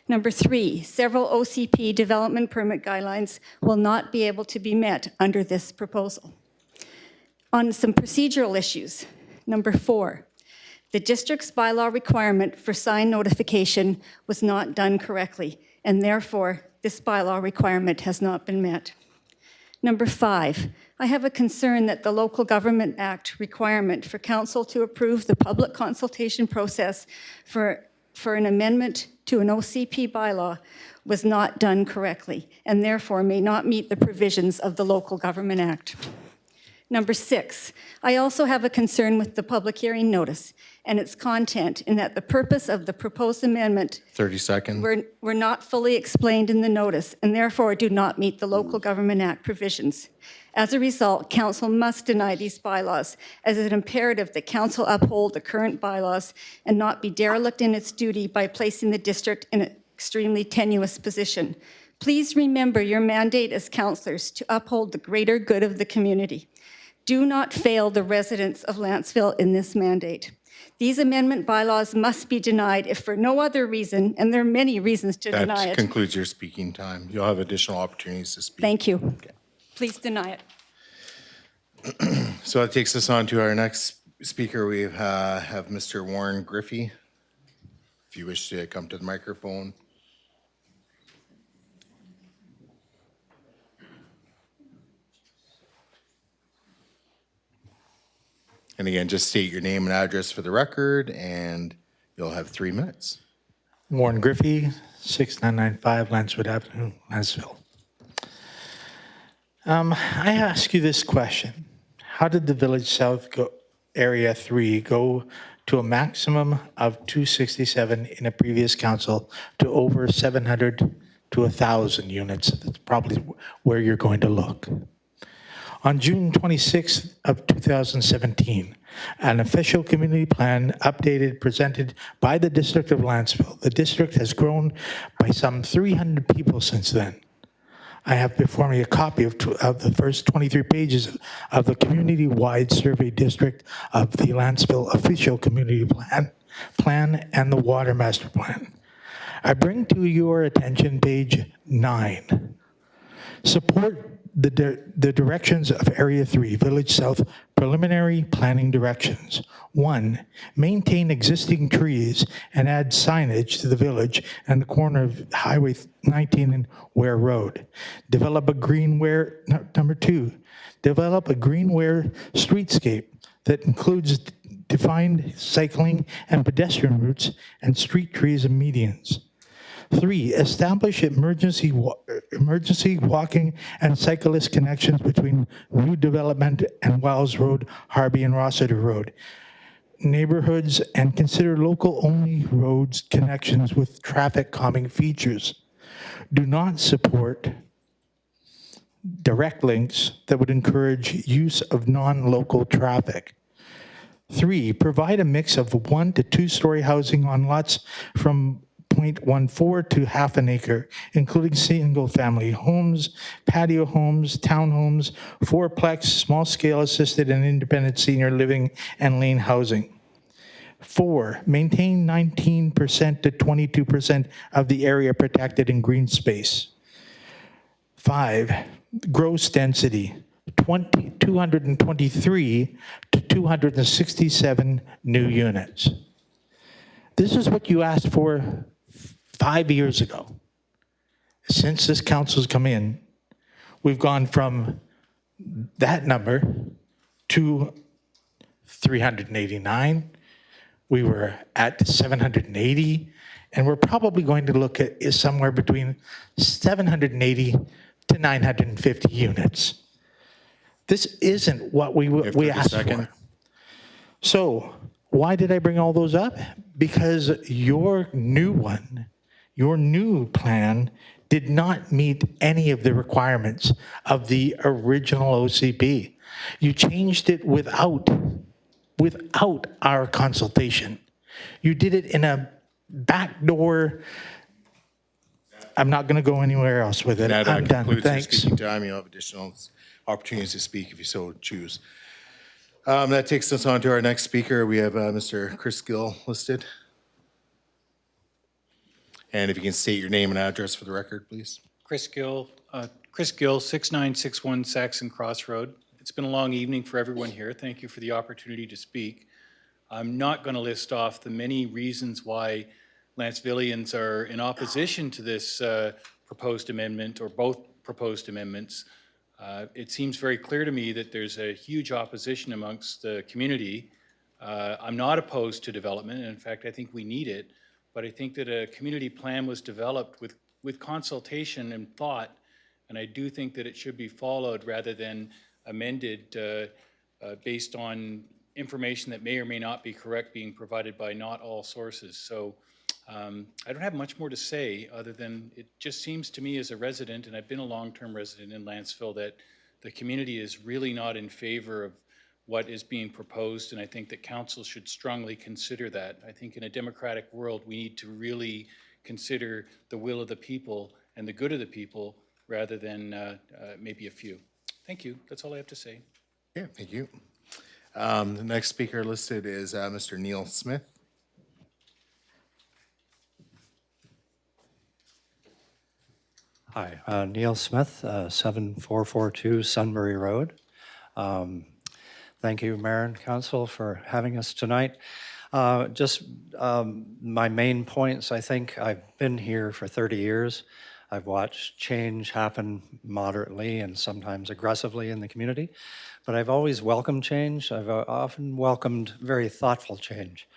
Number three, several OCP development permit guidelines will not be able to be met under this proposal. On some procedural issues, number four, the district's bylaw requirement for sign notification was not done correctly, and therefore this bylaw requirement has not been met. Number five, I have a concern that the Local Government Act requirement for Council to approve the public consultation process for an amendment to an OCP bylaw was not done correctly, and therefore may not meet the provisions of the Local Government Act. Number six, I also have a concern with the public hearing notice and its content, in that the purpose of the proposed amendment 30 seconds. were not fully explained in the notice, and therefore do not meet the Local Government Act provisions. As a result, Council must deny these bylaws, as it's imperative that Council uphold the current bylaws and not be derelict in its duty by placing the district in an extremely tenuous position. Please remember your mandate as councillors to uphold the greater good of the community. Do not fail the residents of Lantzville in this mandate. These amendment bylaws must be denied if for no other reason, and there are many reasons to deny That it. concludes your speaking time. You'll have additional opportunities to speak. Thank you. Please deny it. So that takes us on to our next speaker. We have Mr. Warren Griffey. If you wish to come to the microphone. And again, just state your name and address for the record, and you'll have 3 minutes. Warren Griffey, 6995 Lancewood Avenue, Lantzville. I ask you this question. How did the Village South Area 3 go to a maximum of 267 in a previous council to over 700 to 1,000 units? That's probably where you're going to look. On June 26th of 2017, an official community plan updated presented by the District of Lantzville. The district has grown by some 300 people since then. I have before me a copy of the first 23 pages of the community-wide survey district of the Lantzville official community plan and the water master plan. I bring to your attention page 9. Support the directions of Area 3, Village South preliminary planning directions. 1, maintain existing trees and add signage to the village and the corner of Highway 19 and Ware Road. Develop a greenware, number 2, develop a greenware streetscape that includes defined cycling and pedestrian routes and street trees and medians. 3, establish emergency walking and cyclist connections between new development and Wiles Road, Harvey and Rossiter Road neighborhoods, and consider local-only roads connections with traffic calming features. Do not support direct links that would encourage use of non-local traffic. 3, provide a mix of 1 to 2-story housing on lots from 0.14 to half an acre, including single-family homes, patio homes, townhomes, fourplex, small-scale assisted and independent senior living, and lane housing. 4, maintain 19% to 22% of the area protected in green space. 5, gross density, 223 to 267 new units. This is what you asked for 5 years ago. Since this council's come in, we've gone from that number to 389. We were at 780, and we're probably going to look at is somewhere between 780 to 950 units. This isn't what we asked for. So why did I bring all those up? Because your new one, your new plan did not meet any of the requirements of the original OCP. You changed it without our consultation. You did it in a backdoor. I'm not going to go anywhere else with it. I'm done. Thanks. Your speaking time. You'll have additional opportunities to speak if you so choose. That takes us on to our next speaker. We have Mr. Chris Gill listed. And if you can state your name and address for the record, please. Chris Gill, 6961 Saxon Cross Road. It's been a long evening for everyone here. Thank you for the opportunity to speak. I'm not going to list off the many reasons why Lantzvillians are in opposition to this proposed amendment, or both proposed amendments. It seems very clear to me that there's a huge opposition amongst the community. I'm not opposed to development. In fact, I think we need it. But I think that a community plan was developed with consultation and thought, and I do think that it should be followed rather than amended based on information that may or may not be correct being provided by not all sources. So I don't have much more to say other than it just seems to me as a resident, and I've been a long-term resident in Lantzville, that the community is really not in favor of what is being proposed, and I think that council should strongly consider that. I think in a democratic world, we need to really consider the will of the people and the good of the people rather than maybe a few. Thank you. That's all I have to say. Yeah, thank you. The next speaker listed is Mr. Neil Smith. Hi, Neil Smith, 7442 Sunbury Road. Thank you, Mayor and Council, for having us tonight. My main points, I think I've been here for 30 years. I've watched change happen moderately and sometimes aggressively in the community, but I've always welcomed change. I've often welcomed very thoughtful change.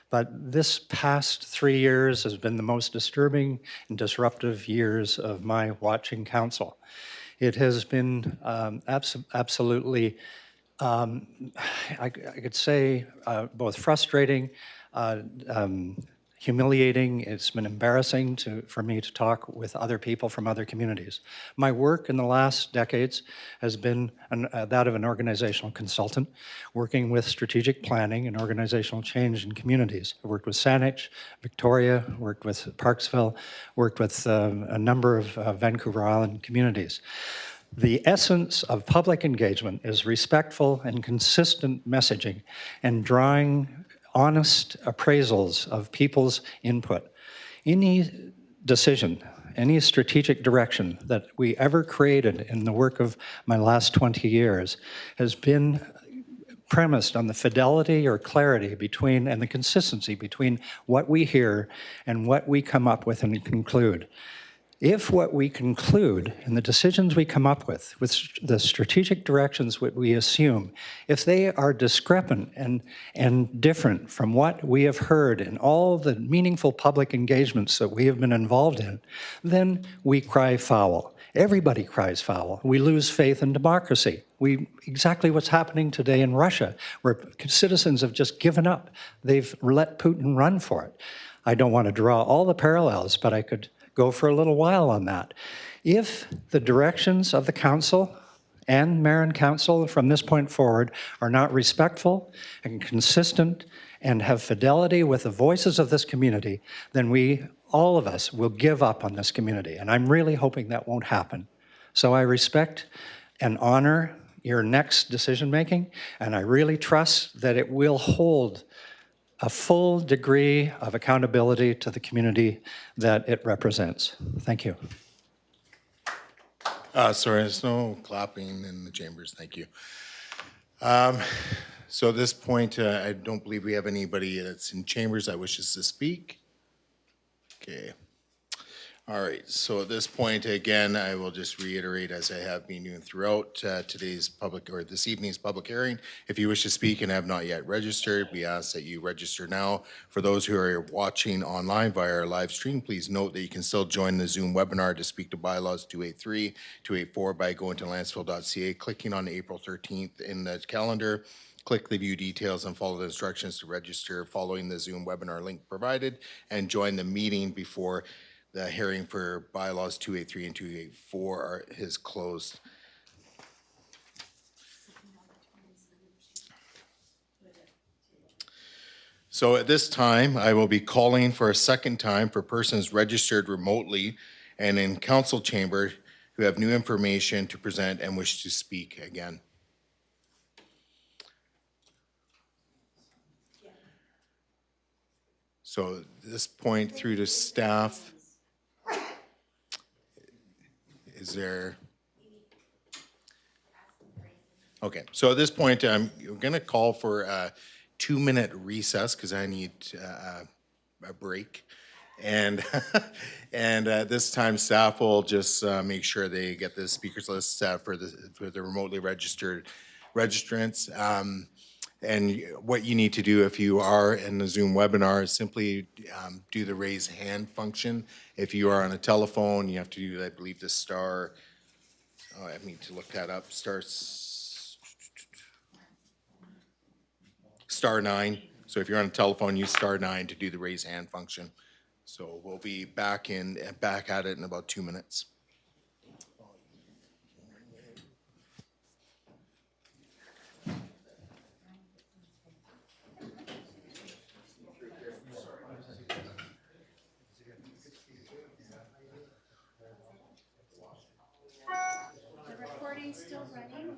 But this past 3 years has been the most disturbing and disruptive years of my watching council. It has been absolutely, I could say, both frustrating, humiliating. It's been embarrassing for me to talk with other people from other communities. My work in the last decades has been that of an organizational consultant, working with strategic planning and organizational change in communities. I worked with Saanich, Victoria, worked with Parksville, worked with a number of Vancouver Island communities. The essence of public engagement is respectful and consistent messaging and drawing honest appraisals of people's input. Any decision, any strategic direction that we ever created in the work of my last 20 years has been premised on the fidelity or clarity between and the consistency between what we hear and what we come up with and conclude. If what we conclude and the decisions we come up with the strategic directions we assume, if they are discrepant and different from what we have heard in all the meaningful public engagements that we have been involved in, then we cry foul. Everybody cries foul. We lose faith in democracy. Exactly what's happening today in Russia, where citizens have just given up. They've let Putin run for it. I don't want to draw all the parallels, but I could go for a little while on that. If the directions of the council and mayor and council from this point forward are not respectful and consistent and have fidelity with the voices of this community, then we, all of us, will give up on this community. And I'm really hoping that won't happen. So I respect and honor your next decision-making, and I really trust that it will hold a full degree of accountability to the community that it represents. Thank you. Sorry, there's no clapping in the chambers. Thank you. So at this point, I don't believe we have anybody that's in chambers that wishes to speak. Okay. All right, so at this point, again, I will just reiterate, as I have been doing throughout today's public, or this evening's public hearing, if you wish to speak and have not yet registered, we ask that you register now. For those who are watching online via our live stream, please note that you can still join the Zoom webinar to speak to Bylaws 283, 284 by going to lantzville.ca, clicking on April 13th in the calendar. Click the view details and follow the instructions to register following the Zoom webinar link provided, and join the meeting before the hearing for Bylaws 283 and 284 is closed. So at this time, I will be calling for a second time for persons registered remotely and in council chamber who have new information to present and wish to speak again. So at this point, through to staff, is there? Okay, so at this point, I'm going to call for a 2-minute recess because I need a break. And and this time, staff will just make sure they get the speakers list for the remotely registered registrants. And what you need to do if you are in the Zoom webinar is simply do the raise hand function. If you are on a telephone, you have to do, I believe, the star. Oh, I need to look that up. Star 9. So if you're on a telephone, use star 9 to do the raise hand function. So we'll be back at it in about 2 minutes. The recording's still running.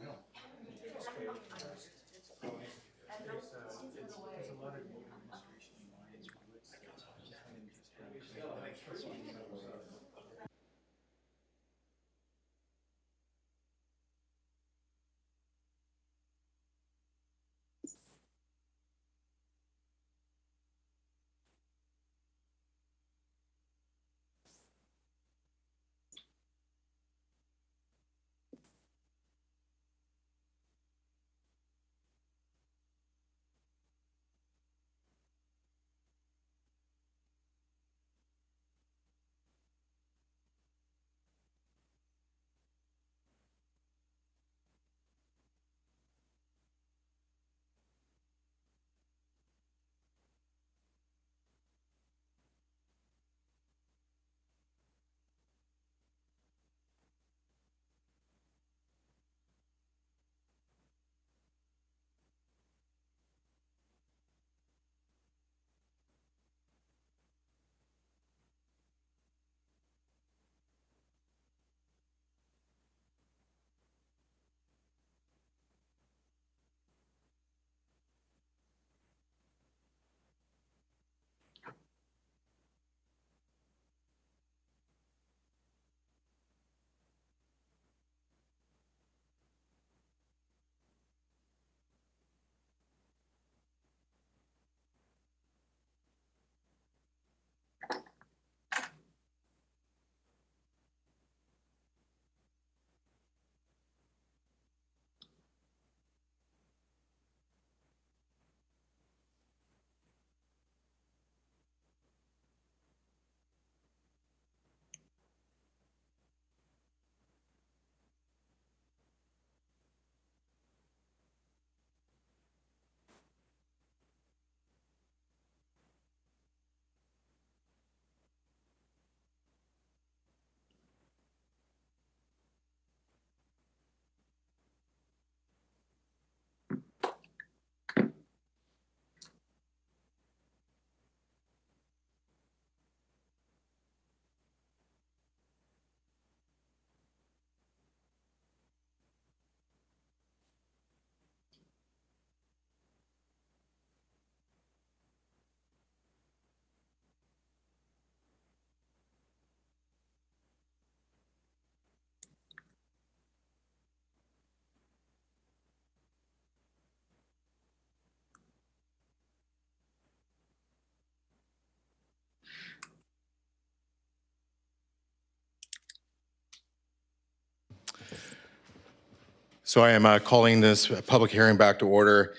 So I am calling this public hearing back to order,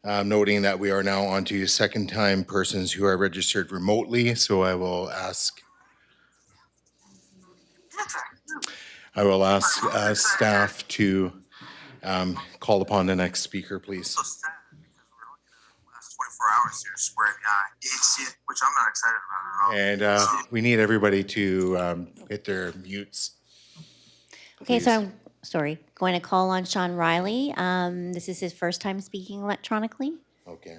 noting that we are now on to second-time persons who are registered remotely. So I will ask staff to call upon the next speaker, please. 24 hours here, swear to God. You see it, which I'm not excited about at all. And we need everybody to hit their mutes. Okay, please. so I'm going to call on Sean Riley. This is his first time speaking electronically. Okay.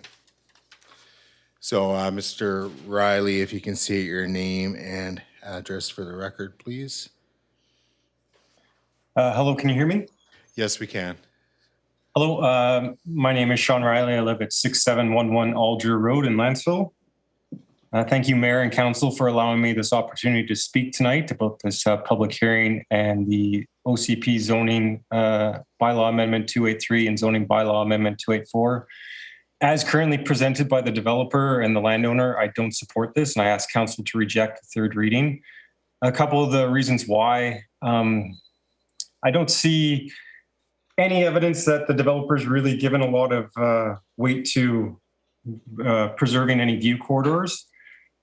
So, Mr. Riley, if you can state your name and address for the record, please. Hello, can you hear me? Yes, we can. Hello, my name is Sean Riley. I live at 6711 Alger Road in Lantzville. Thank you, Mayor and Council, for allowing me this opportunity to speak tonight about this public hearing and the OCP zoning bylaw amendment 283 and zoning bylaw amendment 284. As currently presented by the developer and the landowner, I don't support this, and I ask Council to reject the third reading. A couple of the reasons why. I don't see any evidence that the developer's really given a lot of weight to preserving any view corridors.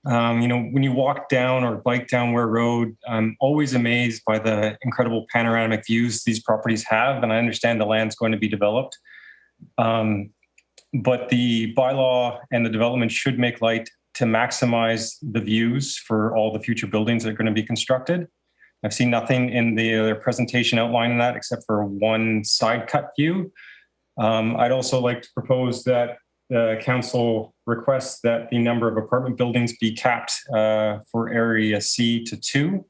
When you walk down or bike down Ware Road, I'm always amazed by the incredible panoramic views these properties have, and I understand the land's going to be developed. But the bylaw and the development should make light to maximize the views for all the future buildings that are going to be constructed. I've seen nothing in their presentation outlining that except for one side cut view. I'd also like to propose that the council requests that the number of apartment buildings be capped for area C to 2.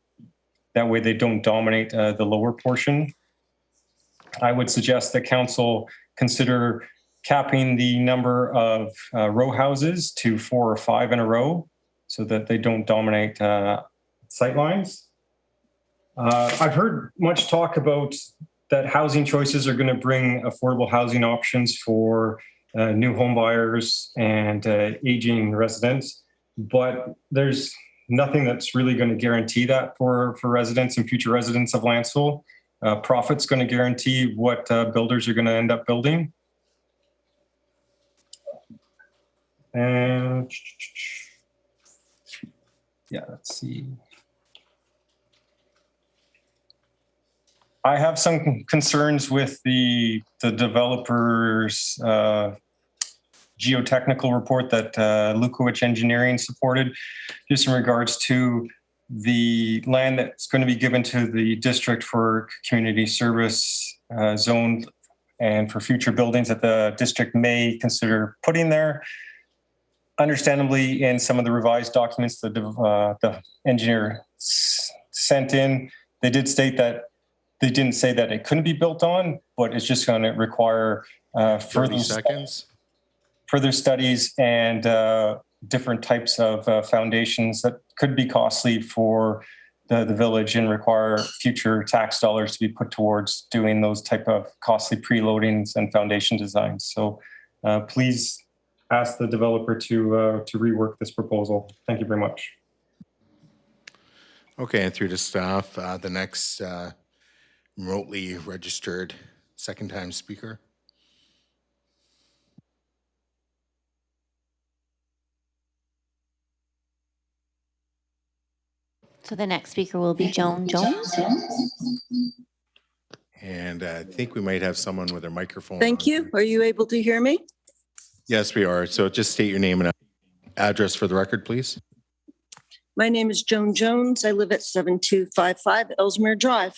That way they don't dominate the lower portion. I would suggest that council consider capping the number of row houses to 4 or 5 in a row so that they don't dominate sight lines. I've heard much talk about that housing choices are going to bring affordable housing options for new home buyers and aging residents, but there's nothing that's really going to guarantee that for residents and future residents of Lantzville. Profit's going to guarantee what builders are going to end up building. And yeah, let's see. I have some concerns with the developer's geotechnical report that Lukowicz Engineering supported, just in regards to the land that's going to be given to the district for community service zone and for future buildings that the district may consider putting there. Understandably, in some of the revised documents that the engineer sent in, they did state that they didn't say that it couldn't be built on, but it's just going to require further studies and different types of foundations that could be costly for the village and require future tax dollars to be put towards doing those type of costly preloadings and foundation designs. So please ask the developer to rework this proposal. Thank you very much. Okay, and through to staff, the next remotely registered second-time speaker. So the next speaker will be Joan Jones. And I think we might have someone with their microphone. Thank you. Are you able to hear me? Yes, we are. So just state your name and address for the record, please. My name is Joan Jones. I live at 7255 Ellesmere Drive.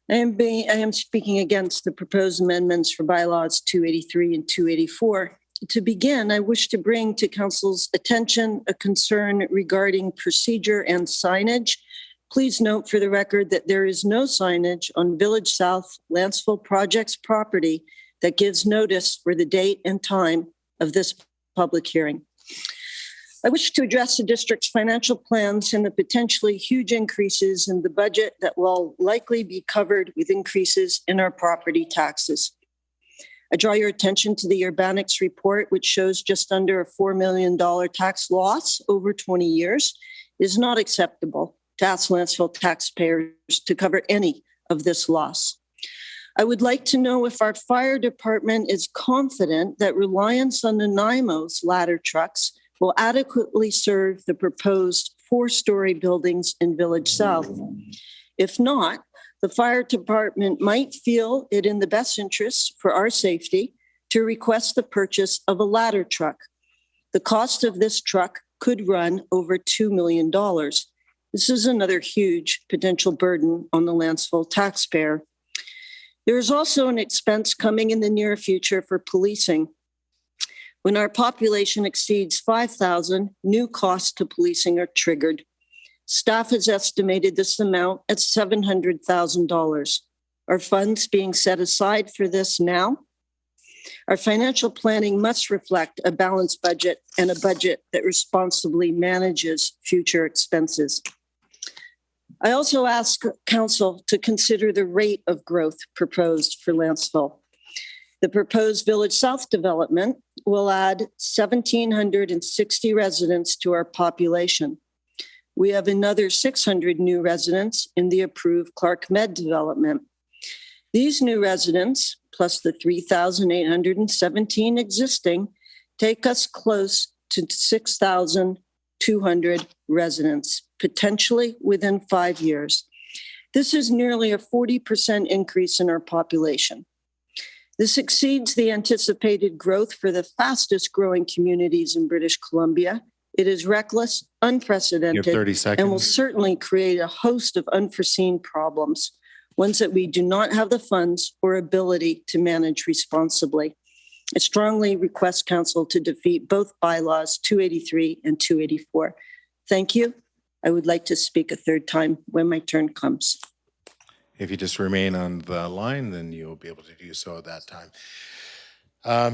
I am speaking against the proposed amendments for bylaws 283 and 284. To begin, I wish to bring to Council's attention a concern regarding procedure and signage. Please note for the record that there is no signage on Village South Lantzville Project's property that gives notice for the date and time of this public hearing. I wish to address the district's financial plans and the potentially huge increases in the budget that will likely be covered with increases in our property taxes. I draw your attention to the Urbanics report, which shows just under a $4 million tax loss over 20 years. It is not acceptable to ask Lantzville taxpayers to cover any of this loss. I would like to know if our fire department is confident that reliance on Nanaimo's ladder trucks will adequately serve the proposed 4-story buildings in Village South. If not, the fire department might feel it in the best interest for our safety to request the purchase of a ladder truck. The cost of this truck could run over $2 million. This is another huge potential burden on the Lantzville taxpayer. There is also an expense coming in the near future for policing. When our population exceeds 5,000, new costs to policing are triggered. Staff has estimated this amount at $700,000. Are funds being set aside for this now? Our financial planning must reflect a balanced budget and a budget that responsibly manages future expenses. I also ask Council to consider the rate of growth proposed for Lantzville. The proposed Village South development will add 1,760 residents to our population. We have another 600 new residents in the approved Clark Med development. These new residents, plus the 3,817 existing, take us close to 6,200 residents, potentially within 5 years. This is nearly a 40% increase in our population. This exceeds the anticipated growth for the fastest growing communities in British Columbia. It is reckless, You have unprecedented, 30 seconds. and will certainly create a host of unforeseen problems, ones that we do not have the funds or ability to manage responsibly. I strongly request Council to defeat both bylaws 283 and 284. Thank you. I would like to speak a third time when my turn comes. If you just remain on the line, then you'll be able to do so at that time.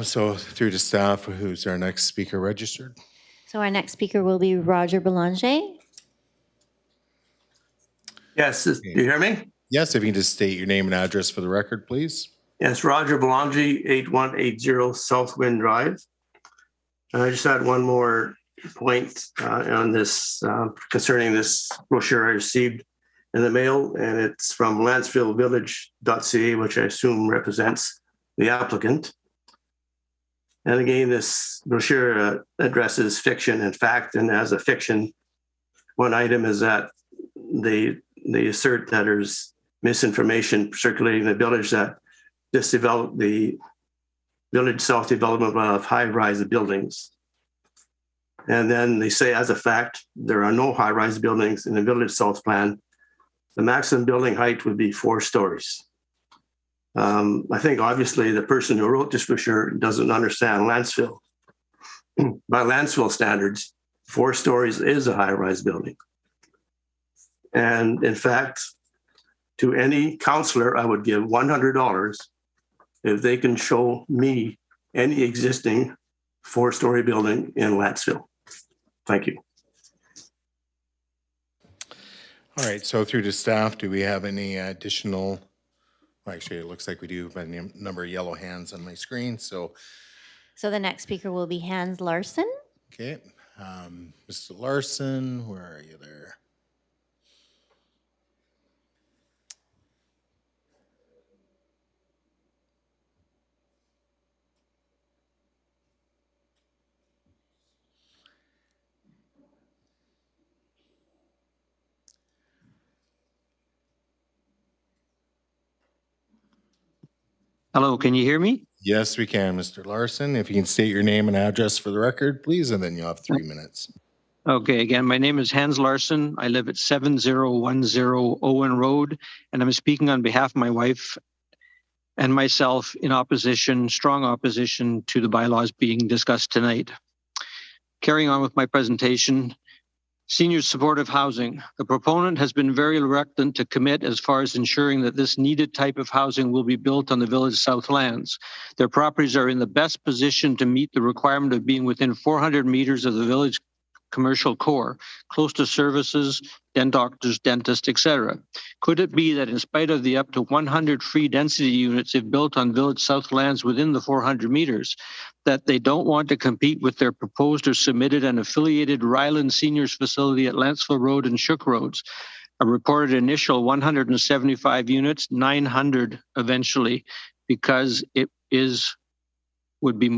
So through to staff, who's our next speaker registered? So our next speaker will be Roger Belanger. Yes, do you hear me? Yes, if you can just state your name and address for the record, please. Yes, Roger Belanger, 8180 Southwind Drive. I just had one more point on this concerning this brochure I received in the mail, and it's from lantzvillevillage.ca, which I assume represents the applicant. And again, this brochure addresses fiction and fact, and as a fiction, one item is that they assert that there's misinformation circulating in the village that the Village South development will have high-rise buildings. And then they say, as a fact, there are no high-rise buildings in the Village South plan. The maximum building height would be 4 stories. I think obviously the person who wrote this brochure doesn't understand Lantzville. By Lantzville standards, 4 stories is a high-rise building. And in fact, to any counselor, I would give $100 if they can show me any existing 4-story building in Lantzville. Thank you. All right, so through to staff, do we have any additional? Well, actually, it looks like we do by the number of yellow hands on my screen. So the next speaker will be Hans Larson. okay, Mr. Larson, where are you there? Hello, can you hear me? Yes, we can, Mr. Larson. If you can state your name and address for the record, please, and then you'll have 3 minutes. Okay, again, my name is Hans Larson. I live at 7010 Owen Road, and I'm speaking on behalf of my wife and myself in opposition, strong opposition to the bylaws being discussed tonight. Carrying on with my presentation, senior supportive housing. The proponent has been very reluctant to commit as far as ensuring that this needed type of housing will be built on the Village South lands. Their properties are in the best position to meet the requirement of being within 400 meters of the village commercial core, close to services, doctors, dentists, etc. Could it be that in spite of the up to 100 free density units if built on Village South lands within the 400 meters, that they don't want to compete with their proposed or submitted and affiliated Ryland Seniors facility at Lantzville Road and Shook Roads? A reported initial 175 units, 900 eventually, because it would be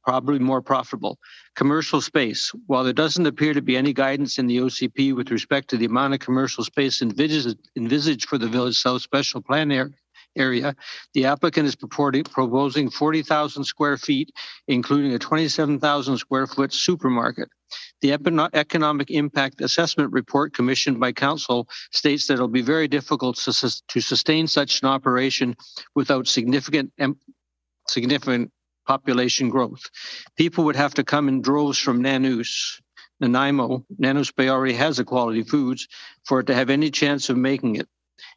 probably more profitable. Commercial space. While there doesn't appear to be any guidance in the OCP with respect to the amount of commercial space envisaged for the Village South Special Plan area, the applicant is proposing 40,000 square feet, including a 27,000 square foot supermarket. The economic impact assessment report commissioned by council states that it'll be very difficult to sustain such an operation without significant population growth. People would have to come in droves from Nanaimo Bay already has a Quality Foods, for it to have any chance of making it.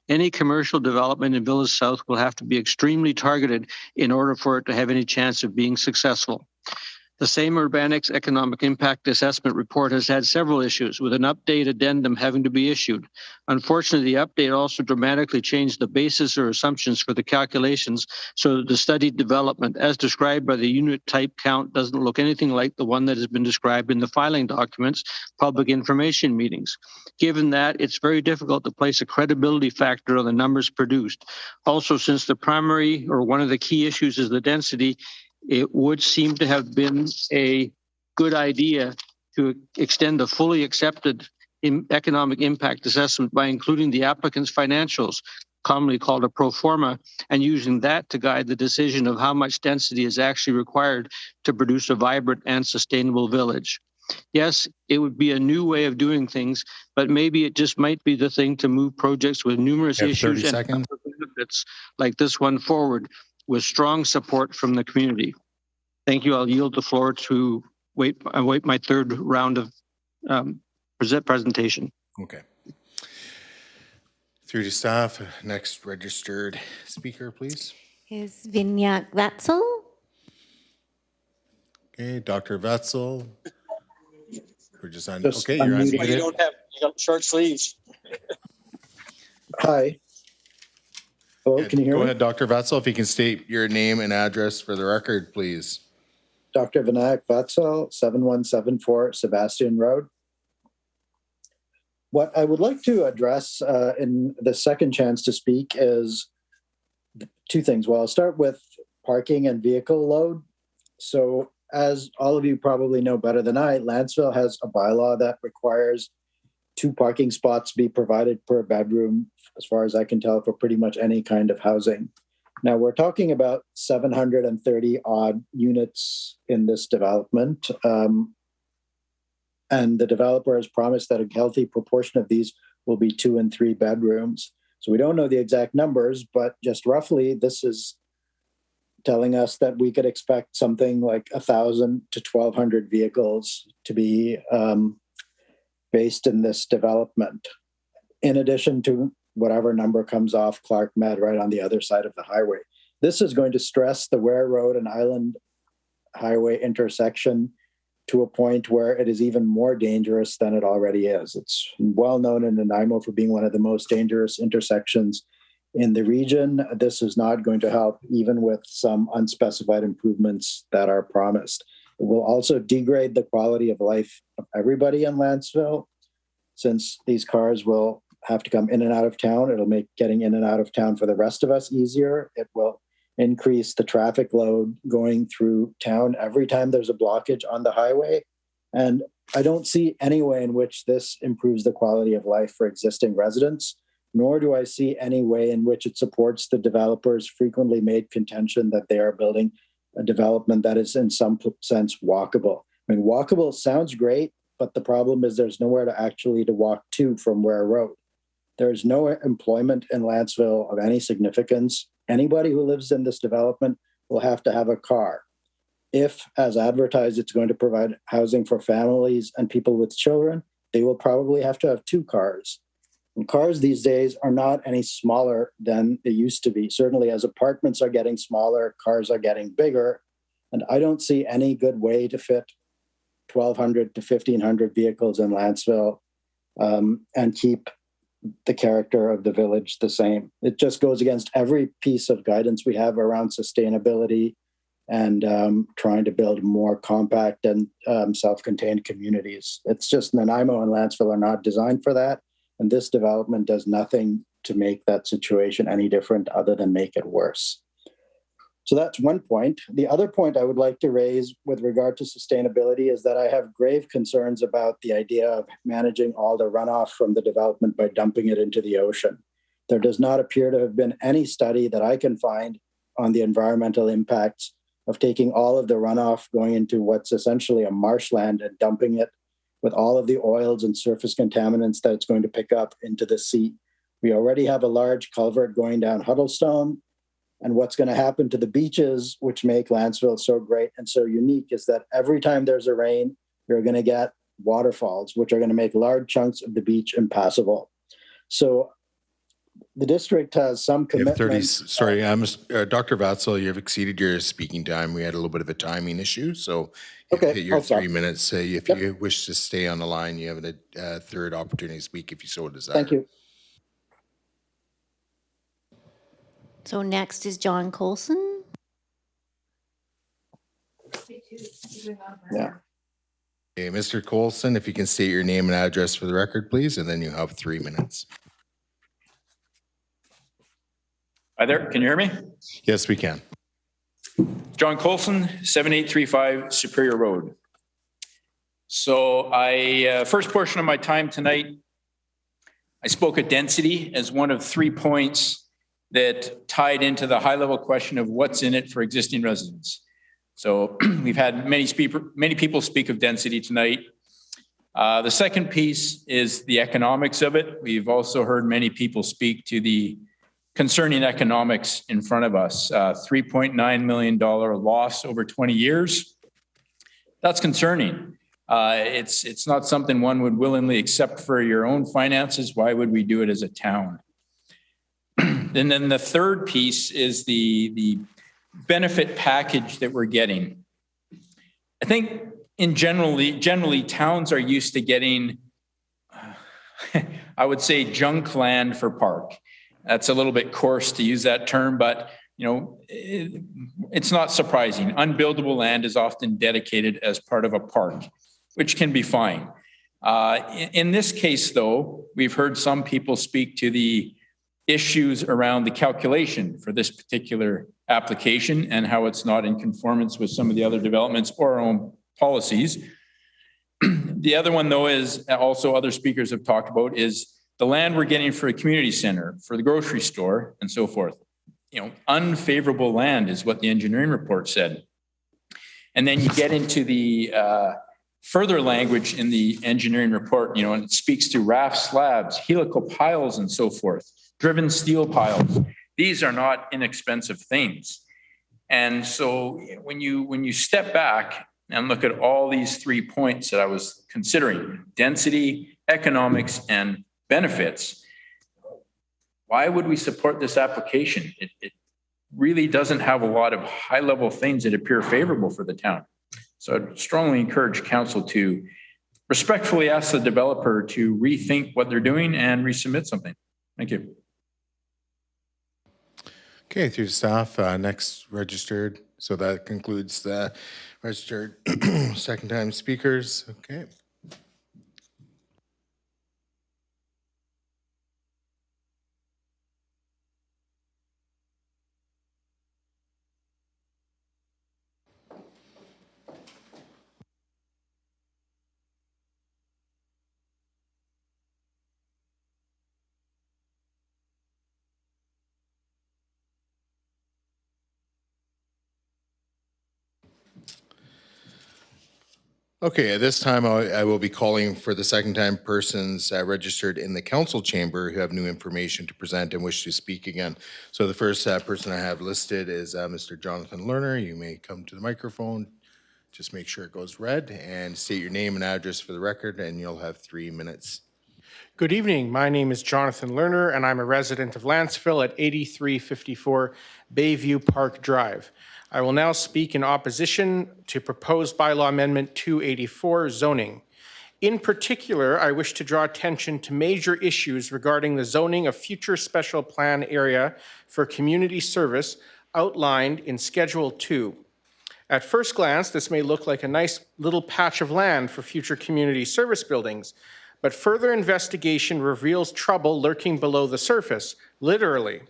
Any commercial development in Village South will have to be extremely targeted in order for it to have any chance of being successful. The same Urbanics Economic Impact Assessment report has had several issues, with an update addendum having to be issued. Unfortunately, the update also dramatically changed the basis or assumptions for the calculations, so that the studied development, as described by the unit type count, doesn't look anything like the one that has been described in the filing documents, public information meetings. Given that, it's very difficult to place a credibility factor on the numbers produced. Also, since the primary or one of the key issues is the density, it would seem to have been a good idea to extend the fully accepted economic impact assessment by including the applicant's financials, commonly called a pro forma, and using that to guide the decision of how much density is actually required to produce a vibrant and sustainable village. Yes, it would be a new way of doing things, but maybe it just might be the thing to move projects with numerous issues and benefits like this one forward, with strong support from the community. Thank you. I'll yield the floor to wait my third round of presentation. Okay. Through to staff. Next registered speaker, please. Is Vinyak Vatzel? Okay, Dr. Vatzel. We're just on. Just okay, you're unmuted. You got short sleeves. Hi. Hello, can you hear me? Go ahead, Dr. Vatzel, if you can state your name and address for the record, please. Dr. Vinayak Vatzel, 7174 Sebastian Road. What I would like to address in the second chance to speak is two things. Well, I'll start with parking and vehicle load. So as all of you probably know better than I, Lantzville has a bylaw that requires 2 parking spots be provided per bedroom, as far as I can tell, for pretty much any kind of housing. Now, we're talking about 730 odd units in this development. And the developer has promised that a healthy proportion of these will be 2 and 3 bedrooms. So we don't know the exact numbers, but just roughly, this is telling us that we could expect something like 1,000 to 1,200 vehicles to be based in this development, in addition to whatever number comes off Clark Med right on the other side of the highway. This is going to stress the Ware Road and Island Highway intersection to a point where it is even more dangerous than it already is. It's well known in Nanaimo for being one of the most dangerous intersections in the region. This is not going to help, even with some unspecified improvements that are promised. It will also degrade the quality of life of everybody in Lantzville, since these cars will have to come in and out of town. It'll make getting in and out of town for the rest of us easier. It will increase the traffic load going through town every time there's a blockage on the highway. And I don't see any way in which this improves the quality of life for existing residents, nor do I see any way in which it supports the developers' frequently made contention that they are building a development that is in some sense walkable. I mean, walkable sounds great, but the problem is there's nowhere to actually to walk to from Ware Road. There's no employment in Lantzville of any significance. Anybody who lives in this development will have to have a car. If, as advertised, it's going to provide housing for families and people with children, they will probably have to have 2 cars. And cars these days are not any smaller than they used to be. Certainly as apartments are getting smaller, cars are getting bigger. And I don't see any good way to fit 1,200 to 1,500 vehicles in Lantzville and keep the character of the village the same. It just goes against every piece of guidance we have around sustainability and trying to build more compact and self-contained communities. It's just Nanaimo and Lantzville are not designed for that. And this development does nothing to make that situation any different other than make it worse. So that's one point. The other point I would like to raise with regard to sustainability is that I have grave concerns about the idea of managing all the runoff from the development by dumping it into the ocean. There does not appear to have been any study that I can find on the environmental impacts of taking all of the runoff going into what's essentially a marshland and dumping it with all of the oils and surface contaminants that it's going to pick up into the sea. We already have a large culvert going down Huddlestone. And what's going to happen to the beaches, which make Lantzville so great and so unique, is that every time there's a rain, you're going to get waterfalls, which are going to make large chunks of the beach impassable. So the district has some commitment. Dr. Vatzel, you've exceeded your speaking time. We had a little bit of a timing issue, so okay, hit your 3 minutes. If you wish to stay on the line, you have a third opportunity to speak if you so desire. Thank you. So next is John Colson. Yeah. Okay, Mr. Colson, if you can state your name and address for the record, please, and then you have 3 minutes. Hi there, can you hear me? Yes, we can. John Colson, 7835 Superior Road. So first portion of my time tonight, I spoke of density as one of 3 points that tied into the high-level question of what's in it for existing residents. So we've had many people speak of density tonight. The second piece is the economics of it. We've also heard many people speak to the concerning economics in front of us. $3.9 million loss over 20 years. That's concerning. It's not something one would willingly accept for your own finances. Why would we do it as a town? And then the third piece is the benefit package that we're getting. I think generally towns are used to getting, I would say, junk land for park. That's a little bit coarse to use that term, but it's not surprising. Unbuildable land is often dedicated as part of a park, which can be fine. In this case, though, we've heard some people speak to the issues around the calculation for this particular application and how it's not in conformance with some of the other developments or our own policies. The other one, though, is also other speakers have talked about is the land we're getting for a community center, for the grocery store, and so forth. Unfavorable land is what the engineering report said. And then you get into the further language in the engineering report, and it speaks to raft slabs, helical piles, and so forth, driven steel piles. These are not inexpensive things. And so when you step back and look at all these 3 points that I was considering, density, economics, and benefits, why would we support this application? It really doesn't have a lot of high-level things that appear favorable for the town. So I'd strongly encourage council to respectfully ask the developer to rethink what they're doing and resubmit something. Thank you. Okay, through staff, next registered. So that concludes the registered second time speakers. Okay. Okay, at this time, I will be calling for the second time persons registered in the council chamber who have new information to present and wish to speak again. So the first person I have listed is Mr. Jonathan Lerner. You may come to the microphone. Just make sure it goes red and state your name and address for the record, and you'll have 3 minutes. Good evening. My name is Jonathan Lerner, and I'm a resident of Lantzville at 8354 Bayview Park Drive. I will now speak in opposition to proposed bylaw amendment 284 zoning. In particular, I wish to draw attention to major issues regarding the zoning of future special plan area for community service outlined in Schedule 2. At first glance, this may look like a nice little patch of land for future community service buildings, but further investigation reveals trouble lurking below the surface, literally.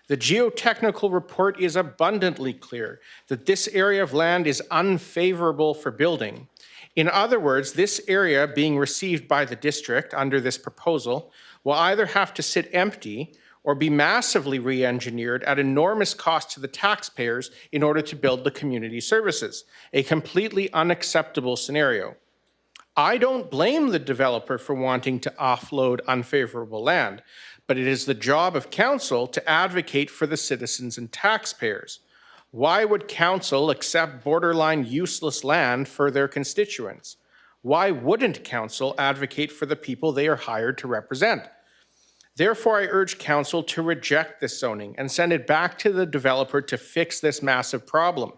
The geotechnical report is abundantly clear that this area of land is unfavorable for building. In other words, this area being received by the district under this proposal will either have to sit empty or be massively re-engineered at enormous cost to the taxpayers in order to build the community services, a completely unacceptable scenario. I don't blame the developer for wanting to offload unfavorable land, but it is the job of council to advocate for the citizens and taxpayers. Why would council accept borderline useless land for their constituents? Why wouldn't council advocate for the people they are hired to represent? Therefore, I urge council to reject this zoning and send it back to the developer to fix this massive problem.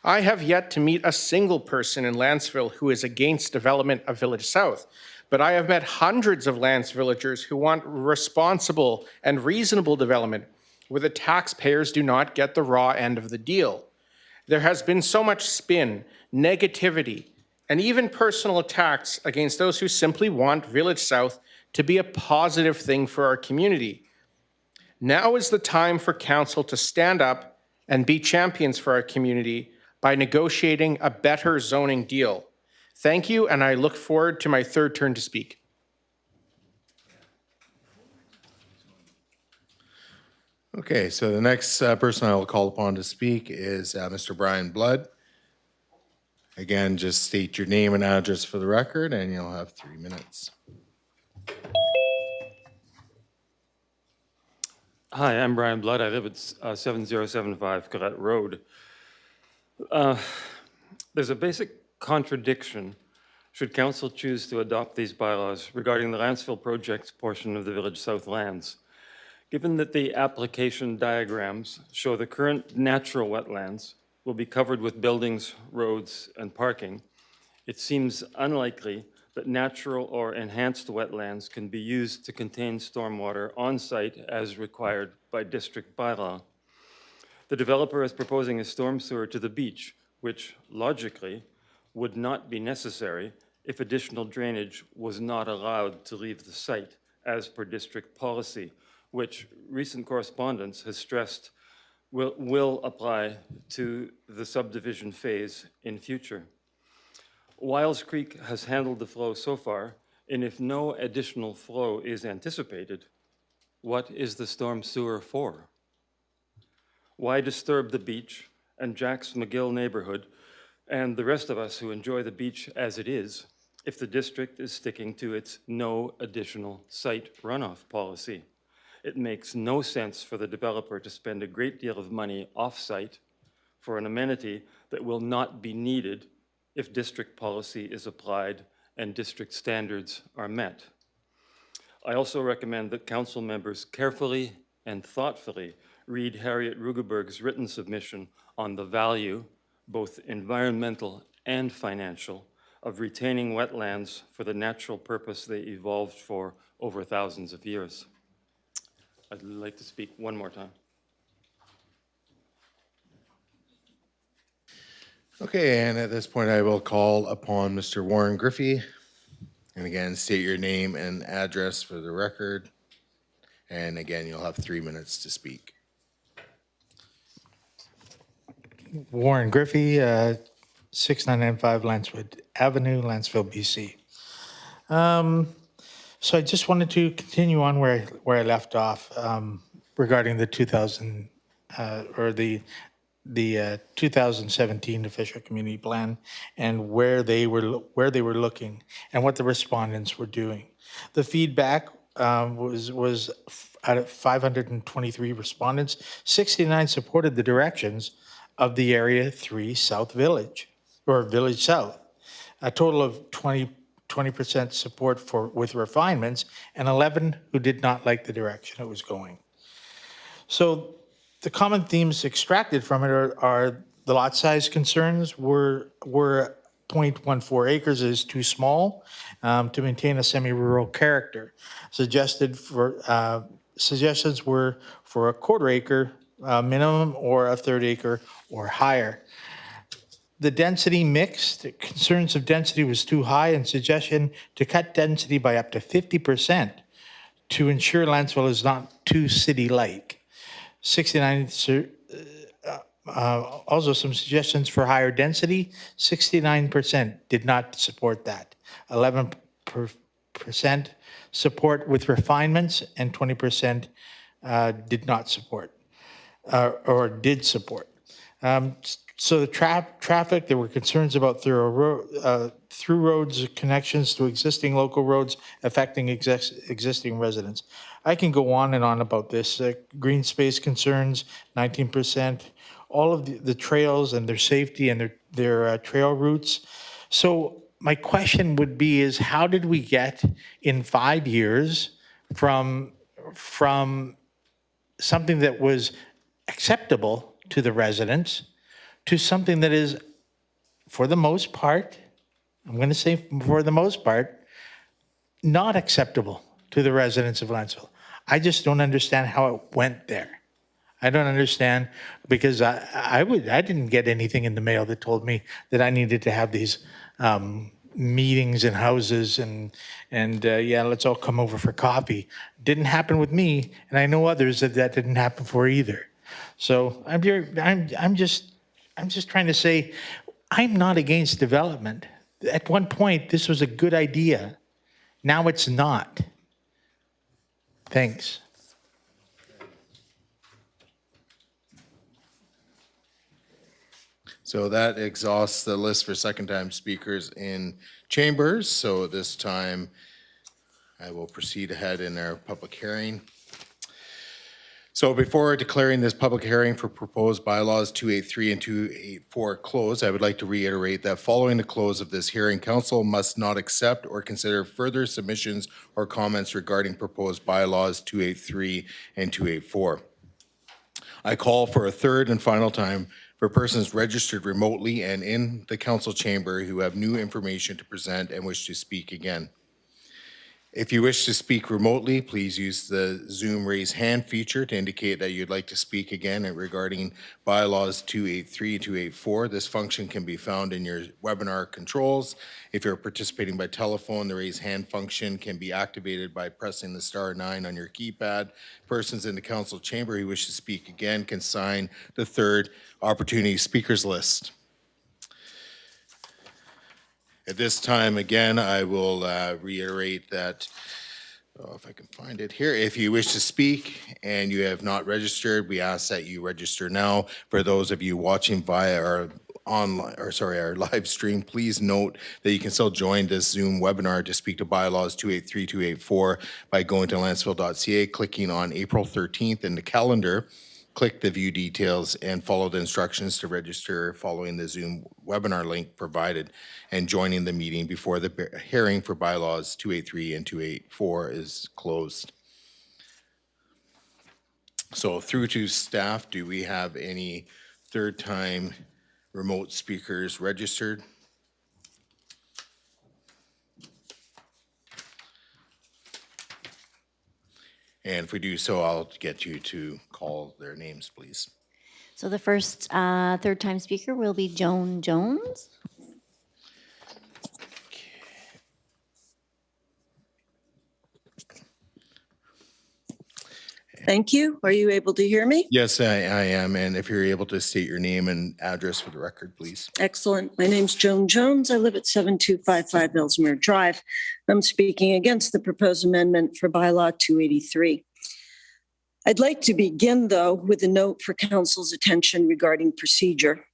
I have yet to meet a single person in Lantzville who is against development of Village South, but I have met hundreds of Lantzvillagers who want responsible and reasonable development where the taxpayers do not get the raw end of the deal. There has been so much spin, negativity, and even personal attacks against those who simply want Village South to be a positive thing for our community. Now is the time for council to stand up and be champions for our community by negotiating a better zoning deal. Thank you, and I look forward to my third turn to speak. Okay, so the next person I will call upon to speak is Mr. Brian Blood. Again, just state your name and address for the record, and you'll have 3 minutes. Hi, I'm Brian Blood. I live at 7075 Corrette Road. There's a basic contradiction should council choose to adopt these bylaws regarding the Lantzville project's portion of the Village South lands. Given that the application diagrams show the current natural wetlands will be covered with buildings, roads, and parking, it seems unlikely that natural or enhanced wetlands can be used to contain stormwater on site as required by district bylaw. The developer is proposing a storm sewer to the beach, which logically would not be necessary if additional drainage was not allowed to leave the site as per district policy, which recent correspondence has stressed will apply to the subdivision phase in future. Wiles Creek has handled the flow so far, and if no additional flow is anticipated, what is the storm sewer for? Why disturb the beach and Jack's McGill neighborhood and the rest of us who enjoy the beach as it is if the district is sticking to its no additional site runoff policy? It makes no sense for the developer to spend a great deal of money off-site for an amenity that will not be needed if district policy is applied and district standards are met. I also recommend that council members carefully and thoughtfully read Harriet Rugeberg's written submission on the value, both environmental and financial, of retaining wetlands for the natural purpose they evolved for over thousands of years. I'd like to speak one more time. Okay, and at this point, I will call upon Mr. Warren Griffey. And again, state your name and address for the record. And again, you'll have 3 minutes to speak. Warren Griffey, 6995 Lancewood Avenue, Lantzville, BC. So I just wanted to continue on where I left off regarding the 2017 official community plan and where they were looking and what the respondents were doing. The feedback was out of 523 respondents, 69 supported the directions of the Area 3 South Village, or Village South. A total of 20% support with refinements, and 11 who did not like the direction it was going. So the common themes extracted from it are the lot size concerns were 0.14 acres is too small to maintain a semi-rural character. Suggestions were for a quarter acre minimum or a third acre or higher. the density mixed. Concerns of density was too high and suggestion to cut density by up to 50% to ensure Lantzville is not too city-like. 69, also some suggestions for higher density. 69% did not support that. 11% support with refinements and 20% did not support or did support. So the traffic, there were concerns about through roads connections to existing local roads affecting existing residents. I can go on and on about this. Green space concerns, 19%. All of the trails and their safety and their trail routes. So my question would be is how did we get in 5 years from something that was acceptable to the residents to something that is, for the most part, I'm going to say for the most part, not acceptable to the residents of Lantzville. I just don't understand how it went there. I don't understand because I didn't get anything in the mail that told me that I needed to have these meetings in houses and yeah, let's all come over for coffee. Didn't happen with me, and I know others that didn't happen for either. So I'm just trying to say, I'm not against development. At one point, this was a good idea. Now it's not. Thanks. So that exhausts the list for second-time speakers in chambers. So at this time, I will proceed ahead in our public hearing. So before declaring this public hearing for proposed bylaws 283 and 284 closed, I would like to reiterate that following the close of this hearing, council must not accept or consider further submissions or comments regarding proposed bylaws 283 and 284. I call for a third and final time for persons registered remotely and in the council chamber who have new information to present and wish to speak again. If you wish to speak remotely, please use the Zoom raise hand feature to indicate that you'd like to speak again regarding bylaws 283 and 284. This function can be found in your webinar controls. If you're participating by telephone, the raise hand function can be activated by pressing the *9 on your keypad. Persons in the council chamber who wish to speak again can sign the third opportunity speakers list. At this time, again, I will reiterate that, if I can find it here, if you wish to speak and you have not registered, we ask that you register now. For those of you watching via our our live stream, please note that you can still join this Zoom webinar to speak to bylaws 283, 284 by going to lantzville.ca, clicking on April 13th in the calendar. Click the view details and follow the instructions to register following the Zoom webinar link provided and joining the meeting before the hearing for bylaws 283 and 284 is closed. So through to staff, do we have any third-time remote speakers registered? And if we do so, I'll get you to call their names, please. So the first third-time speaker will be Joan Jones. Thank you. Are you able to hear me? Yes, I am. And if you're able to state your name and address for the record, please. Excellent. My name's Joan Jones. I live at 7255 Ellesmere Drive. I'm speaking against the proposed amendment for bylaw 283. I'd like to begin, though, with a note for council's attention regarding procedure.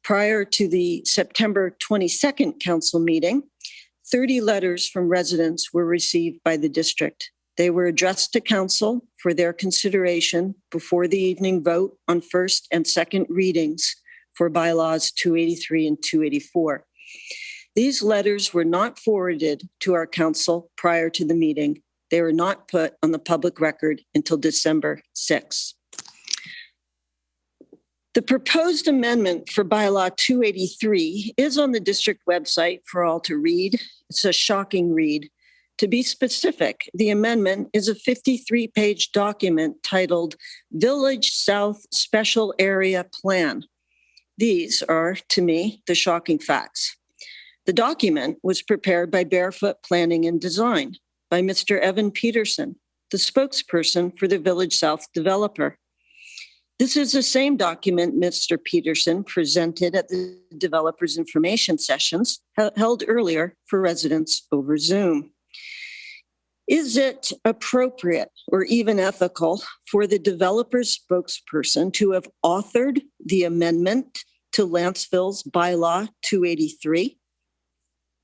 Prior to the September 22nd council meeting, 30 letters from residents were received by the district. They were addressed to council for their consideration before the evening vote on first and second readings for bylaws 283 and 284. These letters were not forwarded to our council prior to the meeting. They were not put on the public record until December 6. The proposed amendment for bylaw 283 is on the district website for all to read. It's a shocking read. To be specific, the amendment is a 53-page document titled Village South Special Area Plan. These are, to me, the shocking facts. The document was prepared by Barefoot Planning and Design by Mr. Evan Peterson, the spokesperson for the Village South developer. This is the same document Mr. Peterson presented at the developers' information sessions held earlier for residents over Zoom. Is it appropriate or even ethical for the developer's spokesperson to have authored the amendment to Lantzville's Bylaw 283?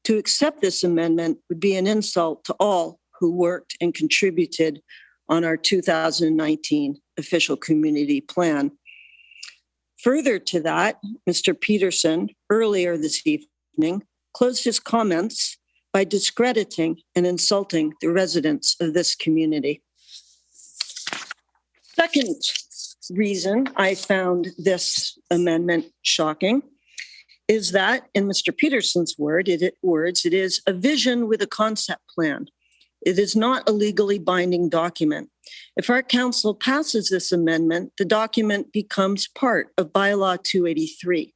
To accept this amendment would be an insult to all who worked and contributed on our 2019 official community plan. Further to that, Mr. Peterson, earlier this evening, closed his comments by discrediting and insulting the residents of this community. Second reason I found this amendment shocking is that, in Mr. Peterson's words, it is a vision with a concept plan. It is not a legally binding document. If our council passes this amendment, the document becomes part of Bylaw 283.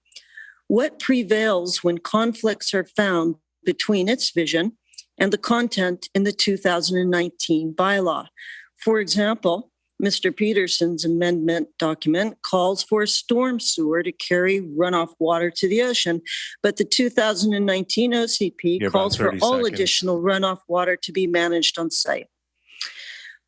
What prevails when conflicts are found between its vision and the content in the 2019 bylaw? For example, Mr. Peterson's amendment document calls for a storm sewer to carry runoff water to the ocean, but the 2019 OCP calls for all additional runoff water to be managed on site.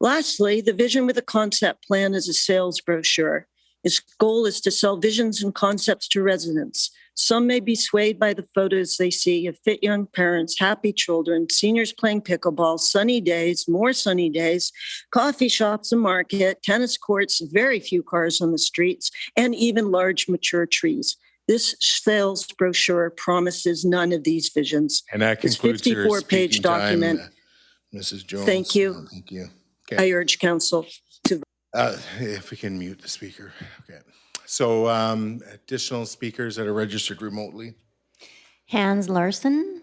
Lastly, the vision with a concept plan is a sales brochure. Its goal is to sell visions and concepts to residents. Some may be swayed by the photos they see of fit young parents, happy children, seniors playing pickleball, sunny days, more sunny days, coffee shops, a market, tennis courts, very few cars on the streets, and even large mature trees. This sales brochure promises none of these visions. And that concludes your 54-page document. time, Mrs. Jones. Thank you. Thank you. I urge council to. If we can mute the speaker. Okay. So additional speakers that are registered remotely. Hans Larson.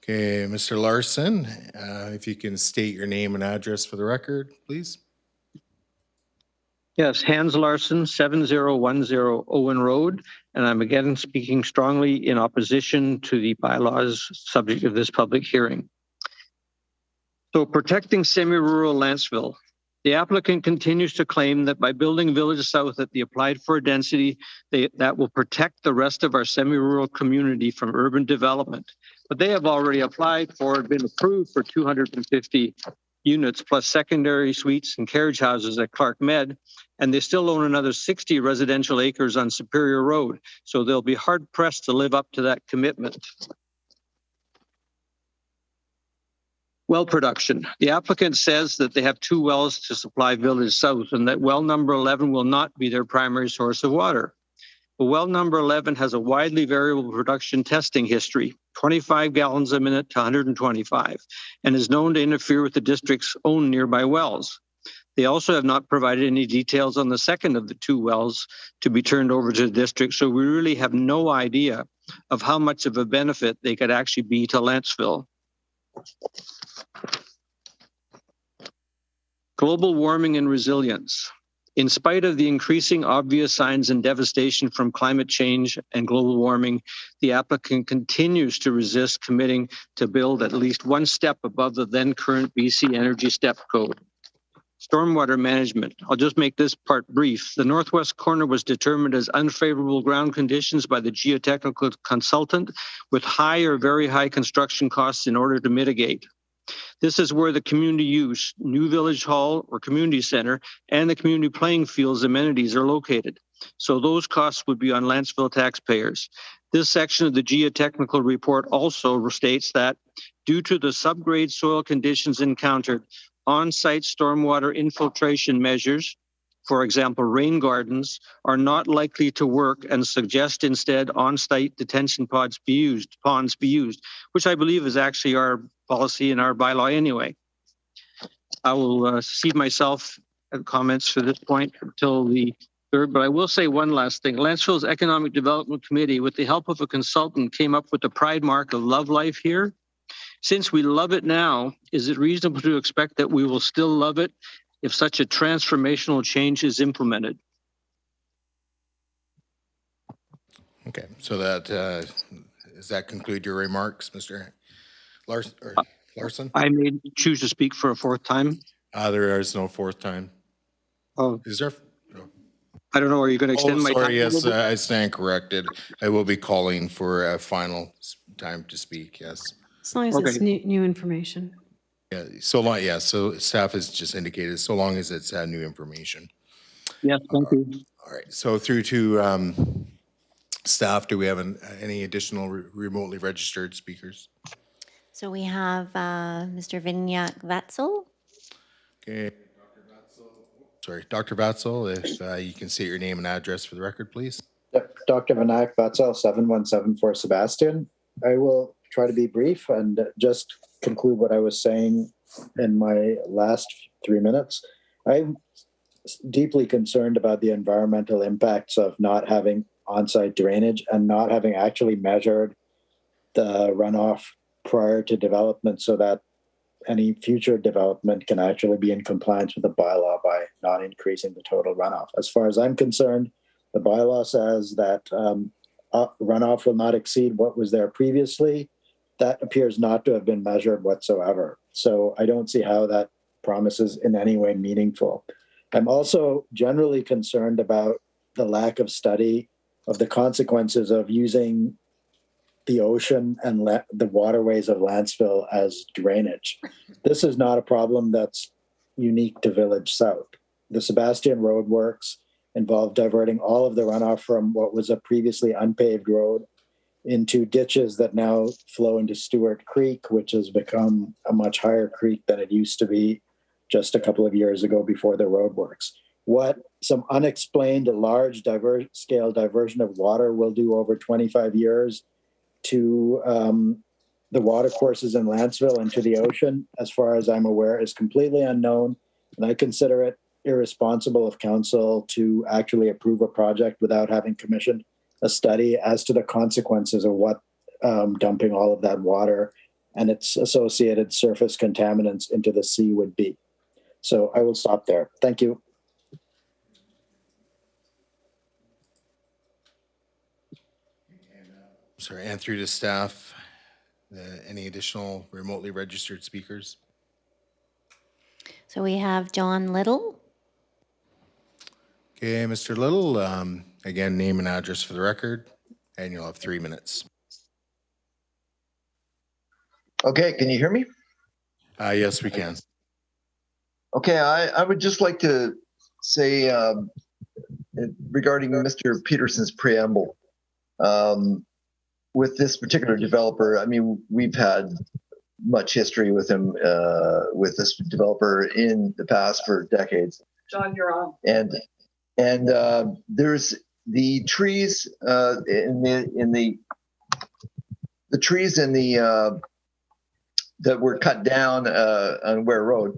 Okay, Mr. Larson, if you can state your name and address for the record, please. Yes, Hans Larson, 7010 Owen Road, and I'm again speaking strongly in opposition to the bylaws subject of this public hearing. So, protecting semi-rural Lantzville. The applicant continues to claim that by building Village South at the applied for density, that will protect the rest of our semi-rural community from urban development. But they have already applied for and been approved for 250 units plus secondary suites and carriage houses at Clark Med, and they still own another 60 residential acres on Superior Road. So they'll be hard pressed to live up to that commitment. Well production. The applicant says that they have 2 wells to supply Village South and that well number 11 will not be their primary source of water. But well number 11 has a widely variable production testing history, 25 gallons a minute to 125, and is known to interfere with the district's own nearby wells. They also have not provided any details on the second of the 2 wells to be turned over to the district, so we really have no idea of how much of a benefit they could actually be to Lantzville. Global warming and resilience. In spite of the increasing obvious signs and devastation from climate change and global warming, the applicant continues to resist committing to build at least 1 step above the then current BC Energy Step Code. Stormwater management. I'll just make this part brief. The northwest corner was determined as unfavorable ground conditions by the geotechnical consultant with high or very high construction costs in order to mitigate. This is where the community use, new village hall or community center, and the community playing fields amenities are located. So those costs would be on Lantzville taxpayers. This section of the geotechnical report also states that due to the subgrade soil conditions encountered, on-site stormwater infiltration measures, for example, rain gardens, are not likely to work and suggest instead on-site detention ponds be used, which I believe is actually our policy in our bylaw anyway. I will cede myself comments for this point until the third, but I will say one last thing. Lantzville's Economic Development Committee, with the help of a consultant, came up with the pride mark of love life here. Since we love it now, is it reasonable to expect that we will still love it if such a transformational change is implemented? Okay, so that, does that conclude your remarks, Mr. Larson? I may choose to speak for a fourth time. There is no fourth time. Oh, Is there? I don't know. Are you going to extend my time? Sorry, a yes, little bit? I stand corrected. I will be calling for a final time to speak, yes. As long as it's new information. Yeah, so long, yeah, so staff has just indicated, so long as it's new information. Yes, thank you. All right, so through to staff, do we have any additional remotely registered speakers? So we have Mr. Vinyak Vatzel. Okay, Dr. Vatzel, if you can state your name and address for the record, please. Yep, Dr. Vinayak Vatzel, 7174 Sebastian. I will try to be brief and just conclude what I was saying in my last 3 minutes. I'm deeply concerned about the environmental impacts of not having on-site drainage and not having actually measured the runoff prior to development so that any future development can actually be in compliance with the bylaw by not increasing the total runoff. As far as I'm concerned, the bylaw says that runoff will not exceed what was there previously. That appears not to have been measured whatsoever. So I don't see how that promise is in any way meaningful. I'm also generally concerned about the lack of study of the consequences of using the ocean and the waterways of Lantzville as drainage. This is not a problem that's unique to Village South. The Sebastian Road works involved diverting all of the runoff from what was a previously unpaved road into ditches that now flow into Stewart Creek, which has become a much higher creek than it used to be just a couple of years ago before the road works. What some unexplained large scale diversion of water will do over 25 years to the water courses in Lantzville and to the ocean, as far as I'm aware, is completely unknown. And I consider it irresponsible of council to actually approve a project without having commissioned a study as to the consequences of what dumping all of that water and its associated surface contaminants into the sea would be. So I will stop there. Thank you. Sorry, and through to staff, any additional remotely registered speakers? So we have John Little. Okay, Mr. Little, again, name and address for the record, and you'll have 3 minutes. Okay, can you hear me? Yes, we can. Okay, I would just like to say regarding Mr. Peterson's preamble, with this particular developer, I mean, we've had much history with him, with this developer in the past for decades. John, you're on. And there's the trees the trees that were cut down on Ware Road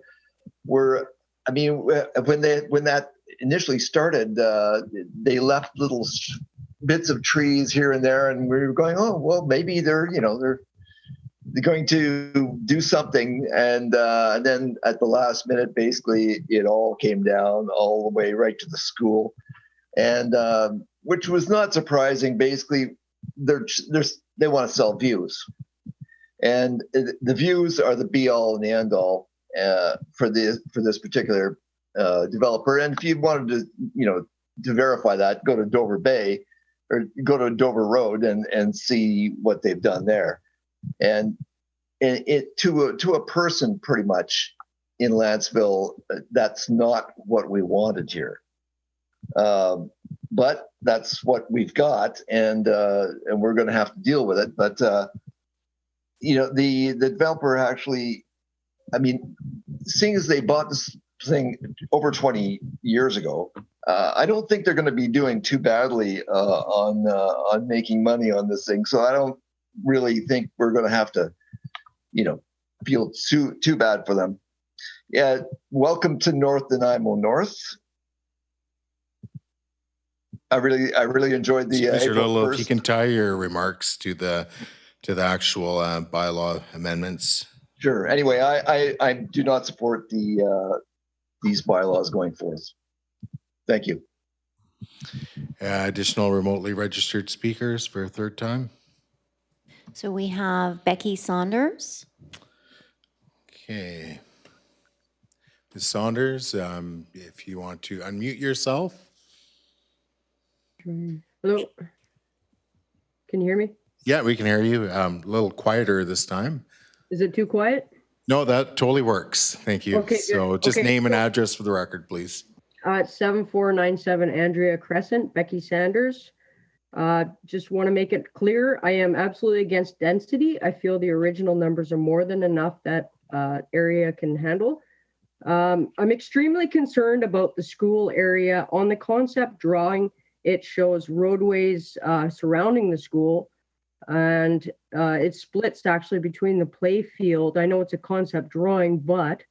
were, I mean, when that initially started, they left little bits of trees here and there, and we were going, oh well, maybe they're going to do something, and then at the last minute, basically, it all came down all the way right to the school, and which was not surprising. Basically, they want to sell views, and the views are the be all and the end all for this particular developer. And if you wanted to verify that, go to Dover Bay or go to Dover Road and see what they've done there. And it to a person pretty much in Lantzville, that's not what we wanted here. But that's what we've got, and we're going to have to deal with it. But the developer actually, I mean, seeing as they bought this thing over 20 years ago, I don't think they're going to be doing too badly on making money on this thing. So I don't really think we're going to have to, feel too bad for them. Yeah, welcome to North Nanaimo North. I really enjoyed the. Mr. Little, if you can tie your remarks to the actual bylaw amendments. Sure. Anyway, I do not support these bylaws going forth. Thank you. Additional remotely registered speakers for a third time. So we have Becky Saunders. Okay. Ms. Saunders, if you want to unmute yourself. Hello. Can you hear me? Yeah, we can hear you. A little quieter this time. Is it too quiet? No, that totally works. Thank you. Okay, good. So just Okay, name and address for the record, please. 7497 Andrea Crescent, Becky Sanders. Just want to make it clear, I am absolutely against density. I feel the original numbers are more than enough that area can handle. I'm extremely concerned about the school area. On the concept drawing, it shows roadways surrounding the school, and it splits actually between the play field. I know it's a concept drawing, but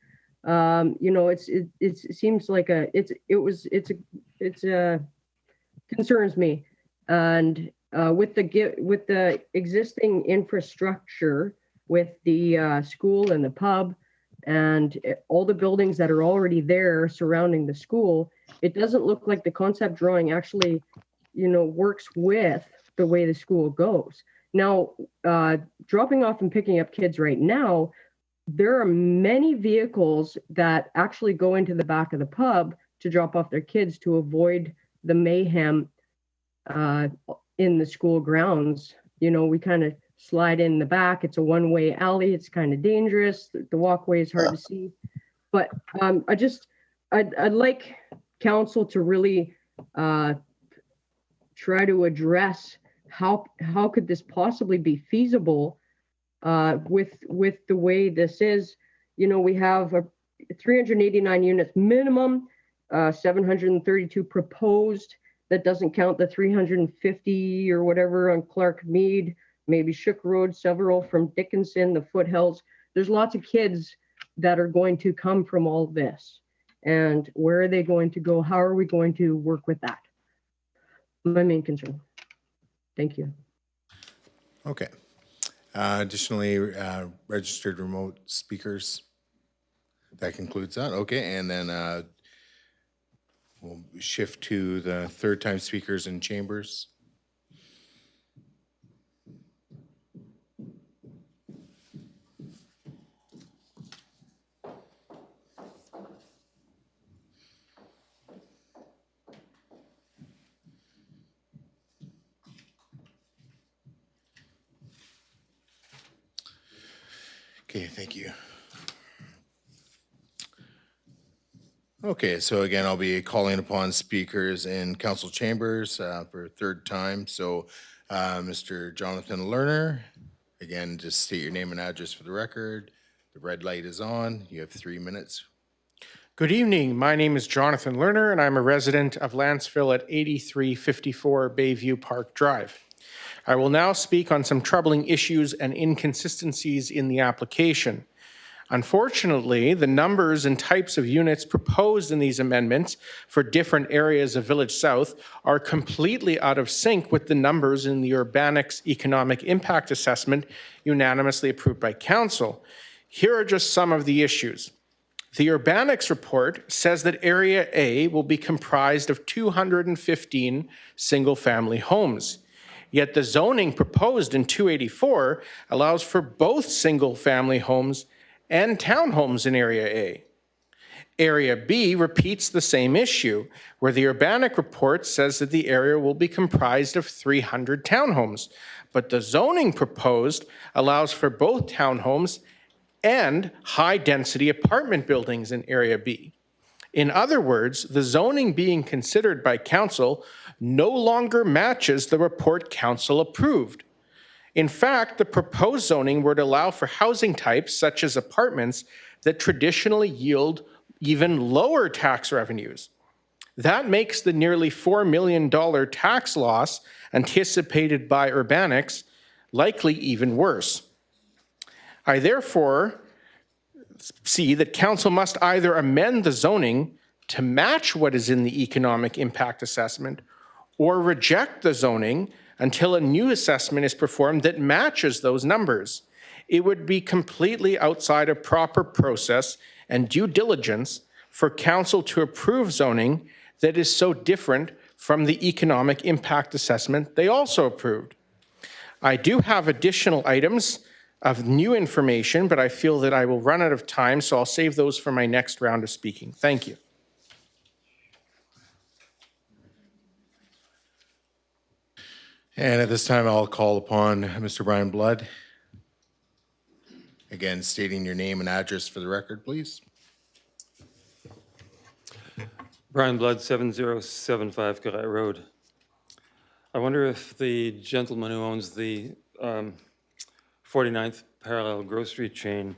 you know, it seems like it concerns me. And with the existing infrastructure, with the school and the pub and all the buildings that are already there surrounding the school, it doesn't look like the concept drawing actually, you know, works with the way the school goes. Now, dropping off and picking up kids right now, there are many vehicles that actually go into the back of the pub to drop off their kids to avoid the mayhem in the school grounds. You know, we kind of slide in the back. It's a one-way alley. It's kind of dangerous. The walkway is hard to see. But I'd like council to really try to address how could this possibly be feasible with the way this is. You know, we have 389 units minimum, 732 proposed. That doesn't count the 350 or whatever on Clark Mead, maybe Shook Road, several from Dickinson, the foothills. There's lots of kids that are going to come from all this. And where are they going to go? How are we going to work with that? My main concern. Thank you. Okay. Additionally, registered remote speakers. That concludes that. Okay, and then we'll shift to the third time speakers in chambers. Okay, thank you. Okay, so again, I'll be calling upon speakers in council chambers for a third time. So Mr. Jonathan Lerner, again, just state your name and address for the record. The red light is on. You have 3 minutes. Good evening. My name is Jonathan Lerner, and I'm a resident of Lantzville at 8354 Bayview Park Drive. I will now speak on some troubling issues and inconsistencies in the application. Unfortunately, the numbers and types of units proposed in these amendments for different areas of Village South are completely out of sync with the numbers in the Urbanics Economic Impact Assessment unanimously approved by Council. Here are just some of the issues. The Urbanics report says that Area A will be comprised of 215 single-family homes. Yet the zoning proposed in 284 allows for both single-family homes and townhomes in Area A. Area B repeats the same issue, where the Urbanic report says that the area will be comprised of 300 townhomes, but the zoning proposed allows for both townhomes and high-density apartment buildings in Area B. In other words, the zoning being considered by Council no longer matches the report Council approved. In fact, the proposed zoning would allow for housing types such as apartments that traditionally yield even lower tax revenues. That makes the nearly $4 million tax loss anticipated by Urbanics likely even worse. I therefore see that Council must either amend the zoning to match what is in the economic impact assessment or reject the zoning until a new assessment is performed that matches those numbers. It would be completely outside of proper process and due diligence for Council to approve zoning that is so different from the economic impact assessment they also approved. I do have additional items of new information, but I feel that I will run out of time, so I'll save those for my next round of speaking. Thank you. And at this time, I'll call upon Mr. Brian Blood. Again, stating your name and address for the record, please. Brian Blood, 7075 Garrett Road. I wonder if the gentleman who owns the 49th parallel grocery chain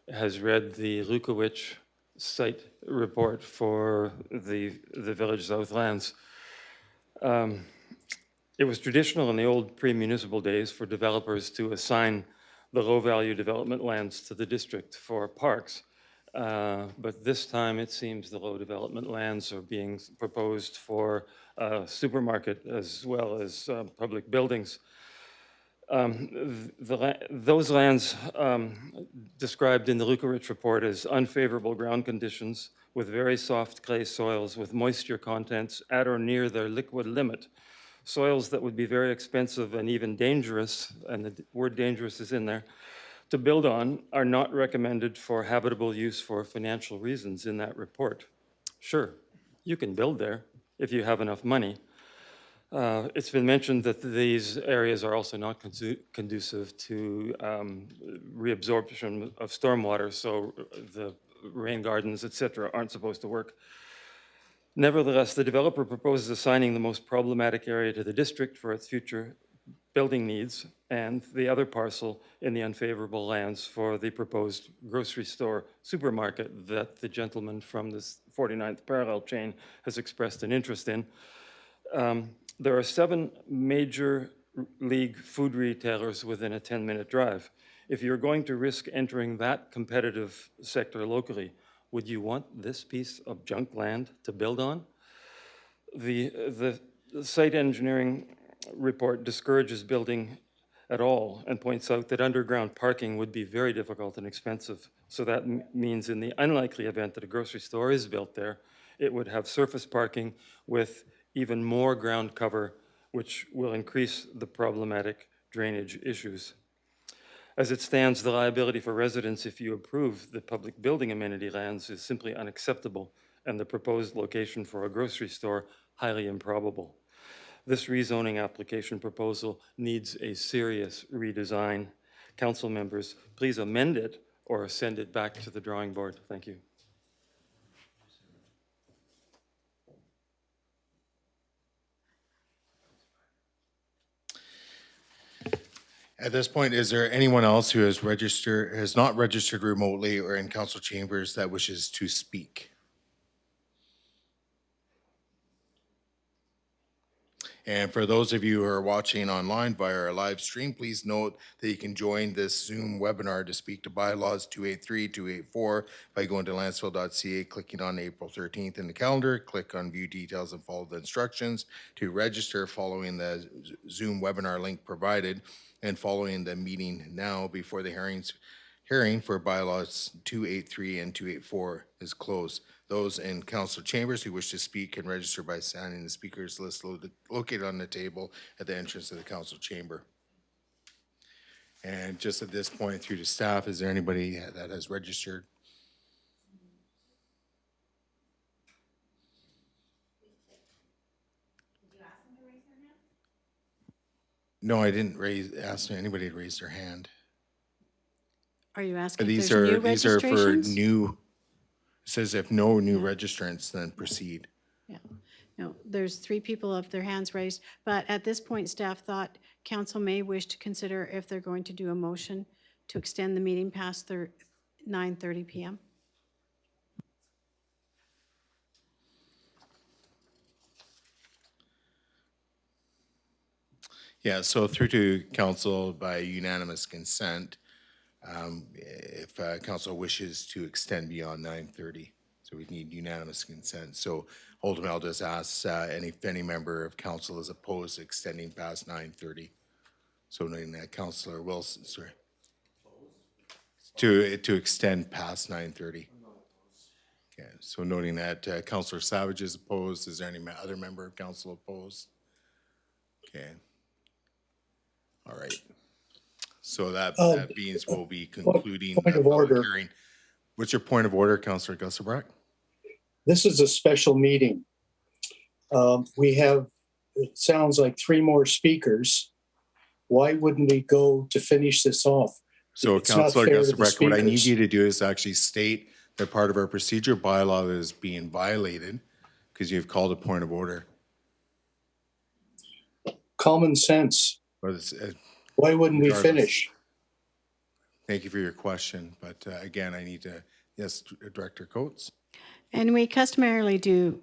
has read the Lukowicz site report for the Village Southlands. It was traditional in the old pre-municipal days for developers to assign the low-value development lands to the district for parks. But this time, it seems the low development lands are being proposed for a supermarket as well as public buildings. Those lands described in the Lukowicz report as unfavorable ground conditions with very soft clay soils with moisture contents at or near their liquid limit. Soils that would be very expensive and even dangerous, and the word dangerous is in there, to build on are not recommended for habitable use for financial reasons in that report. Sure, you can build there if you have enough money. It's been mentioned that these areas are also not conducive to reabsorption of stormwater, so the rain gardens, et cetera, aren't supposed to work. Nevertheless, the developer proposes assigning the most problematic area to the district for its future building needs and the other parcel in the unfavorable lands for the proposed grocery store supermarket that the gentleman from this 49th parallel chain has expressed an interest in. There are 7 major league food retailers within a 10-minute drive. If you're going to risk entering that competitive sector locally, would you want this piece of junk land to build on? The site engineering report discourages building at all and points out that underground parking would be very difficult and expensive. So that means in the unlikely event that a grocery store is built there, it would have surface parking with even more ground cover, which will increase the problematic drainage issues. As it stands, the liability for residents if you approve the public building amenity lands is simply unacceptable, and the proposed location for a grocery store highly improbable. This rezoning application proposal needs a serious redesign. Council members, please amend it or send it back to the drawing board. Thank you. At this point, is there anyone else who has not registered remotely or in council chambers that wishes to speak? And for those of you who are watching online via our live stream, please note that you can join this Zoom webinar to speak to Bylaws 283-284 by going to lantzville.ca, clicking on April 13th in the calendar, click on View Details and follow the instructions to register following the Zoom webinar link provided and following the meeting now before the hearing for Bylaws 283 and 284 is closed. Those in council chambers who wish to speak can register by signing the speakers list located on the table at the entrance of the council chamber. And just at this point, through to staff, is there anybody that has registered? No, I didn't ask anybody to raise their hand. Are you asking These if there's new are for registrations? new. It says if no new registrants, then proceed. Yeah. No, there's 3 people have their hands raised, but at this point, staff thought council may wish to consider if they're going to do a motion to extend the meeting past 9:30 p.m. Yeah, so through to council by unanimous consent, if council wishes to extend beyond 9:30. So we need unanimous consent. So ultimately, I'll just ask if any member of council is opposed to extending past 9:30. So knowing that Councillor Wilson, sorry, to extend past 9:30. Okay, so noting that Councillor Savage is opposed. Is there any other member of council opposed? Okay. All right. So that means we'll be concluding point the of public order. hearing. What's your point of order, Councillor Gusselbrock? This is a special meeting. We have, it sounds like 3 more speakers. Why wouldn't we go to finish this off? So, It's not Councillor fair to the Gusselbrock, what I need speakers. you to do is actually state that part of our procedure bylaw is being violated because you've called a point of order. Common sense. But it's, Why wouldn't we regardless. finish? Thank you for your question, but again, I need to, yes, Director Coates. And we customarily do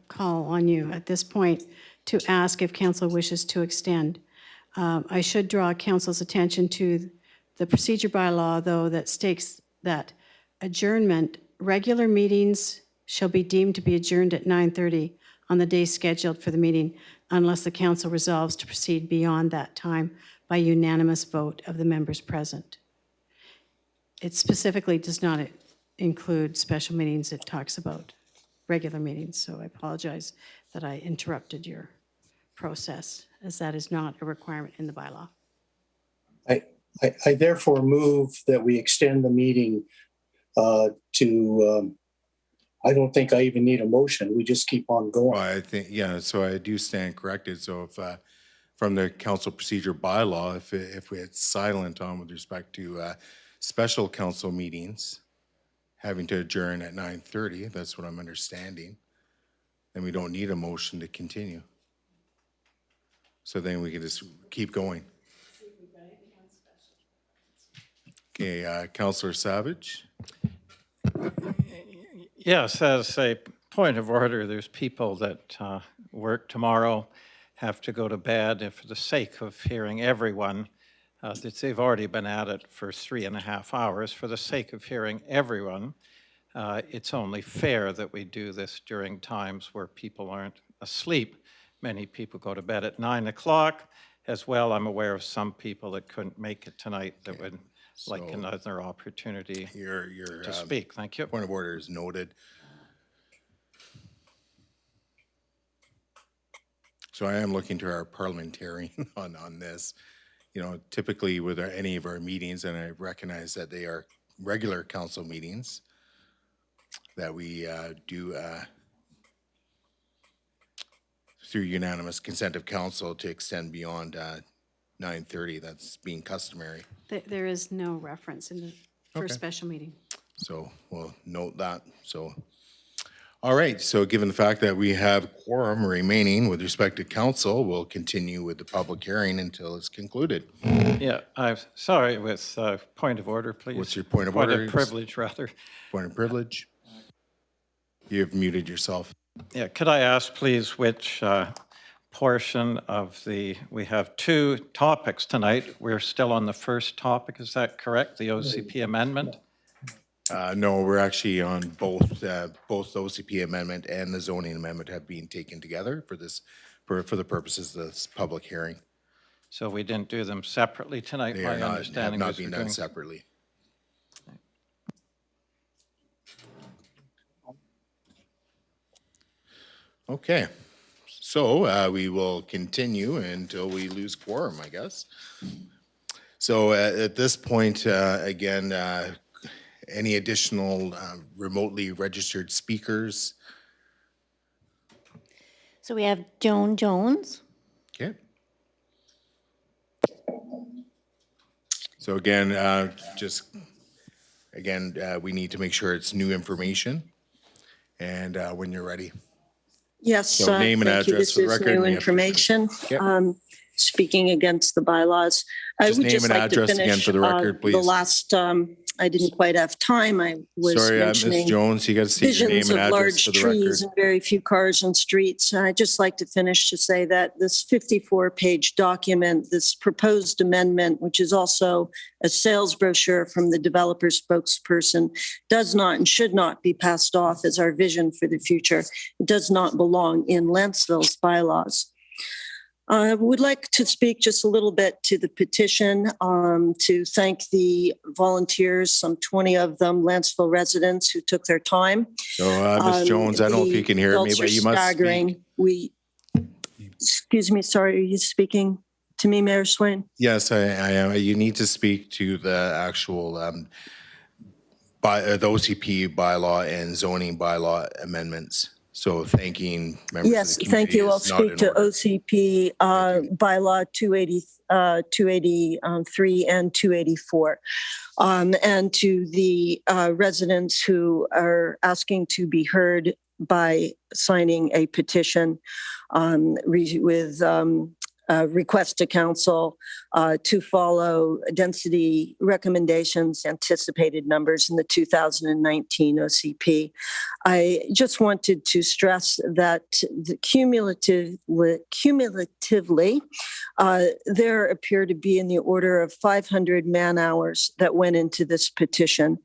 call on you at this point to ask if council wishes to extend. I should draw council's attention to the procedure bylaw, though, that states that adjournment, regular meetings shall be deemed to be adjourned at 9:30 on the day scheduled for the meeting unless the council resolves to proceed beyond that time by unanimous vote of the members present. It specifically does not include special meetings. It talks about regular meetings. So I apologize that I interrupted your process, as that is not a requirement in the bylaw. I therefore move that we extend the meeting to, I don't think I even need a motion. We just keep on going. Well, I think, yeah, so I do stand corrected. So if, from the council procedure bylaw, if it's silent on with respect to special council meetings having to adjourn at 9:30, that's what I'm understanding, then we don't need a motion to continue. So then we can just keep going. Okay, Councillor Savage. Yes, as a point of order, there's people that work tomorrow, have to go to bed, and for the sake of hearing everyone, that they've already been at it for 3.5 hours. For the sake of hearing everyone, it's only fair that we do this during times where people aren't asleep. Many people go to bed at 9 o'clock. As well, I'm aware of some people that couldn't make it tonight that would like another opportunity to speak. Thank you. Point of order is noted. So I am looking to our parliamentarian on this. You know, typically with any of our meetings, and I recognize that they are regular council meetings, that we do through unanimous consent of council to extend beyond 9:30. That's being customary. There is no reference in the for a special meeting. So we'll note that. So, all right. So given the fact that we have quorum remaining with respect to council, we'll continue with the public hearing until it's concluded. Yeah, I'm sorry, with point of order, please. What's your point of order? Point of privilege, rather. Point of privilege. You've muted yourself. Yeah, could I ask, please, which portion of we have 2 topics tonight. We're still on the first topic, is that correct? The OCP amendment? No, we're actually on both the OCP amendment and the zoning amendment have been taken together for this, for the purposes of this public hearing. So we didn't do them separately tonight? They My are not, have understanding not is been we're done doing- separately. Okay, so we will continue until we lose quorum, I guess. So at this point, again, any additional remotely registered speakers? So we have Joan Jones. Okay. So again, we need to make sure it's new information. And when you're ready. Yes, So name and thank you. address This for the is record. new We have to- information. Yep. Speaking against the bylaws. I Just would name just and like to address again finish for the record, the please. last, I didn't quite have time. I was Sorry, Ms. mentioning Jones, you got to state your name visions and of address large for the record. trees and very few cars and streets. And I'd just like to finish to say that this 54-page document, this proposed amendment, which is also a sales brochure from the developer spokesperson, does not and should not be passed off as our vision for the future. It does not belong in Lantzville's bylaws. I would like to speak just a little bit to the petition, to thank the volunteers, some 20 of them, Lantzville residents who took their time. So, Ms. Jones, I don't know if you can hear me, but you must staggering. speak. Excuse me, sorry, are you speaking to me, Mayor Swain? Yes, I am. You need to speak to the actual the OCP bylaw and zoning bylaw amendments. So thanking members Yes, of the thank community you. I'll is not speak in to order. OCP bylaw 283 and 284. And to the residents who are asking to be heard by signing a petition with request to council to follow density recommendations, anticipated numbers in the 2019 OCP. I just wanted to stress that cumulatively, there appear to be in the order of 500 man-hours that went into this petition.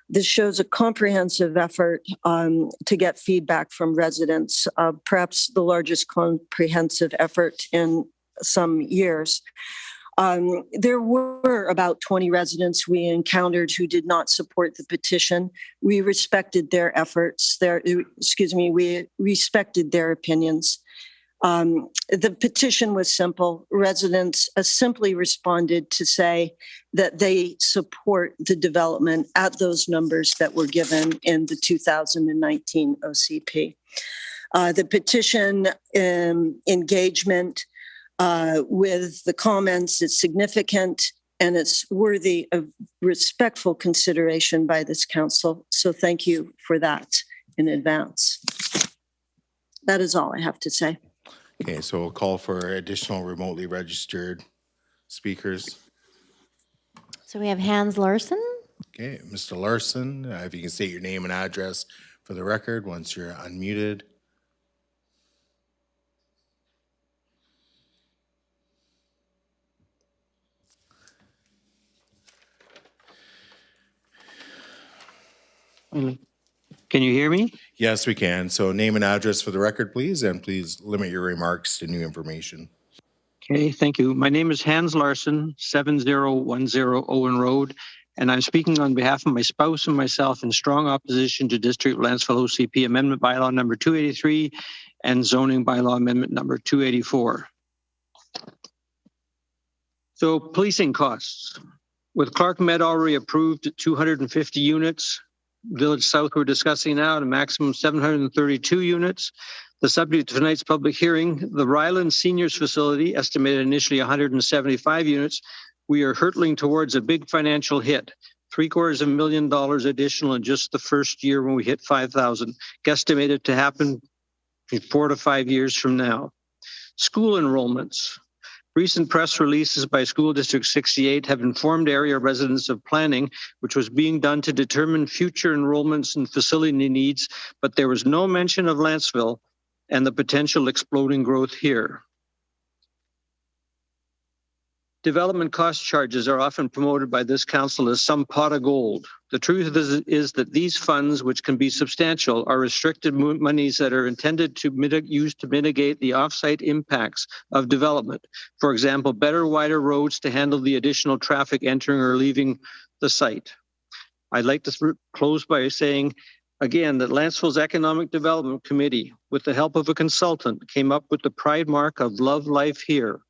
This shows a comprehensive effort to get feedback from residents, perhaps the largest comprehensive effort in some years. There were about 20 residents we encountered who did not support the petition. We respected their efforts, we respected their opinions. The petition was simple. Residents simply responded to say that they support the development at those numbers that were given in the 2019 OCP. The petition engagement with the comments is significant and it's worthy of respectful consideration by this council. So thank you for that in advance. That is all I have to say. Okay, so we'll call for additional remotely registered speakers. So we have Hans Larson. Okay, Mr. Larson, if you can state your name and address for the record once you're unmuted. Can you hear me? Yes, we can. So name and address for the record, please, and please limit your remarks to new information. Okay, thank you. My name is Hans Larson, 7010 Owen Road, and I'm speaking on behalf of my spouse and myself in strong opposition to District Lantzville OCP Amendment Bylaw number 283 and Zoning Bylaw Amendment number 284. So policing costs. With Clark Med already approved at 250 units, Village South we're discussing now at a maximum 732 units. The subject of tonight's public hearing, the Ryland Seniors Facility, estimated initially 175 units. We are hurtling towards a big financial hit, $750,000 additional in just the first year when we hit 5,000, guesstimated to happen in 4 to 5 years from now. School enrollments. Recent press releases by School District 68 have informed area residents of planning, which was being done to determine future enrollments and facility needs, but there was no mention of Lantzville and the potential exploding growth here. Development cost charges are often promoted by this council as some pot of gold. The truth is that these funds, which can be substantial, are restricted monies that are intended to used to mitigate the off-site impacts of development. For example, better, wider roads to handle the additional traffic entering or leaving the site. I'd like to close by saying, again, that Lantzville's Economic Development Committee, with the help of a consultant, came up with the pride mark of Love Life Here.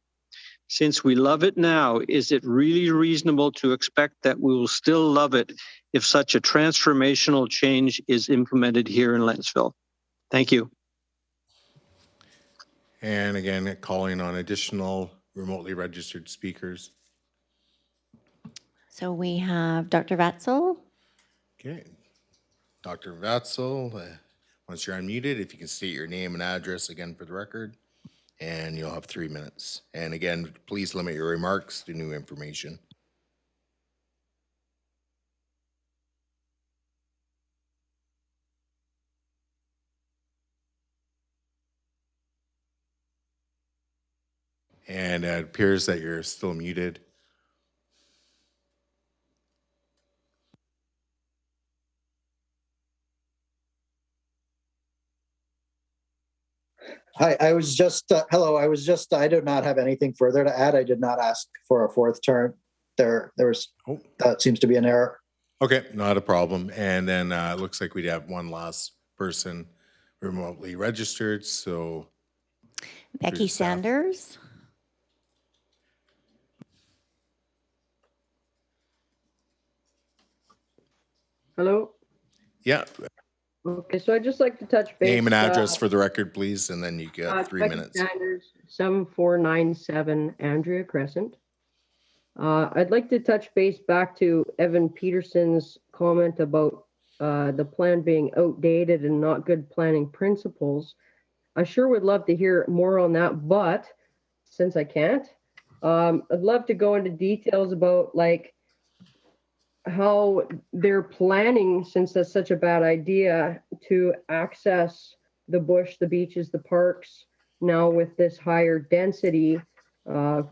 Since we love it now, is it really reasonable to expect that we will still love it if such a transformational change is implemented here in Lantzville? Thank you. And again, calling on additional remotely registered speakers. So we have Dr. Vatzel. Okay. Dr. Vatzel, once you're unmuted, if you can state your name and address again for the record, and you'll have 3 minutes. And again, please limit your remarks to new information. And it appears that you're still muted. Hi, I was just, hello, I do not have anything further to add. I did not ask for a fourth turn. That seems to be an error. Okay, not a problem. And then it looks like we'd have one last person remotely registered, so. Becky Sanders. Hello? Yeah, Okay, so I'd just like to touch base. name and address for the record, please, and then you get 3 Becky minutes. Sanders, 7497 Andrea Crescent. I'd like to touch base back to Evan Peterson's comment about the plan being outdated and not good planning principles. I sure would love to hear more on that, but since I can't, I'd love to go into details about like how they're planning, since that's such a bad idea, to access the bush, the beaches, the parks. Now with this higher density,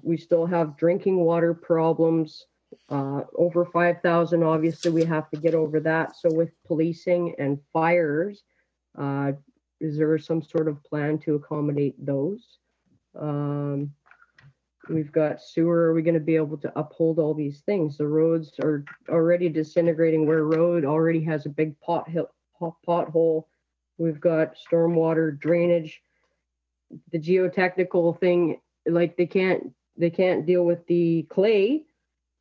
we still have drinking water problems. Over 5,000, obviously we have to get over that. So with policing and fires, is there some sort of plan to accommodate those? We've got sewer. Are we going to be able to uphold all these things? The roads are already disintegrating. Ware Road already has a big pothole. We've got stormwater drainage. The geotechnical thing, like they can't deal with the clay.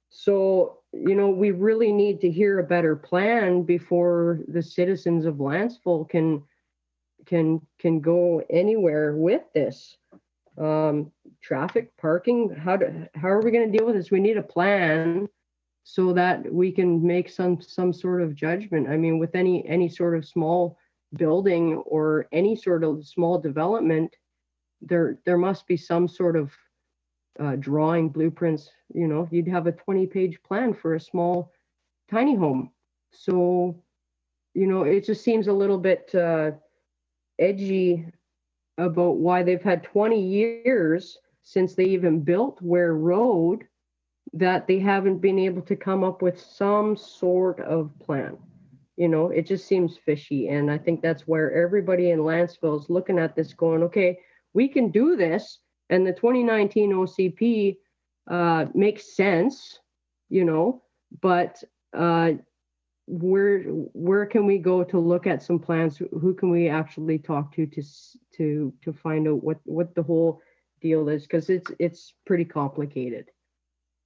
So, you know, we really need to hear a better plan before the citizens of Lantzville can go anywhere with this. Traffic, parking, how are we going to deal with this? We need a plan so that we can make some sort of judgment. I mean, with any sort of small building or any sort of small development, there must be some sort of drawing, blueprints. You know, you'd have a 20-page plan for a small tiny home. So, you know, it just seems a little bit edgy about why they've had 20 years since they even built Ware Road, that they haven't been able to come up with some sort of plan. You know, it just seems fishy. And I think that's where everybody in Lantzville is looking at this going, okay, we can do this. And the 2019 OCP makes sense, you know, but where can we go to look at some plans? Who can we actually talk to find out what the whole deal is? Because it's pretty complicated,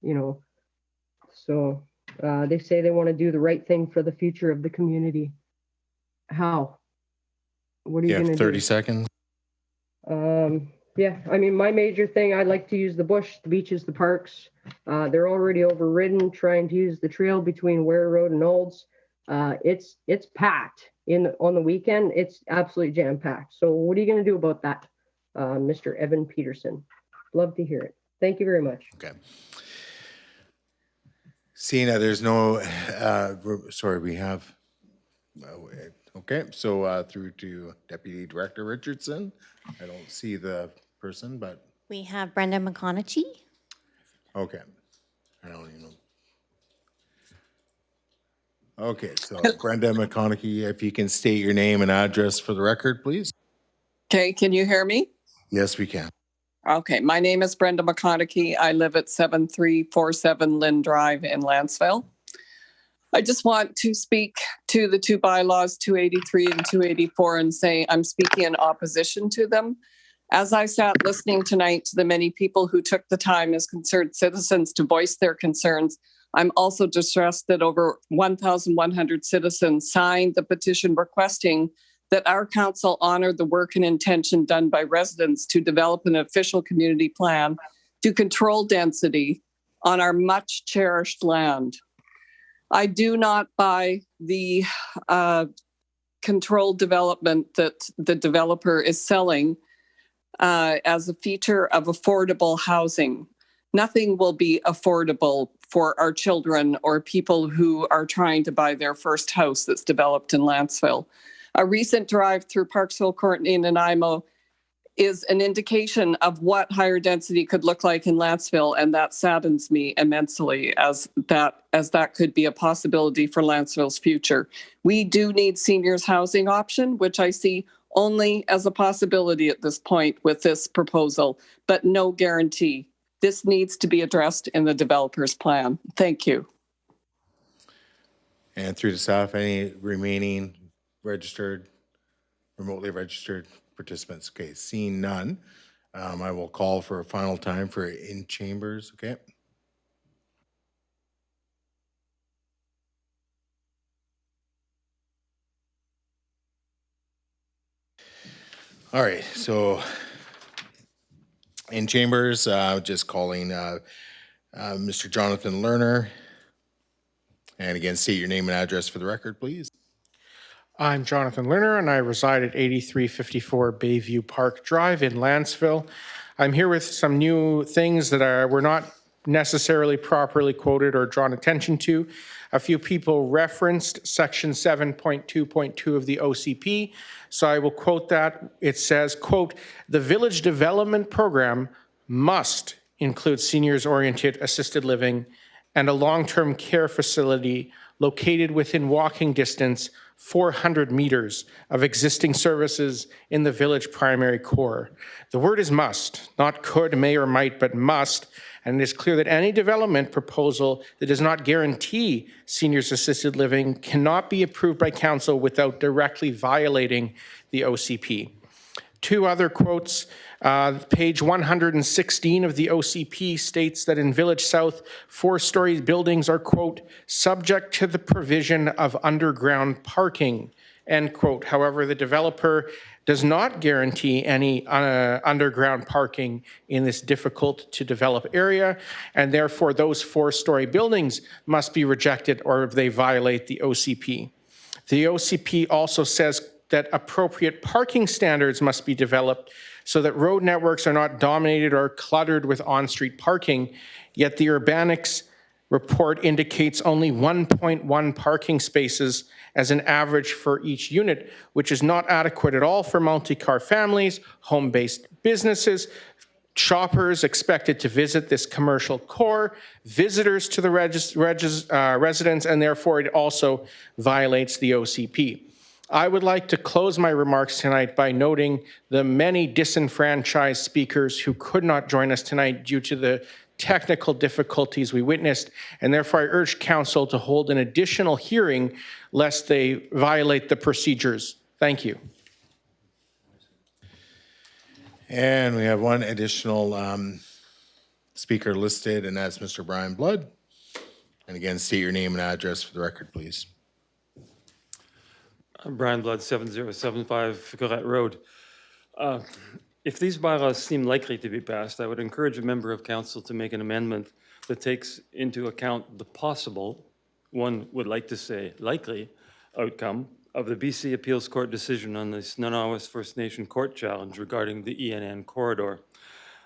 you know. So they say they want to do the right thing for the future of the community. How? What are you going to do? 30 seconds. Yeah, I mean, my major thing, I like to use the bush, the beaches, the parks. They're already overridden trying to use the trail between Ware Road and Olds. It's packed on the weekend. It's absolutely jam packed. So what are you going to do about that, Mr. Evan Peterson? Love to hear it. Thank you very much. Okay. Seeing that there's no, sorry, we have, okay, so through to Deputy Director Richardson. I don't see the person, but. We have Brenda McConaughey. Okay. I don't even know. Okay, so Brenda McConaughey, if you can state your name and address for the record, please. Okay, can you hear me? Yes, we can. Okay, my name is Brenda McConaughey. I live at 7347 Lynn Drive in Lantzville. I just want to speak to the two bylaws, 283 and 284, and say I'm speaking in opposition to them. As I sat listening tonight to the many people who took the time as concerned citizens to voice their concerns, I'm also distressed that over 1,100 citizens signed the petition requesting that our council honor the work and intention done by residents to develop an official community plan to control density on our much cherished land. I do not buy the controlled development that the developer is selling as a feature of affordable housing. Nothing will be affordable for our children or people who are trying to buy their first house that's developed in Lantzville. A recent drive through Parksville, Courtenay, and Nanaimo is an indication of what higher density could look like in Lantzville, and that saddens me immensely as that could be a possibility for Lantzville's future. We do need seniors housing option, which I see only as a possibility at this point with this proposal, but no guarantee. This needs to be addressed in the developer's plan. Thank you. And through the staff, any remaining remotely registered participants? Okay, seeing none, I will call for a final time for in chambers, okay? All right, so in chambers, just calling Mr. Jonathan Lerner. And again, state your name and address for the record, please. I'm Jonathan Lerner, and I reside at 8354 Bayview Park Drive in Lantzville. I'm here with some new things that were not necessarily properly quoted or drawn attention to. A few people referenced section 7.2.2 of the OCP, so I will quote that. It says, quote, "The village development program must include seniors-oriented assisted living and a long-term care facility located within walking distance 400 meters of existing services in the village primary core." The word is must, not could, may, or might, but must. And it is clear that any development proposal that does not guarantee seniors assisted living cannot be approved by council without directly violating the OCP. Two other quotes. Page 116 of the OCP states that in Village South, 4-story buildings are, quote, "subject to the provision of underground parking," end quote. However, the developer does not guarantee any underground parking in this difficult to develop area, and therefore those 4-story buildings must be rejected or they violate the OCP. The OCP also says that appropriate parking standards must be developed so that road networks are not dominated or cluttered with on-street parking, yet the Urbanics report indicates only 1.1 parking spaces as an average for each unit, which is not adequate at all for multi-car families, home-based businesses, shoppers expected to visit this commercial core, visitors to the residence, and therefore it also violates the OCP. I would like to close my remarks tonight by noting the many disenfranchised speakers who could not join us tonight due to the technical difficulties we witnessed, and therefore I urge council to hold an additional hearing lest they violate the procedures. Thank you. And we have one additional speaker listed, and that's Mr. Brian Blood. And again, state your name and address for the record, please. I'm Brian Blood, 7075 Correct Road. If these bylaws seem likely to be passed, I would encourage a member of council to make an amendment that takes into account the possible, one would like to say likely, outcome of the BC Appeals Court decision on the Snunnawas First Nation court challenge regarding the ENN corridor.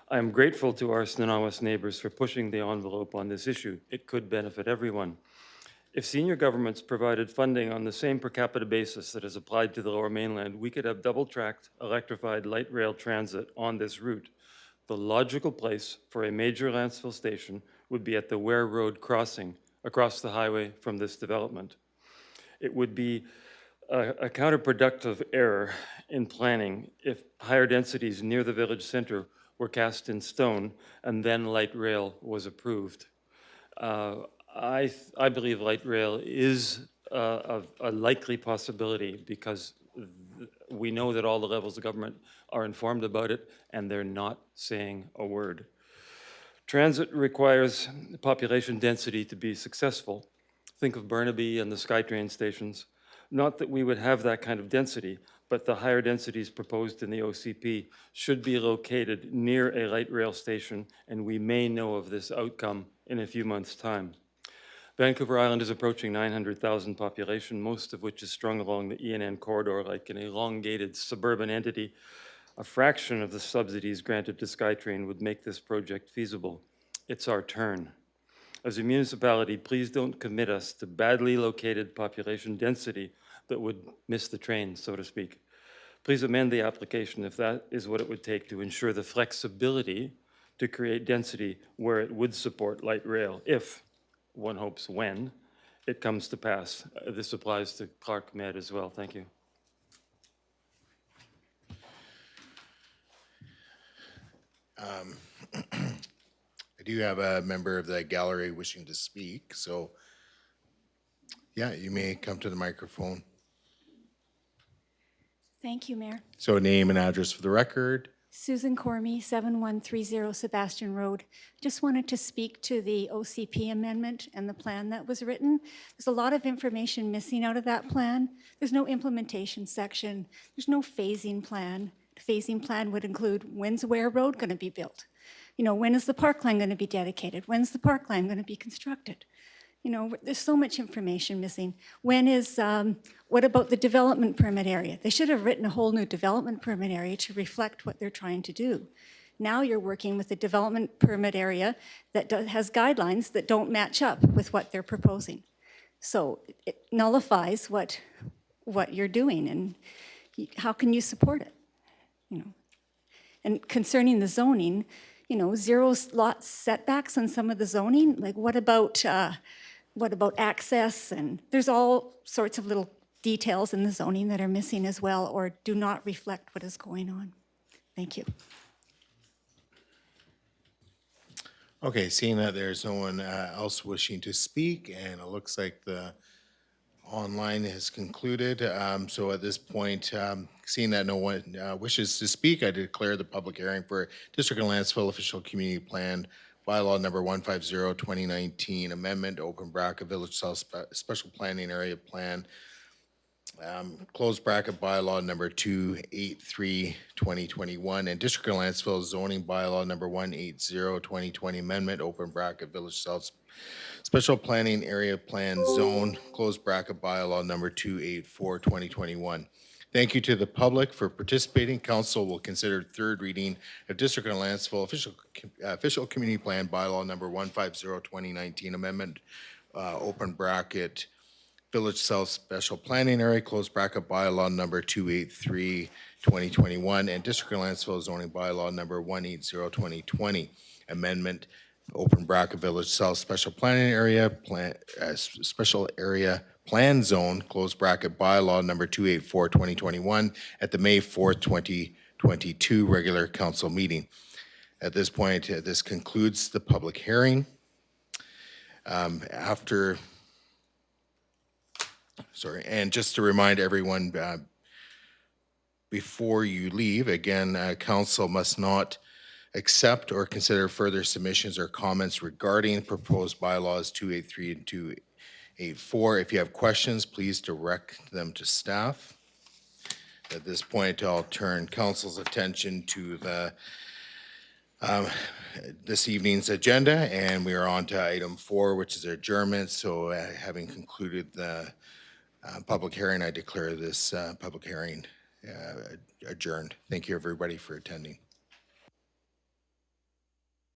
I am grateful to our Snunnawas neighbors for pushing the envelope on this issue. It could benefit everyone. If senior governments provided funding on the same per capita basis that is applied to the Lower Mainland, we could have double-tracked electrified light rail transit on this route. The logical place for a major Lantzville station would be at the Ware Road crossing across the highway from this development. It would be a counterproductive error in planning if higher densities near the village center were cast in stone and then light rail was approved. I believe light rail is a likely possibility because we know that all the levels of government are informed about it and they're not saying a word. Transit requires population density to be successful. Think of Burnaby and the SkyTrain stations. Not that we would have that kind of density, but the higher densities proposed in the OCP should be located near a light rail station, and we may know of this outcome in a few months' time. Vancouver Island is approaching 900,000 population, most of which is strung along the ENN corridor like an elongated suburban entity. A fraction of the subsidies granted to SkyTrain would make this project feasible. It's our turn. As a municipality, please don't commit us to badly located population density that would miss the train, so to speak. Please amend the application if that is what it would take to ensure the flexibility to create density where it would support light rail, if, one hopes when, it comes to pass. This applies to Clark Med as well. Thank you. I do have a member of the gallery wishing to speak, so yeah, you may come to the microphone. Thank you, Mayor. So name and address for the record. Susan Cormie, 7130 Sebastian Road. Just wanted to speak to the OCP amendment and the plan that was written. There's a lot of information missing out of that plan. There's no implementation section. There's no phasing plan. The phasing plan would include when's Ware Road going to be built? You know, when is the parkland going to be dedicated? When's the parkland going to be constructed? You know, there's so much information missing. What about the development permit area? They should have written a whole new development permit area to reflect what they're trying to do. Now you're working with a development permit area that has guidelines that don't match up with what they're proposing. So it nullifies what you're doing, and how can you support it? You know, and concerning the zoning, you know, 0 lot setbacks on some of the zoning. Like what about access? And there's all sorts of little details in the zoning that are missing as well, or do not reflect what is going on. Thank you. Okay, seeing that there's no one else wishing to speak, and it looks like the online has concluded. So at this point, seeing that no one wishes to speak, I declare the public hearing for District of Lantzville Official Community Plan Bylaw number 150, 2019, amendment, open bracket, Village South Special Planning Area Plan, closed bracket bylaw number 283, 2021, and District of Lantzville zoning bylaw number 180, 2020, amendment, open bracket, Village South Special Planning Area Plan Zone, closed bracket bylaw number 284, 2021. Thank you to the public for participating. Council will consider third reading of District of Lantzville Official Community Plan Bylaw number 150, 2019, amendment, open bracket, Village South Special Planning Area, closed bracket bylaw number 283, 2021, and District of Lantzville zoning bylaw number 180, 2020, amendment, open bracket, Village South Special Planning Area, Special Area Plan Zone, closed bracket bylaw number 284, 2021, at the May 4th, 2022 regular council meeting. At this point, this concludes the public hearing. And just to remind everyone, before you leave, again, council must not accept or consider further submissions or comments regarding proposed bylaws 283 and 284. If you have questions, please direct them to staff. At this point, I'll turn council's attention to the this evening's agenda, and we are on to item 4, which is adjournment. So having concluded the public hearing, I declare this public hearing adjourned. Thank you, everybody, for attending.